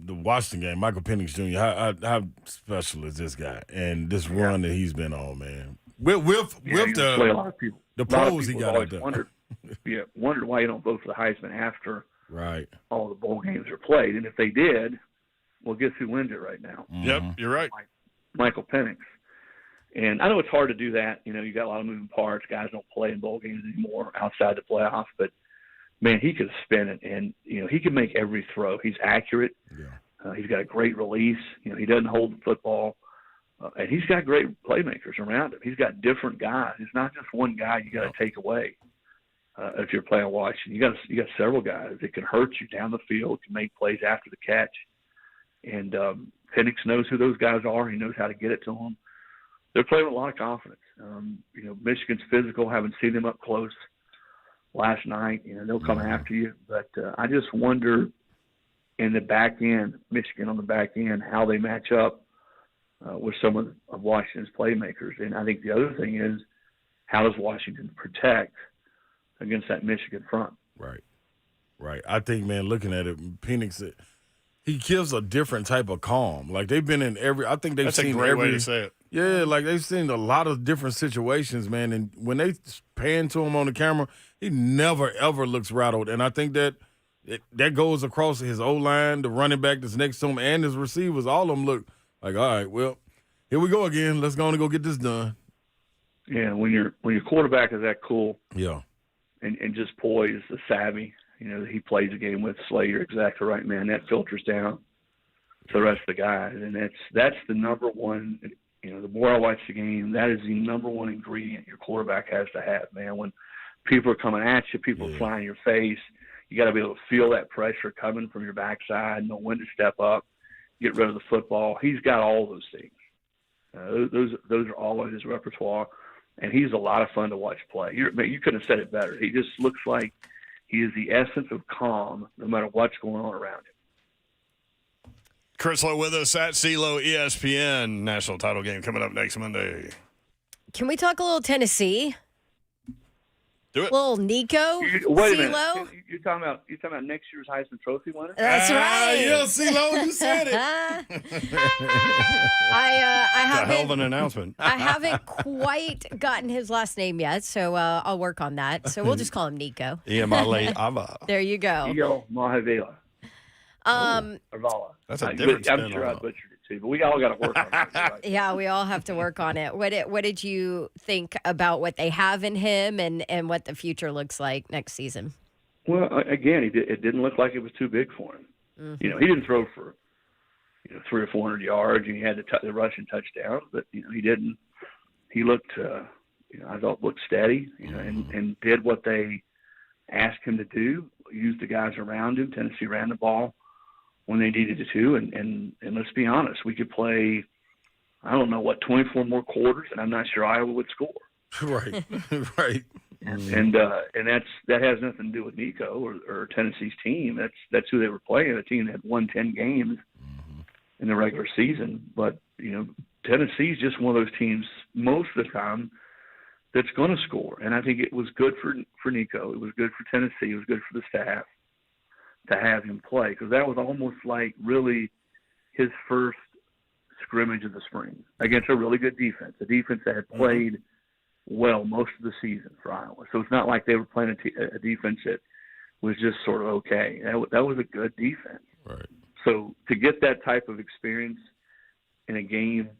the Washington game, Michael Penix Jr., how special is this guy and this run that he's been on, man? With a lot of people, the pros he got out there. Wondered why you don't vote for the Heisman after right all the bowl games are played. And if they did, well, guess who wins it right now? Mm-hmm. Yep, you're right. Michael Penix. And I know it's hard to do that. You got a lot of moving parts. Guys don't play in bowl games anymore outside the playoffs, but man, he could spin it, and he can make every throw. He's accurate. Yeah. He's got a great release. He doesn't hold the football, and he's got great playmakers around him. He's got different guys. It's not just one guy you got to take away if you're playing Washington. You got several guys that can hurt you down the field, can make plays after the catch, and Penix knows who those guys are. He knows how to get it to them. They're playing with a lot of confidence. Michigan's physical. Haven't seen them up close last night. They'll come after you. But I just wonder in the back end, Michigan on the back end, how they match up with some of Washington's playmakers. And I think the other thing is, how does Washington protect against that Michigan front? Right. I think, man, looking at it, Penix, he gives a different type of calm. Like they've been in every. I think they've That's seen a great every way to say it. Yeah, like they've seen a lot of different situations, man. And when they pan to him on the camera, he never ever looks rattled. And I think that goes across his O-line, the running back that's next to him, and his receivers. All of them look like, all right, well, here we go again. Let's go on and go get this done. Yeah, when your quarterback is that cool, yeah, and just poised, the savvy, he plays the game with Slay, you're exactly right, man. That filters down to the rest of the guys, and that's the number one. The more I watch the game, that is the number one ingredient your quarterback has to have, man. When people are coming at you, people are flying in your face, you got to be able to feel that pressure coming from your backside, know when to step up, get rid of the football. He's got all those things. Those are all in his repertoire, and he's a lot of fun to watch play. You couldn't have said it better. He just looks like he is the essence of calm no matter what's going on around him. Chris Lowe with us at CeeLo ESPN. National title game coming up next Monday. Can we talk a little Tennessee? Do it. Little Nico. Wait a minute. CeeLo? You're talking about next year's Heisman Trophy winner? That's right. Yeah, CeeLo, you said it. I It's a hell of haven't. an announcement. I haven't quite gotten his last name yet, so I'll work on that. So we'll just call him Nico. Iamaleava. There you go. Yo, Mahavela. Arvala. That's a different I'm spin sure on I it. butchered it too, but we all got to work on it. Right? Yeah, we all have to work on it. What did you think about what they have in him and what the future looks like next season? Well, again, it didn't look like it was too big for him. Mm-hmm. You know, he didn't throw for 300 or 400 yards, and he had the rushing touchdown, but he didn't. He looked, I thought looked steady, and did what they asked him to do. Used the guys around him. Tennessee ran the ball when they needed to, and let's be honest, we could play, 24 more quarters, and I'm not sure Iowa would score. Right, right. And that has nothing to do with Nico or Tennessee's team. That's who they were playing, a team that had won 10 games in the regular season. But Tennessee's just one of those teams most of the time that's going to score. And I think it was good for Nico. It was good for Tennessee. It was good for the staff to have him play, because that was almost like really his first scrimmage of the spring against a really good defense, a defense that had played well most of the season for Iowa. So it's not like they were playing a defense that was just sort of okay. That was a good defense. Right. So to get that type of experience in a game,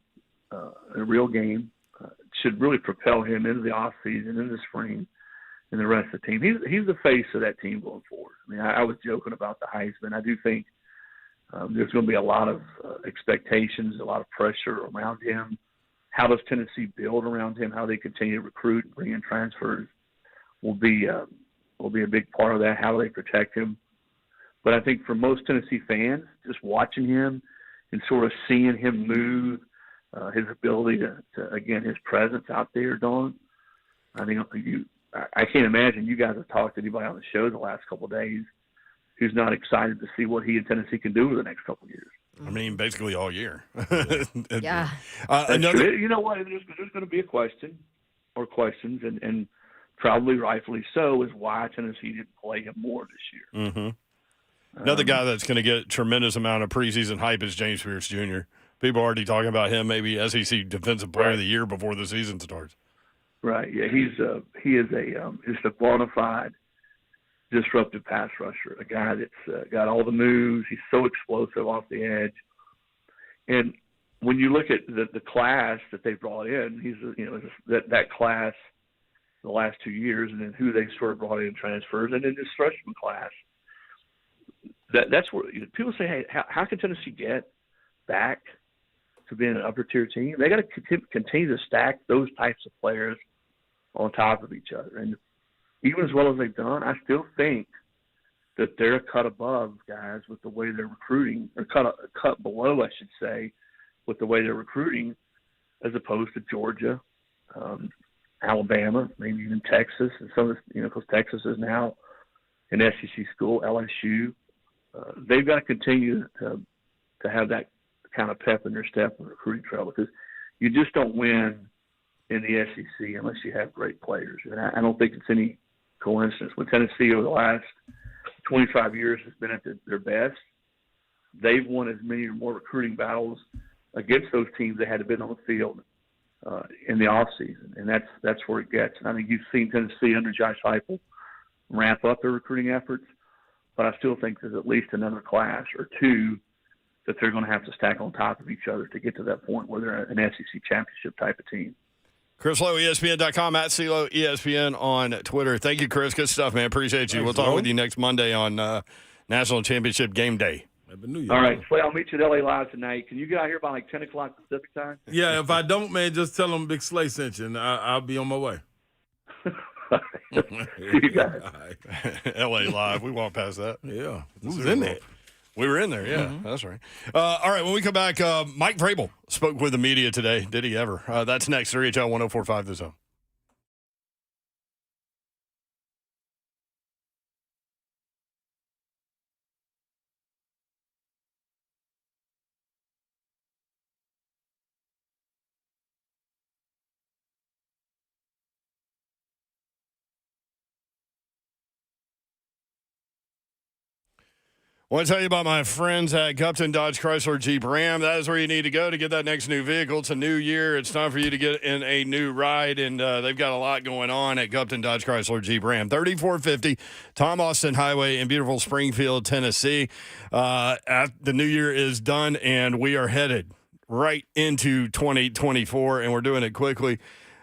a real game, should really propel him into the offseason, into the spring, and the rest of the team. He's the face of that team going forward. I mean, I was joking about the Heisman. I do think there's going to be a lot of expectations, a lot of pressure around him. How does Tennessee build around him? How they continue to recruit and bring in transfers will be a big part of that. How do they protect him? But I think for most Tennessee fans, just watching him and sort of seeing him move, his ability to again, his presence out there, Dawn, I think I can't imagine you guys have talked to anybody on the show the last couple of days who's not excited to see what he and Tennessee can do over the next couple of years. I mean, basically all year. Yeah. You know what? There's going to be a question or questions, and probably rightfully so, is why Tennessee didn't play him more this year. Mm-hmm. Another guy that's going to get a tremendous amount of preseason hype is James Pierce Jr. People are already talking about him, maybe SEC Defensive Player of the Year before the season starts. Right. Yeah, he is just a bona fide disruptive pass rusher, a guy that's got all the moves. He's so explosive off the edge. And when you look at the class that they brought in, he's that class the last 2 years, and then who they sort of brought in transfers, and then this freshman class. That's where people say, hey, how can Tennessee get back to being an upper tier team? They got to continue to stack those types of players on top of each other. And even as well as they've done, I still think that they're a cut above guys with the way they're recruiting, or cut below, I should say, with the way they're recruiting, as opposed to Georgia, Alabama, maybe even Texas, and some of because Texas is now an SEC school, LSU. They've got to continue to have that kind of pep in their step in the recruiting trail, because you just don't win in the SEC unless you have great players. And I don't think it's any coincidence. When Tennessee over the last 25 years has been at their best, they've won as many or more recruiting battles against those teams they had to been on the field in the offseason. And that's where it gets. And I think you've seen Tennessee under Josh Heupel ramp up their recruiting efforts, but I still think there's at least another class or two that they're going to have to stack on top of each other to get to that point where they're an SEC championship type of team. Chris Lowe, ESPN.com, at CeeLo ESPN on Twitter. Thank you, Chris. Good stuff, man. Appreciate you. We'll talk with you next Monday on National Championship Game Day. All right, Trey, I'll meet you at LA Live tonight. Can you get out here by like 10 o'clock Pacific time? Yeah, if I don't, man, just tell them Big Slay sent you, and I'll be on my way. See you guys. LA Live. We walked past that. Yeah. Who's in there? We were in there, yeah. That's right. All right, when we come back, Mike Vrabel spoke with the media today. Did he ever? That's next. 3HL 1045 The Zone. I want to tell you about my friends at Gupton Dodge Chrysler Jeep Ram. That is where you need to go to get that next new vehicle. It's a new year. It's time for you to get in a new ride, and they've got a lot going on at Gupton Dodge Chrysler Jeep Ram. 3450 Tom Austin Highway in beautiful Springfield, Tennessee. The new year is done, and we are headed right into 2024, and we're doing it quickly.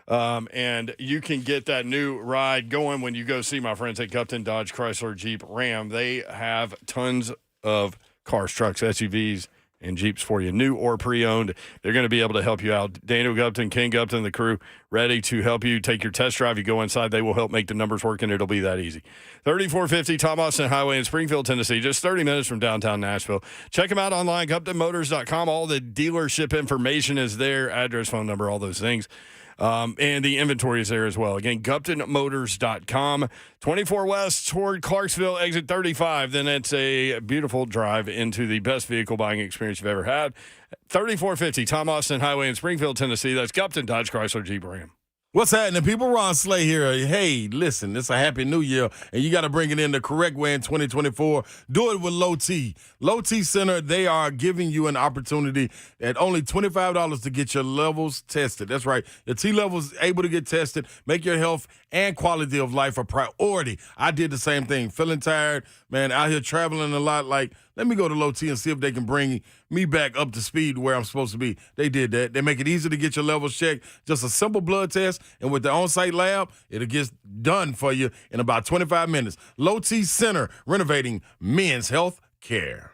And you can get that new ride going when you go see my friends at Gupton Dodge Chrysler Jeep Ram. They have tons of cars, trucks, SUVs, and Jeeps for you, new or pre-owned. They're going to be able to help you out. Daniel Gupton, King Gupton, the crew, ready to help you take your test drive. You go inside, they will help make the numbers work, and it'll be that easy. 3450 Tom Austin Highway in Springfield, Tennessee, just 30 minutes from downtown Nashville. Check them out online, GuptonMotors.com. All the dealership information is there, address, phone number, all those things. And the inventory is there as well. Again, GuptonMotors.com. 24 west toward Clarksville, exit 35. Then it's a beautiful drive into the best vehicle buying experience you've ever had. 3450 Tom Austin Highway in Springfield, Tennessee. That's Gupton Dodge Chrysler Jeep Ram. What's happening, people? Ron Slay here. Hey, listen, it's a happy new year, and you got to bring it in the correct way in 2024. Do it with Low T. Low T Center, they are giving you an opportunity at only $25 to get your levels tested. That's right. Your T levels able to get tested, make your health and quality of life a priority. I did the same thing. Feeling tired, man, out here traveling a lot. Like, let me go to Low T and see if they can bring me back up to speed where I'm supposed to be. They did that. They make it easy to get your levels checked. Just a simple blood test, and with the on-site lab, it'll get done for you in about 25 minutes. Low T Center, renovating men's health care.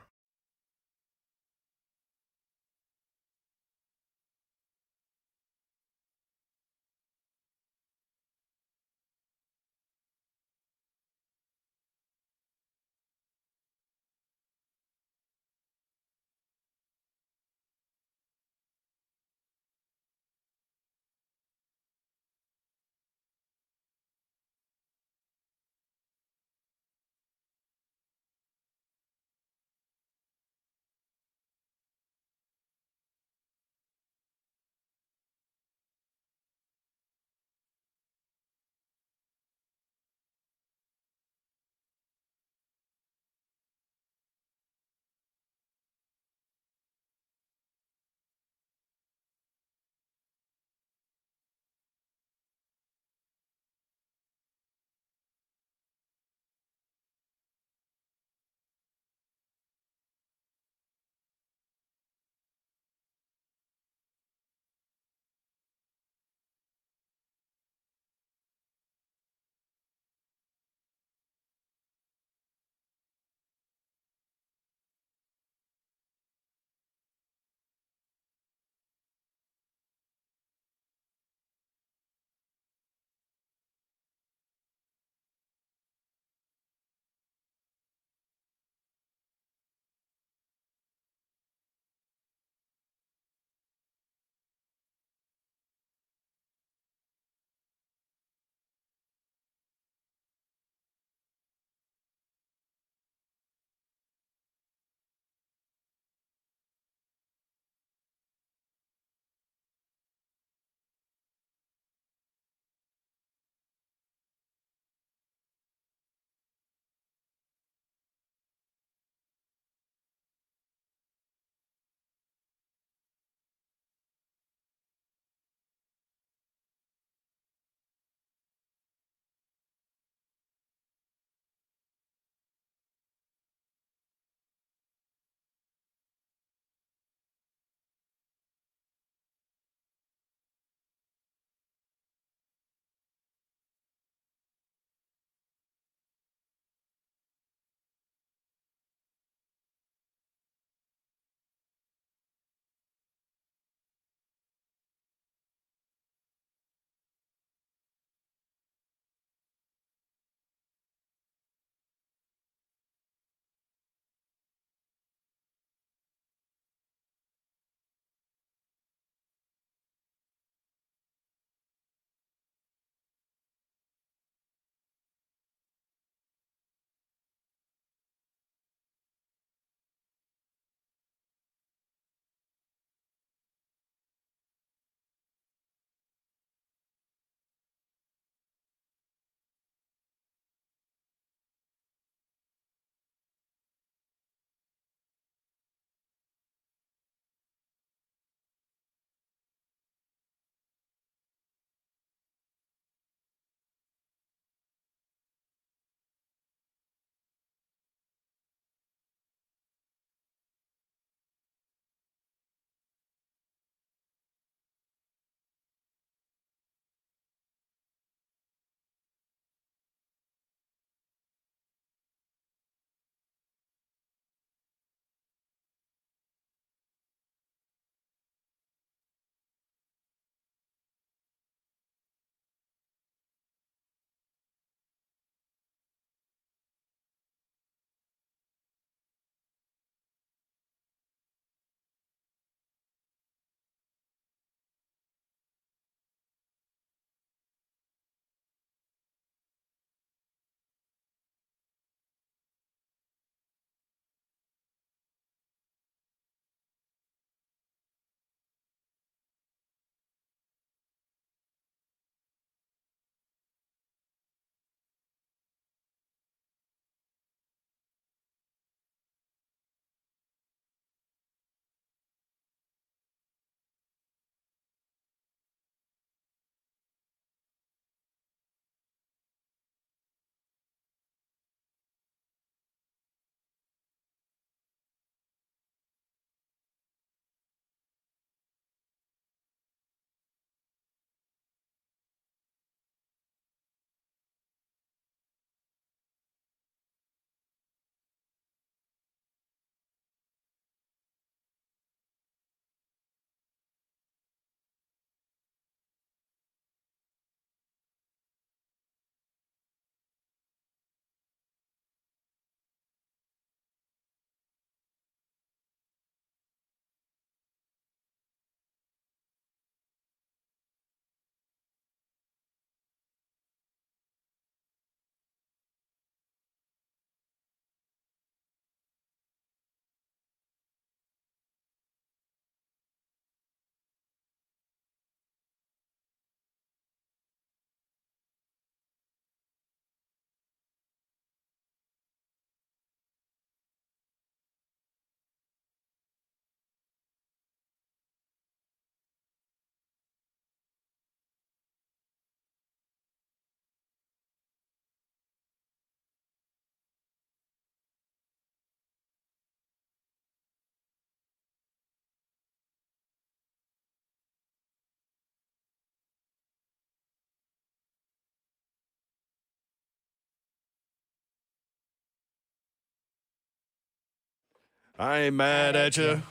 I ain't mad at you.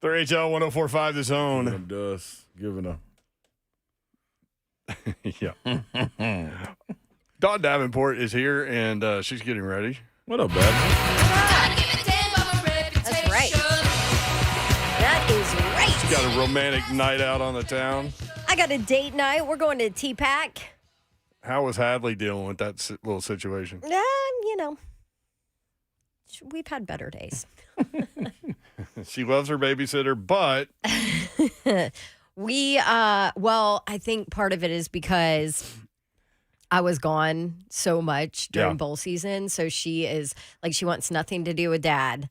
3HL 1045 The Zone. Giving a. Yeah. Dawn Davenport is here, and she's getting ready. What up, Bad? That's right. That is right. She's got a romantic night out on the town. I got a date night. We're going to T-Pack. How was Hadley dealing with that little situation? You know, we've had better days. She loves her babysitter, but I think part of it is because I was gone so much during bowl season. So she is like, she wants nothing to do with dad.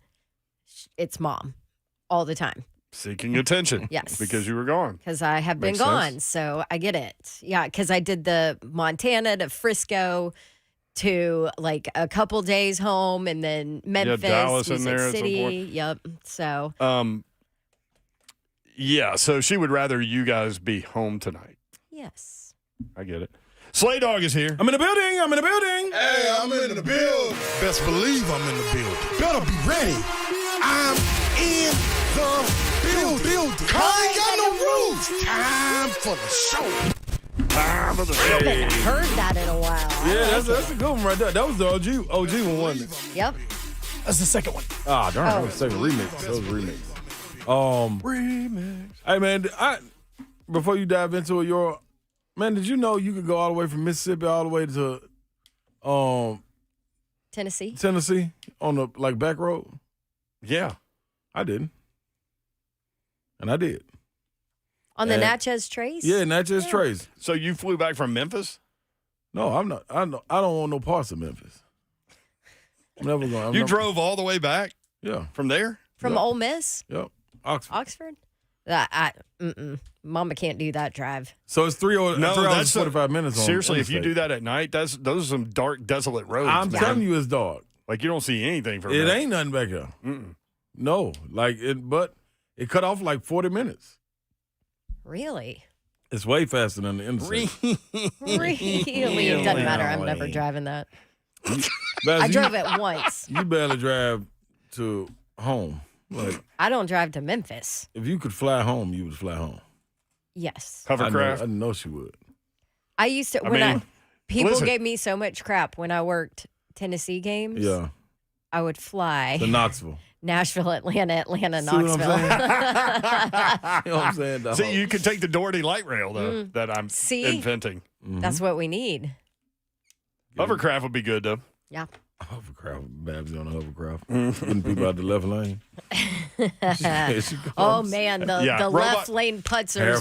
It's mom all the time. Seeking attention. Yes. Because you were gone. Because I have been Makes gone. sense. So I get it. Yeah. Because I did the Montana to Frisco to like a couple days home and then Memphis, Dallas in Music there at some City. point. Yep. So. Yeah, so she would rather you guys be home tonight. Yes. I get it. Slay Dog is here. I'm in the building. I'm in the building. Hey, I'm in the building. Best believe I'm in the building. Better be ready. I'm in the building. I ain't got no rules. Time for the show. Time for the I haven't heard that in a while. Yeah, that's a good one right there. That was the OG one, wasn't it? Yep. That's the second one. Ah, darn, that was the second remix. That was a remix. Remix. Hey, man, before you dive into it, man, did you know you could go all the way from Mississippi all the way to Tennessee on the back road? Yeah. I didn't. And I did. On the Natchez Trace? Yeah, Natchez Trace. So you flew back from Memphis? No, I'm not. I don't want no parts of Memphis. I'm never going. You drove all the way back? Yeah. From there? From Ole Miss? Yep. Oxford? Mama can't do that drive. So it's 3 hours that's 45 minutes on seriously, if you interstate. do that at night, those are some dark, desolate roads. I'm man. telling you, it's dark. Like, you don't see anything from It that. ain't nothing back there. Mm-mm. No. But it cut off like 40 minutes. Really? It's way faster than the interstate. Really? It doesn't matter. I'm never driving that. Baz, I drove it once. You barely drive to home. Like, I don't drive to Memphis. if you could fly home, you would fly home. Yes. Hovercraft? I know she would. I used to, people gave me so much crap when I worked Tennessee games. Yeah. I would fly. To Knoxville. Nashville, Atlanta, See what I'm Knoxville. saying? You know what I'm saying, dog? See, you could take the Doherty light rail, though, that I'm See? inventing. That's what we need. Hovercraft would be good, though. Yeah. Hovercraft. Babs on a hovercraft. Getting people out the left lane. Oh man, the Robot- left lane putzers Hair were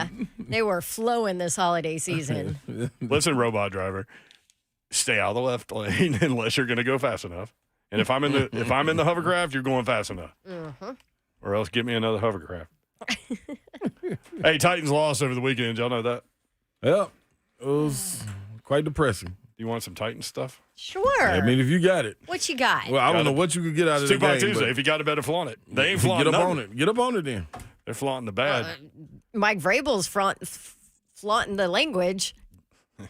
flowing. they were flowing this holiday season. Listen, robot driver, stay out of the left lane unless you're going to go fast enough. And if I'm in the hovercraft, you're going fast enough. Mm-hmm. Or else get me another hovercraft. Hey, Titans lost over the weekend. Y'all know that? Yeah. It was quite depressing. You want some Titans stuff? Sure. I mean, if you got it. What you got? Well, I don't know what you could get out of It's the game. Tupac Tuesday. but If you got it, better flaunt it. They ain't flaunting Get up nothing. on it. Get up on it then. They're flaunting the bad. Mike Vrabel's flaunting the language.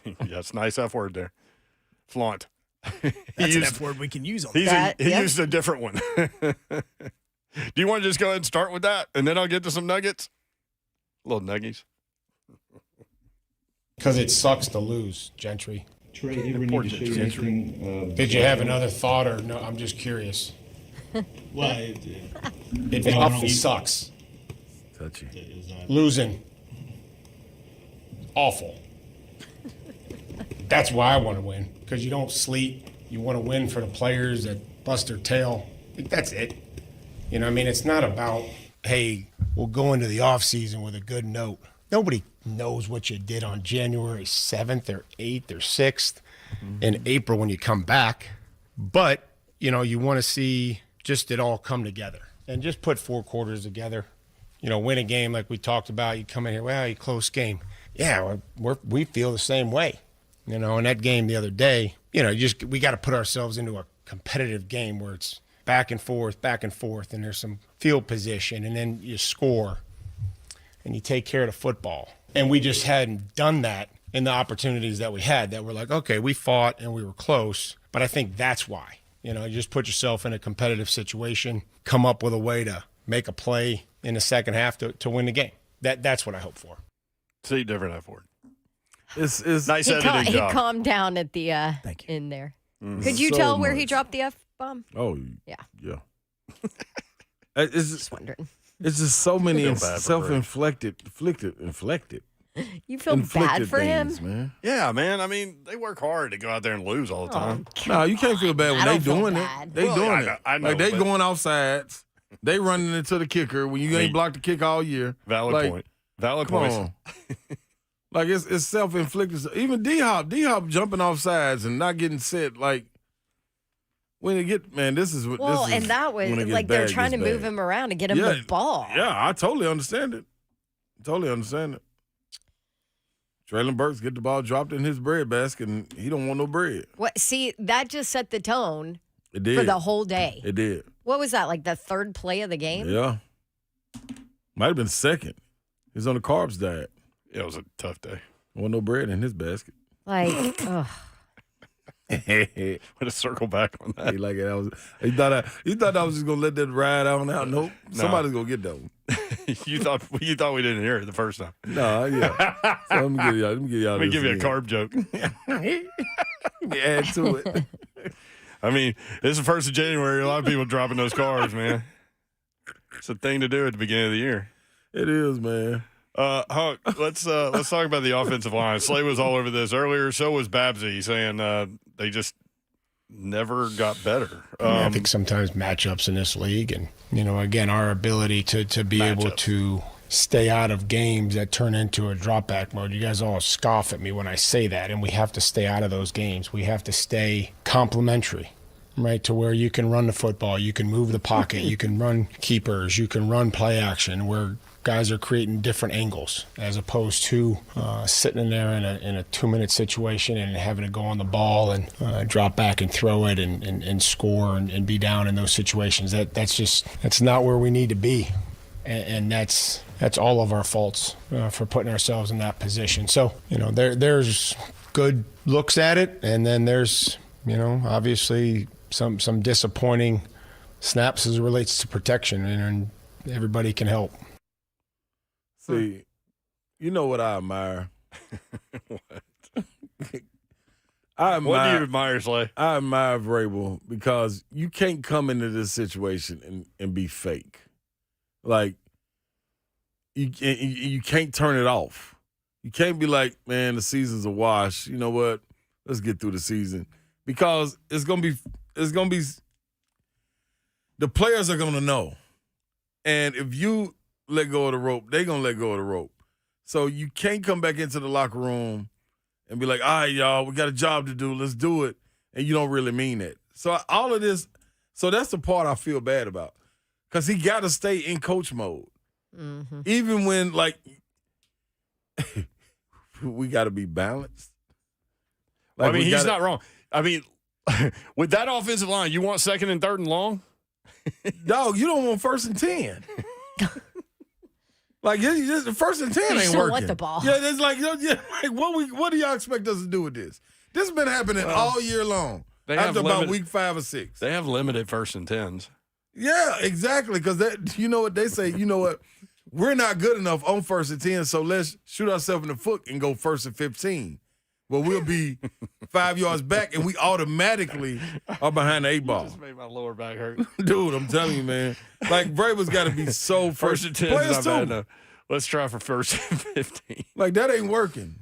Yeah, it's a nice F word there. Flaunt. That's an F word we can use on He that. used a different one. Do you want to just go ahead and start with that, and then I'll get to some nuggets? Little nuggies. Because it sucks to lose, Gentry. Trey, you ever need to show you anything? Did you have another thought, or no? I'm just curious. Well, It fucking sucks. Touchy. Losing. Awful. That's why I want to win. Because you don't sleep. You want to win for the players that bust their tail. That's it. You know what I mean? It's not about, hey, we'll go into the offseason with a good note. Nobody knows what you did on January 7th or 8th or 6th in April when you come back. But, you know, you want to see just it all come together. And just put 4 quarters together. You know, win a game like we talked about. You come in here, well, you close game. Yeah, we feel the same way. You know, in that game the other day, you know, we got to put ourselves into a competitive game where it's back and forth, and there's some field position, and then you score, and you take care of the football. And we just hadn't done that in the opportunities that we had, that were like, okay, we fought and we were close, but I think that's why. You know, you just put yourself in a competitive situation, come up with a way to make a play in the second half to win the game. That's what I hope for. See, different F word. It's nice He editing job. calmed down at the in there. Mhm. Could you So tell where he much. dropped the F-bomb? Oh, Yeah. yeah. It's Just wondering. It's just so many Feel bad for self-inflicted, You feel bad for things, him? man. Yeah, man. I mean, they work hard to go out there and lose all the time. No, you can't feel bad when I they don't feel doing bad. it. They Well, doing I it. know- I know, like they but- going off sides. They running into the kicker when you ain't blocked the kick all year. Valid Like, point. Valid Come point. on. Like it's self-inflicted. Even D-Hop jumping off sides and not getting set. Like when it get, man, this is what. Well, this is and that was when it gets like they're bad, trying to gets move bad. him around and get him the ball. Yeah, I totally understand it. Totally understand it. Traylon Burks get the ball dropped in his bread basket, and he don't want no bread. What? See, that just set the tone It did for the whole day. It did. What was that? Like the third play of the game? Yeah. Might have been second. He's on the carbs diet. It was a tough day. Want no bread in his basket. Like, ugh. Way to circle back on that. He like it. He thought I was just gonna let that ride on out. Nope. Somebody's gonna get that one. you thought we didn't hear it the first time. No, yeah. So let me give y'all. Let me give you a carb joke. Add to it. I mean, it's the 1st of January. A lot of people dropping those carbs, man. It's a thing to do at the beginning of the year. It is, man. Hunk, let's talk about the offensive line. Slay was all over this earlier. So was Babsy, saying they just never got better. I think sometimes matchups in this league, and again, our ability to be able to stay out of games that turn into a drop back mode. You guys all scoff at me when I say that, and we have to stay out of those games. We have to stay complementary, right, to where you can run the football, you can move the pocket, you can run keepers, you can run play action, where guys are creating different angles as opposed to sitting in there in a 2-minute situation and having to go on the ball and drop back and throw it and score and be down in those situations. That's not where we need to be, and that's all of our faults for putting ourselves in that position. So there's good looks at it, and then there's obviously some disappointing snaps as it relates to protection, and everybody can help. See, you know what I admire? What? What do you admire, Slay? I admire Vrabel because you can't come into this situation and be fake. Like, you can't turn it off. You can't be like, man, the season's a wash. You know what? Let's get through the season. Because it's gonna be the players are gonna know. And if you let go of the rope, they're going to let go of the rope. So you can't come back into the locker room and be like, all right, y'all, we got a job to do. Let's do it. And you don't really mean it. So all of this, so that's the part I feel bad about. Because he got to stay in coach mode. Mm-hmm. Even when, like, we got to be balanced. Like, I mean, he's not wrong. I mean, with that offensive line, you want 2nd and 3rd and long? Dog, you don't want 1st and 10. Like, just the 1st and 10 ain't still working. want the ball. Yeah, it's like, what do y'all expect us to do with this? This has been happening all year long. They have After about limited- week 5 or 6. They have limited 1st and 10s. Yeah, exactly. Because you know what they say, you know what? We're not good enough on 1st and 10, so let's shoot ourselves in the foot and go 1st and 15. Well, we'll be 5 yards back, and we automatically are behind the 8 ball. Just made my lower back hurt. Dude, I'm telling you, man. Like, Vrabel's got to be so 1st and 10 Players is not bad too. enough. Let's try for 1st and 15. Like, that ain't working.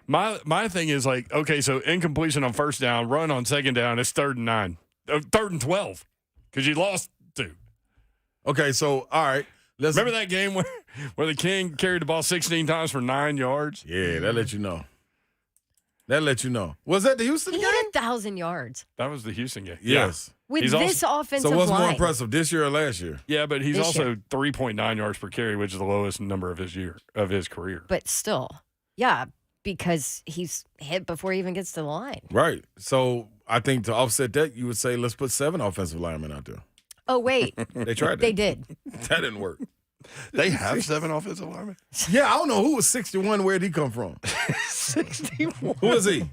My thing is like, okay, so incompletion on 1st down, run on 2nd down, it's 3rd and 9. 3rd and 12 because you lost 2. Okay, so, all right. Remember that game where the King carried the ball 16 times for 9 yards? Yeah, that let you know. That let you know. Was that the Houston He game? had 1,000 yards. That was the Houston game. Yes. With He's this offensive So what's line. more impressive, this year or last year? Yeah, but he's This also year. 3.9 yards per carry, which is the lowest number of his career. But still, yeah, because he's hit before he even gets to the line. Right. So I think to offset that, you would say let's put 7 offensive linemen out there. Oh, wait. They tried that. They did. That didn't work. They have 7 offensive linemen? Yeah, I don't know who was 61. Where'd he come from? 61. Who is he?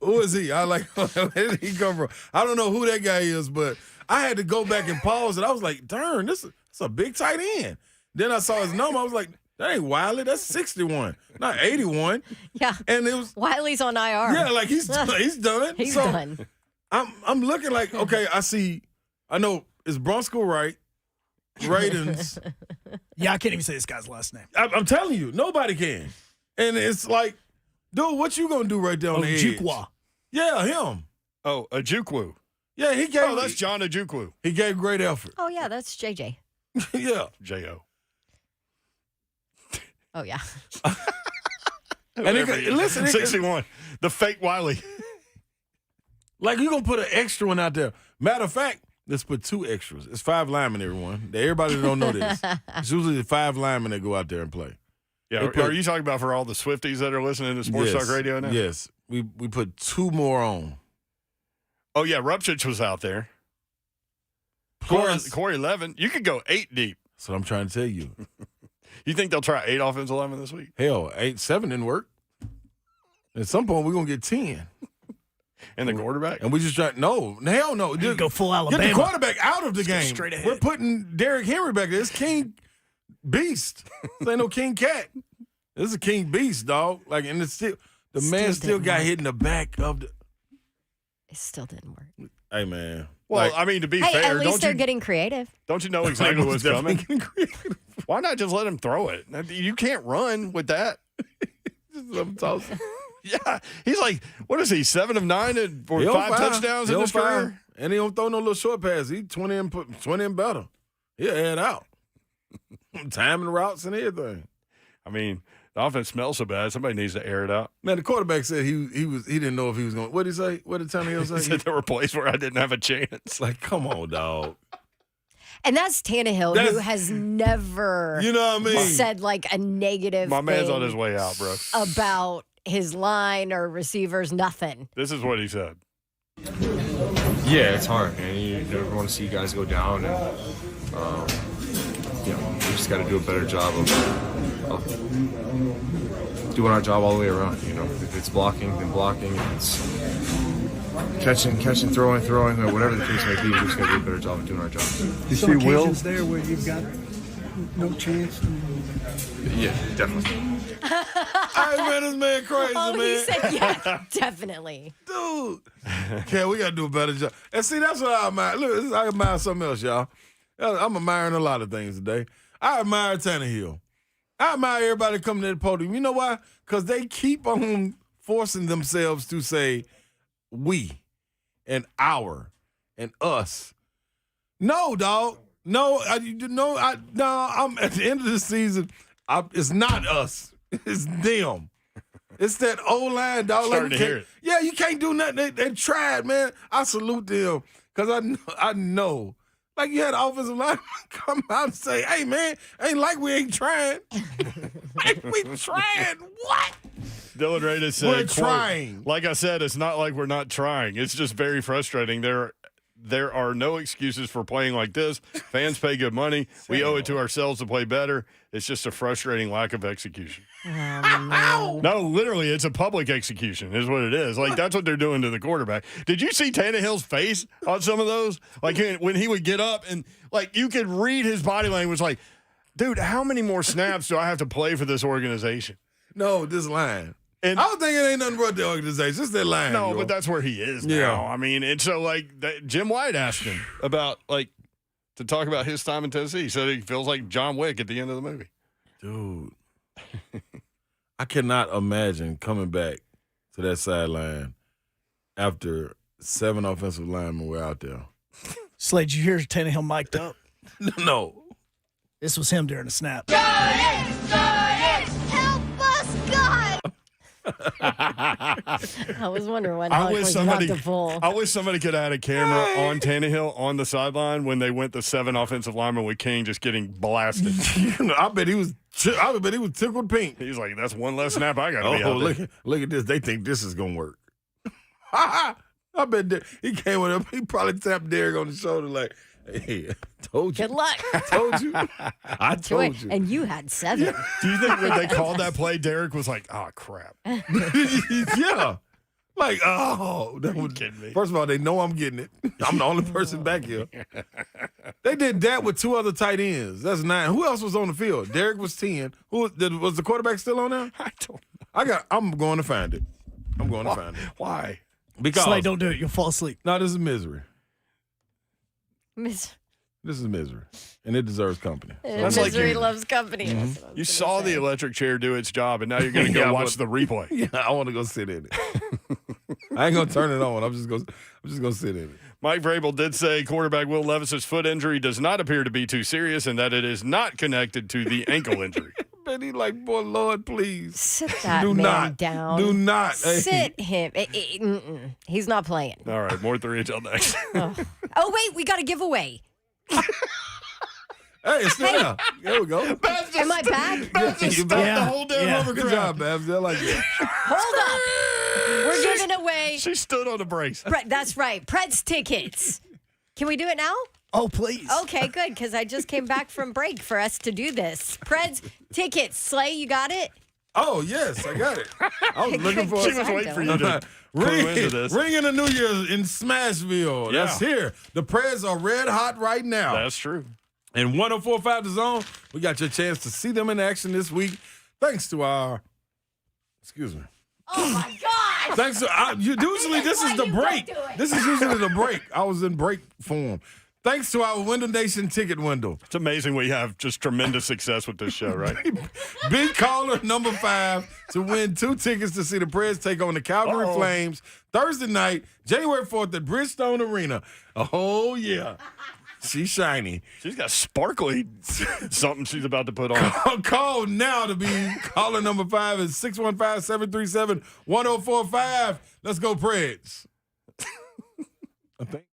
Who is he? I like, where did he come from? I don't know who that guy is, but I had to go back and pause it. I was like, darn, that's a big tight end. Then I saw his number. I was like, that ain't Wiley. That's 61, not 81. Yeah. And it was Wiley's on IR. Yeah, like he's done. He's done. I'm looking like, okay, I know it's Bronco right, Raidens. Yeah, I can't even say this guy's last name. I'm telling you, nobody can. And it's like, dude, what you gonna do right there on the edge? Ojukwu. Yeah, him. Oh, Ojukwu. Yeah, he gave. Oh, that's John Ojukwu. He gave great effort. Oh, yeah, that's JJ. Yeah. J.O. Oh, yeah. And listen, 61. The fake Wiley. Like, you're going to put an extra one out there. Matter of fact, let's put 2 extras. It's 5 linemen, everyone. Everybody that don't know this. It's usually the 5 linemen that go out there and play. Yeah, are you talking about for all the Swifties that are listening to Sports Talk Radio now? Yes. We put 2 more on. Oh, yeah, Rupchich was out there. Corey Levin. You could go 8 deep. That's what I'm trying to tell you. You think they'll try 8 offensive linemen this week? Hell, 7 didn't work. At some point, we're going to get 10. And the quarterback? And we just try. No, hell no. You go full Alabama. Get the quarterback out of the game. Straight ahead. We're putting Derrick Henry back there. It's King Beast. This ain't no King Cat. This is a King Beast, dog. Like, and it's still the man still got hit in the back of the. It still didn't work. Hey, man. Well, I mean, to be Hey, fair, at least they're getting creative. Don't you know exactly what's coming? Why not just let him throw it? You can't run with that. Yeah, he's like, what is he? 7 of 9 and 5 touchdowns in his career, and he don't throw no little short pass. He 20 and better. He'll add out, timing routes and everything. I mean, the offense smells so bad. Somebody needs to air it out. Man, the quarterback said he didn't know if he was going. What did he say? What did Tannehill say? He said there were plays where I didn't have a chance. Like, come on, dog. And that's Tannehill, who has never, you know what I mean, said like a negative. My man's thing on his way out, bro. About his line or receivers, nothing. This is what he said. Yeah, it's hard, man. You never want to see guys go down, and we just got to do a better job of doing our job all the way around. You know, if it's blocking, then blocking. If it's catching, throwing, or whatever the case may be, we just got to do a better job of doing our job. You see occasions there where you've got no chance? Yeah, definitely. Hey, man, this man crazy, man. He said, yeah, definitely. Dude. Okay, we got to do a better job. And see, that's what I admire. Look, I admire something else, y'all. I'm admiring a lot of things today. I admire Tannehill. I admire everybody coming to the podium. You know why? Because they keep on forcing themselves to say, we and our and us. No, dog. No, I'm at the end of the season, it's not us. It's them. It's that old line, dog. Starting to hear it. Yeah, you can't do nothing. They tried, man. I salute them because I know. Like, you had the offensive line come out and say, hey, man, ain't like we ain't trying. Like we trying what? Dylan Radis said, we're trying. Like I said, it's not like we're not trying. It's just very frustrating. There are no excuses for playing like this. Fans pay good money. We owe it to ourselves to play better. It's just a frustrating lack of execution. No, literally, it's a public execution is what it is. Like, that's what they're doing to the quarterback. Did you see Tannehill's face on some of those? Like, when he would get up and, like, you could read his body language like, dude, how many more snaps do I have to play for this organization? No, this line. And I don't think it ain't nothing but the organization. It's that line. No, yo. but that's where he is now. Yeah. I mean, and so, like, Jim White asked him about, like, to talk about his time in Tennessee. He said he feels like John Wick at the end of the movie. Dude, I cannot imagine coming back to that sideline after 7 offensive linemen were out there. Slade, did you hear Tannehill mic'd up? No. This was him during the snap. Help us, God! I was wondering when Hulk was about to pull. I wish somebody could add a camera on Tannehill on the sideline when they went the 7 offensive linemen with King just getting blasted. I bet he was tickled pink. He's like, that's one less snap I got to be out there. Look at this. They think this is going to work. I bet he came with him. He probably tapped Derek on the shoulder like, hey, I told you. Good luck. I told you. I told you. And you had 7. Do you think when they called that play, Derek was like, oh, crap. Yeah. Like, oh, that was, kidding me? first of all, they know I'm getting it. I'm the only person back here. They did that with 2 other tight ends. That's 9. Who else was on the field? Derek was 10. Who was the quarterback still on there? I don't know. I'm going to find it. I'm going to find it. Why? Because Slay, don't do it. You'll fall asleep. No, this is misery. This is misery, and it deserves company. That's like Misery you- loves company. Mm-hmm. That's what I was You gonna saw say. the electric chair do its job, and now you're going to go Yeah, watch but- the replay. Yeah, I want to go sit in it. I ain't gonna turn it on. I'm just gonna sit in it. Mike Vrabel did say quarterback Will Levis's foot injury does not appear to be too serious, and that it is not connected to the ankle injury. But he like, boy, Lord, please Sit that do man not down. Do not Hey. Sit him. He's not playing. All right, more 3HL next. Oh, wait, we got a giveaway. Hey, it's still there. There we go. Am I back? You the whole damn Yeah. Good job, Babs. I like that. Hold up. We're giving away. She stood on the brace. That's right. Preds tickets. Can we do it now? Oh, please. Okay, good, because I just came back from break for us to do this. Preds tickets. Slay, you got it? Oh yes, I got it. I was looking for. She was waiting for you to clue into this. Ring in the New Year's in Smashville. Yeah. That's here. The Preds are red hot right now. That's true. And 104.5 The Zone, we got your chance to see them in action this week. Thanks to our, excuse me. Oh, my God. Thanks to usually this is the break. This is usually the break. I was in break form. Thanks to our Window Nation ticket window. It's amazing we have just tremendous success with this show, right? Big caller number 5 to win 2 tickets to see the Preds take on the Calgary Flames Thursday night, January 4th at Bridgestone Arena. Oh, yeah. She's shiny. She's got sparkly something she's about to put on. Call now to be caller number 5 is 615-737-1045. Let's go, Preds. I think.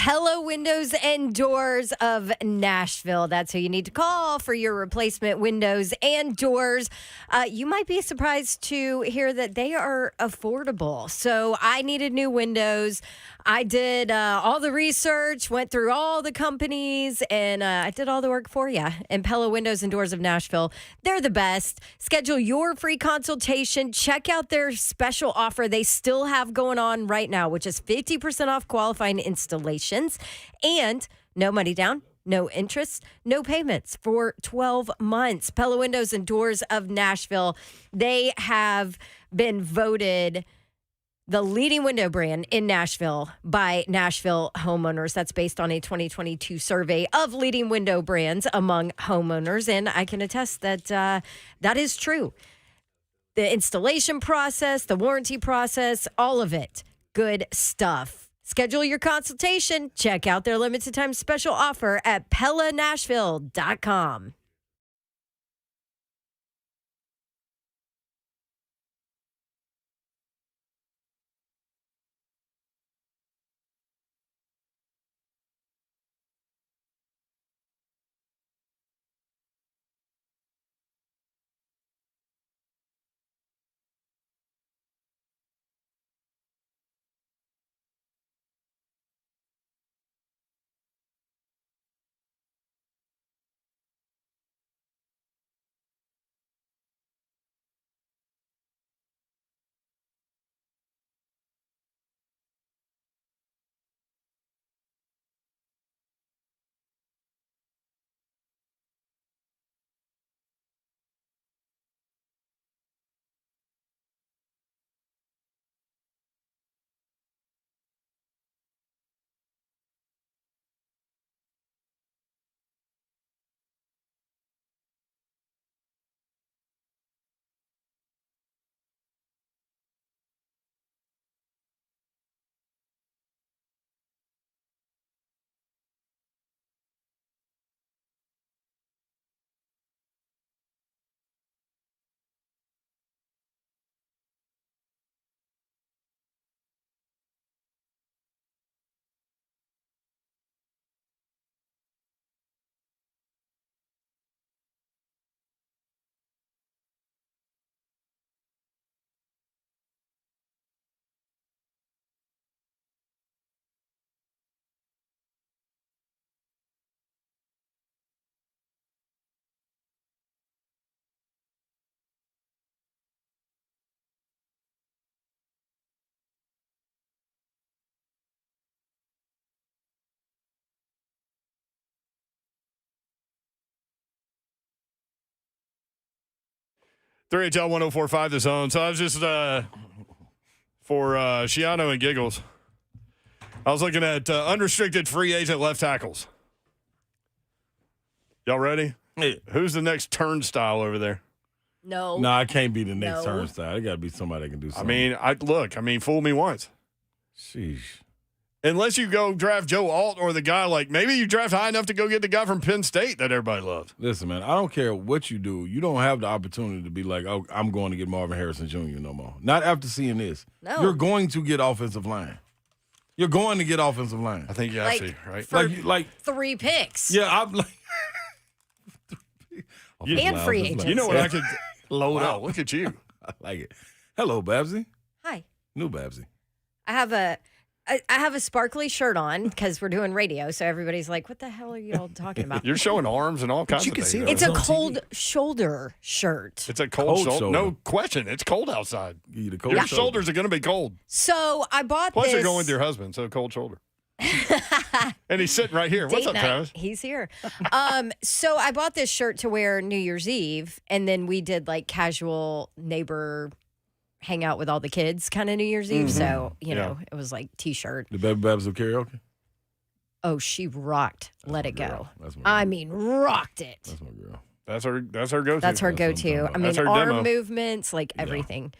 Pella Windows and Doors of Nashville. That's who you need to call for your replacement windows and doors. You might be surprised to hear that they are affordable. So I needed new windows. I did all the research, went through all the companies, and I did all the work for you. And Pella Windows and Doors of Nashville, they're the best. Schedule your free consultation. Check out their special offer they still have going on right now, which is 50% off qualifying installations and no money down, no interest, no payments for 12 months. Pella Windows and Doors of Nashville, they have been voted the leading window brand in Nashville by Nashville homeowners. That's based on a 2022 survey of leading window brands among homeowners. And I can attest that that is true. The installation process, the warranty process, all of it, good stuff. Schedule your consultation. Check out their limited time special offer at PellaNashville.com. Three HL 1045 The Zone. So I was just for Shiano and Giggles. I was looking at unrestricted free agent left tackles. Y'all ready? Hey. Who's the next turnstile over there? No. No, I can't be the next No. turnstile. It got to be somebody that can do something. I mean, fool me once. Sheesh. Unless you go draft Joe Alt or the guy maybe you draft high enough to go get the guy from Penn State that everybody loves. Listen, man, I don't care what you do. You don't have the opportunity to be like, oh, I'm going to get Marvin Harrison Jr. no more. Not after seeing this. No. You're going to get offensive line. You're going to get offensive line. I think you have to, right? For Like 3 picks. yeah, I'm like. And free agents. You know what I could load wow, up. Look at you. I like it. Hello, Babsy. Hi. New Babsy. I have a sparkly shirt on because we're doing radio, so everybody's like, "What the hell are you all talking about?" You're showing arms and all kinds you of can things. see it. It's a on TV. cold shoulder shirt. It's a cold shoulder. shoulder. No question. It's cold outside. Give you the cold Your shoulder. shoulders are going to be cold. So I bought Plus, this. you're going with your husband, so cold shoulder. And he's sitting right here. What's Date up, night. Travis? He's here. So I bought this shirt to wear New Year's Eve, and then we did like casual neighbor hang out with all the kids kind of New Year's Eve. So, you know, it was like t-shirt. The Baby Babs of karaoke? Oh, she rocked. Let it go. That's my I mean, rocked it. That's my girl. That's her go-to. That's her That's what I'm go-to. talking I about. mean, That's her arm demo. movements, like everything.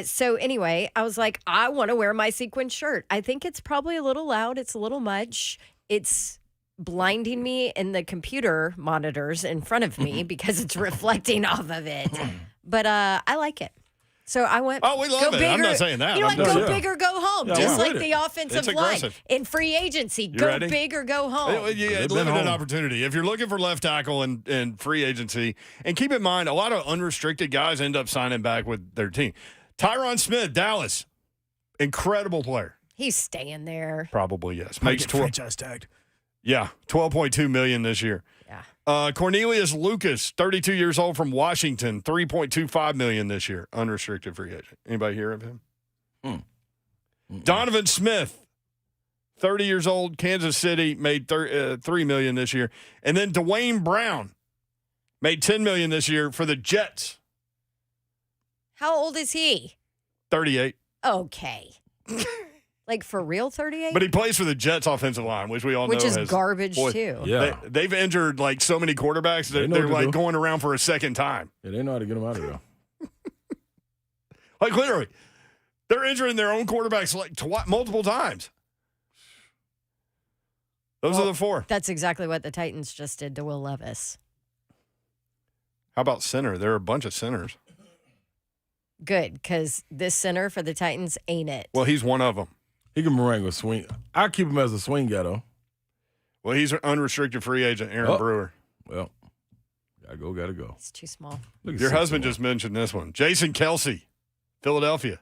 So anyway, I was like, I want to wear my sequin shirt. I think it's probably a little loud. It's a little much. It's blinding me in the computer monitors in front of me because it's reflecting off of it. But I like it. So I went. Oh, we love go it. Bigger. I'm not saying that. You know I'm what? just- Go Yeah. big or go home. Yeah, Just we're like with the it. offensive It's line. aggressive. In free agency, You go ready? big or go home. Yeah, They've look been at an home. opportunity. If you're looking for left tackle and free agency, and keep in mind, a lot of unrestricted guys end up signing back with their team. Tyron Smith, Dallas, incredible player. He's staying there. Probably, yes. Might Makes get 12. franchise tagged. Yeah, $12.2 million this year. Yeah. Cornelius Lucas, 32 years old from Washington, $3.25 million this year, unrestricted free agent. Anybody hear of him? Donovan Smith, 30 years old, Kansas City, made $3 million this year. And then Dwayne Brown made $10 million this year for the Jets. How old is he? 38. Okay. Like for real, 38? But he plays for the Jets offensive line, which we all Which know is has, garbage, too. Yeah. They've injured like so many quarterbacks that They know they're what to like do. going around for a second time. Yeah, they know how to get them out of there. Like literally, they're injuring their own quarterbacks like multiple times. Those are the four. That's exactly what the Titans just did to Will Levis. How about center? There are a bunch of centers. Good, because this center for the Titans ain't it. Well, he's one of them. He can meringue a swing. I keep him as a swing guy, though. Well, he's an unrestricted free agent, Aaron Brewer. Well, gotta go. It's too small. Your husband just mentioned this one. Jason Kelsey, Philadelphia.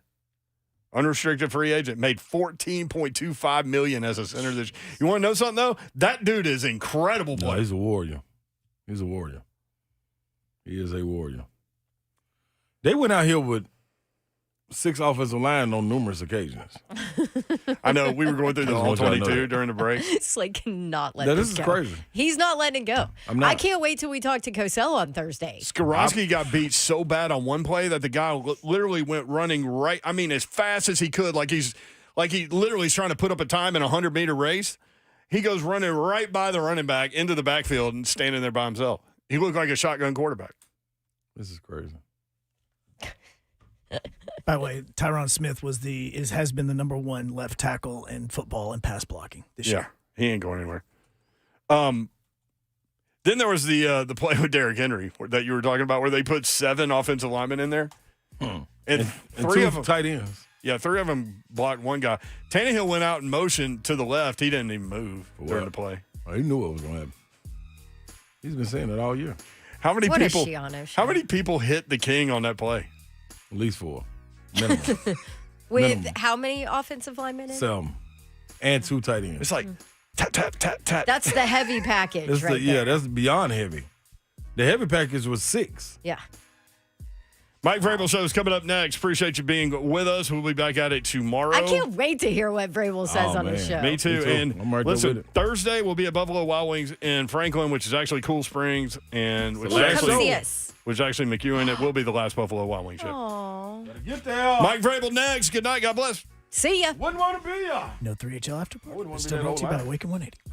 Unrestricted free agent, made $14.25 million as a center this year. You want to know something, though? That dude is incredible No, player. he's a warrior. He's a warrior. He is a warrior. They went out here with 6 offensive line on numerous occasions. I know. We were going through the I just all want y'all to know 22 that. during the break. It's like not Now, letting this it is go. crazy. He's not letting it go. I'm not. I can't wait till we talk to Cosell on Thursday. Skorowski got beat so bad on one play that the guy literally went running right. I mean, as fast as he could, like he literally is trying to put up a time in a 100-meter race. He goes running right by the running back into the backfield and standing there by himself. He looked like a shotgun quarterback. This is crazy. By the way, Tyron Smith has been the number one left tackle in football and pass blocking this year. He ain't going anywhere. Then there was the play with Derrick Henry that you were talking about, where they put 7 offensive linemen in there, and 3 two of them tight ends. Yeah, 3 of them blocked one guy. Tannehill went out in motion to the left. He didn't even move during the play. Oh, he knew what was going to happen. He's been saying it all year. How many What a people? Shiano show. How many people hit the king on that play? At least 4. Minimum. With Minimum. how many offensive linemen in? 7. And 2 tight ends. It's like tap, tap, tap, tap. That's the heavy package That's right there. that's beyond heavy. The heavy package was 6. Yeah. Mike Vrabel Show is coming up next. Appreciate you being with us. We'll be back at it tomorrow. I can't wait to hear what Vrabel says on the show. Me too. And I'm right there with listen, it. Thursday we'll be at Buffalo Wild Wings in Franklin, which is actually Cool Springs, and which is last actually, show. See us. which is actually McEwen. It will be the last Buffalo Wild Wing show. Aww. Get there. Mike Vrabel next. Good night. God bless. See ya. Wouldn't want to be ya. No 3HL after party. wouldn't wanna It's be still that brought to you whole by line. Awaken 180.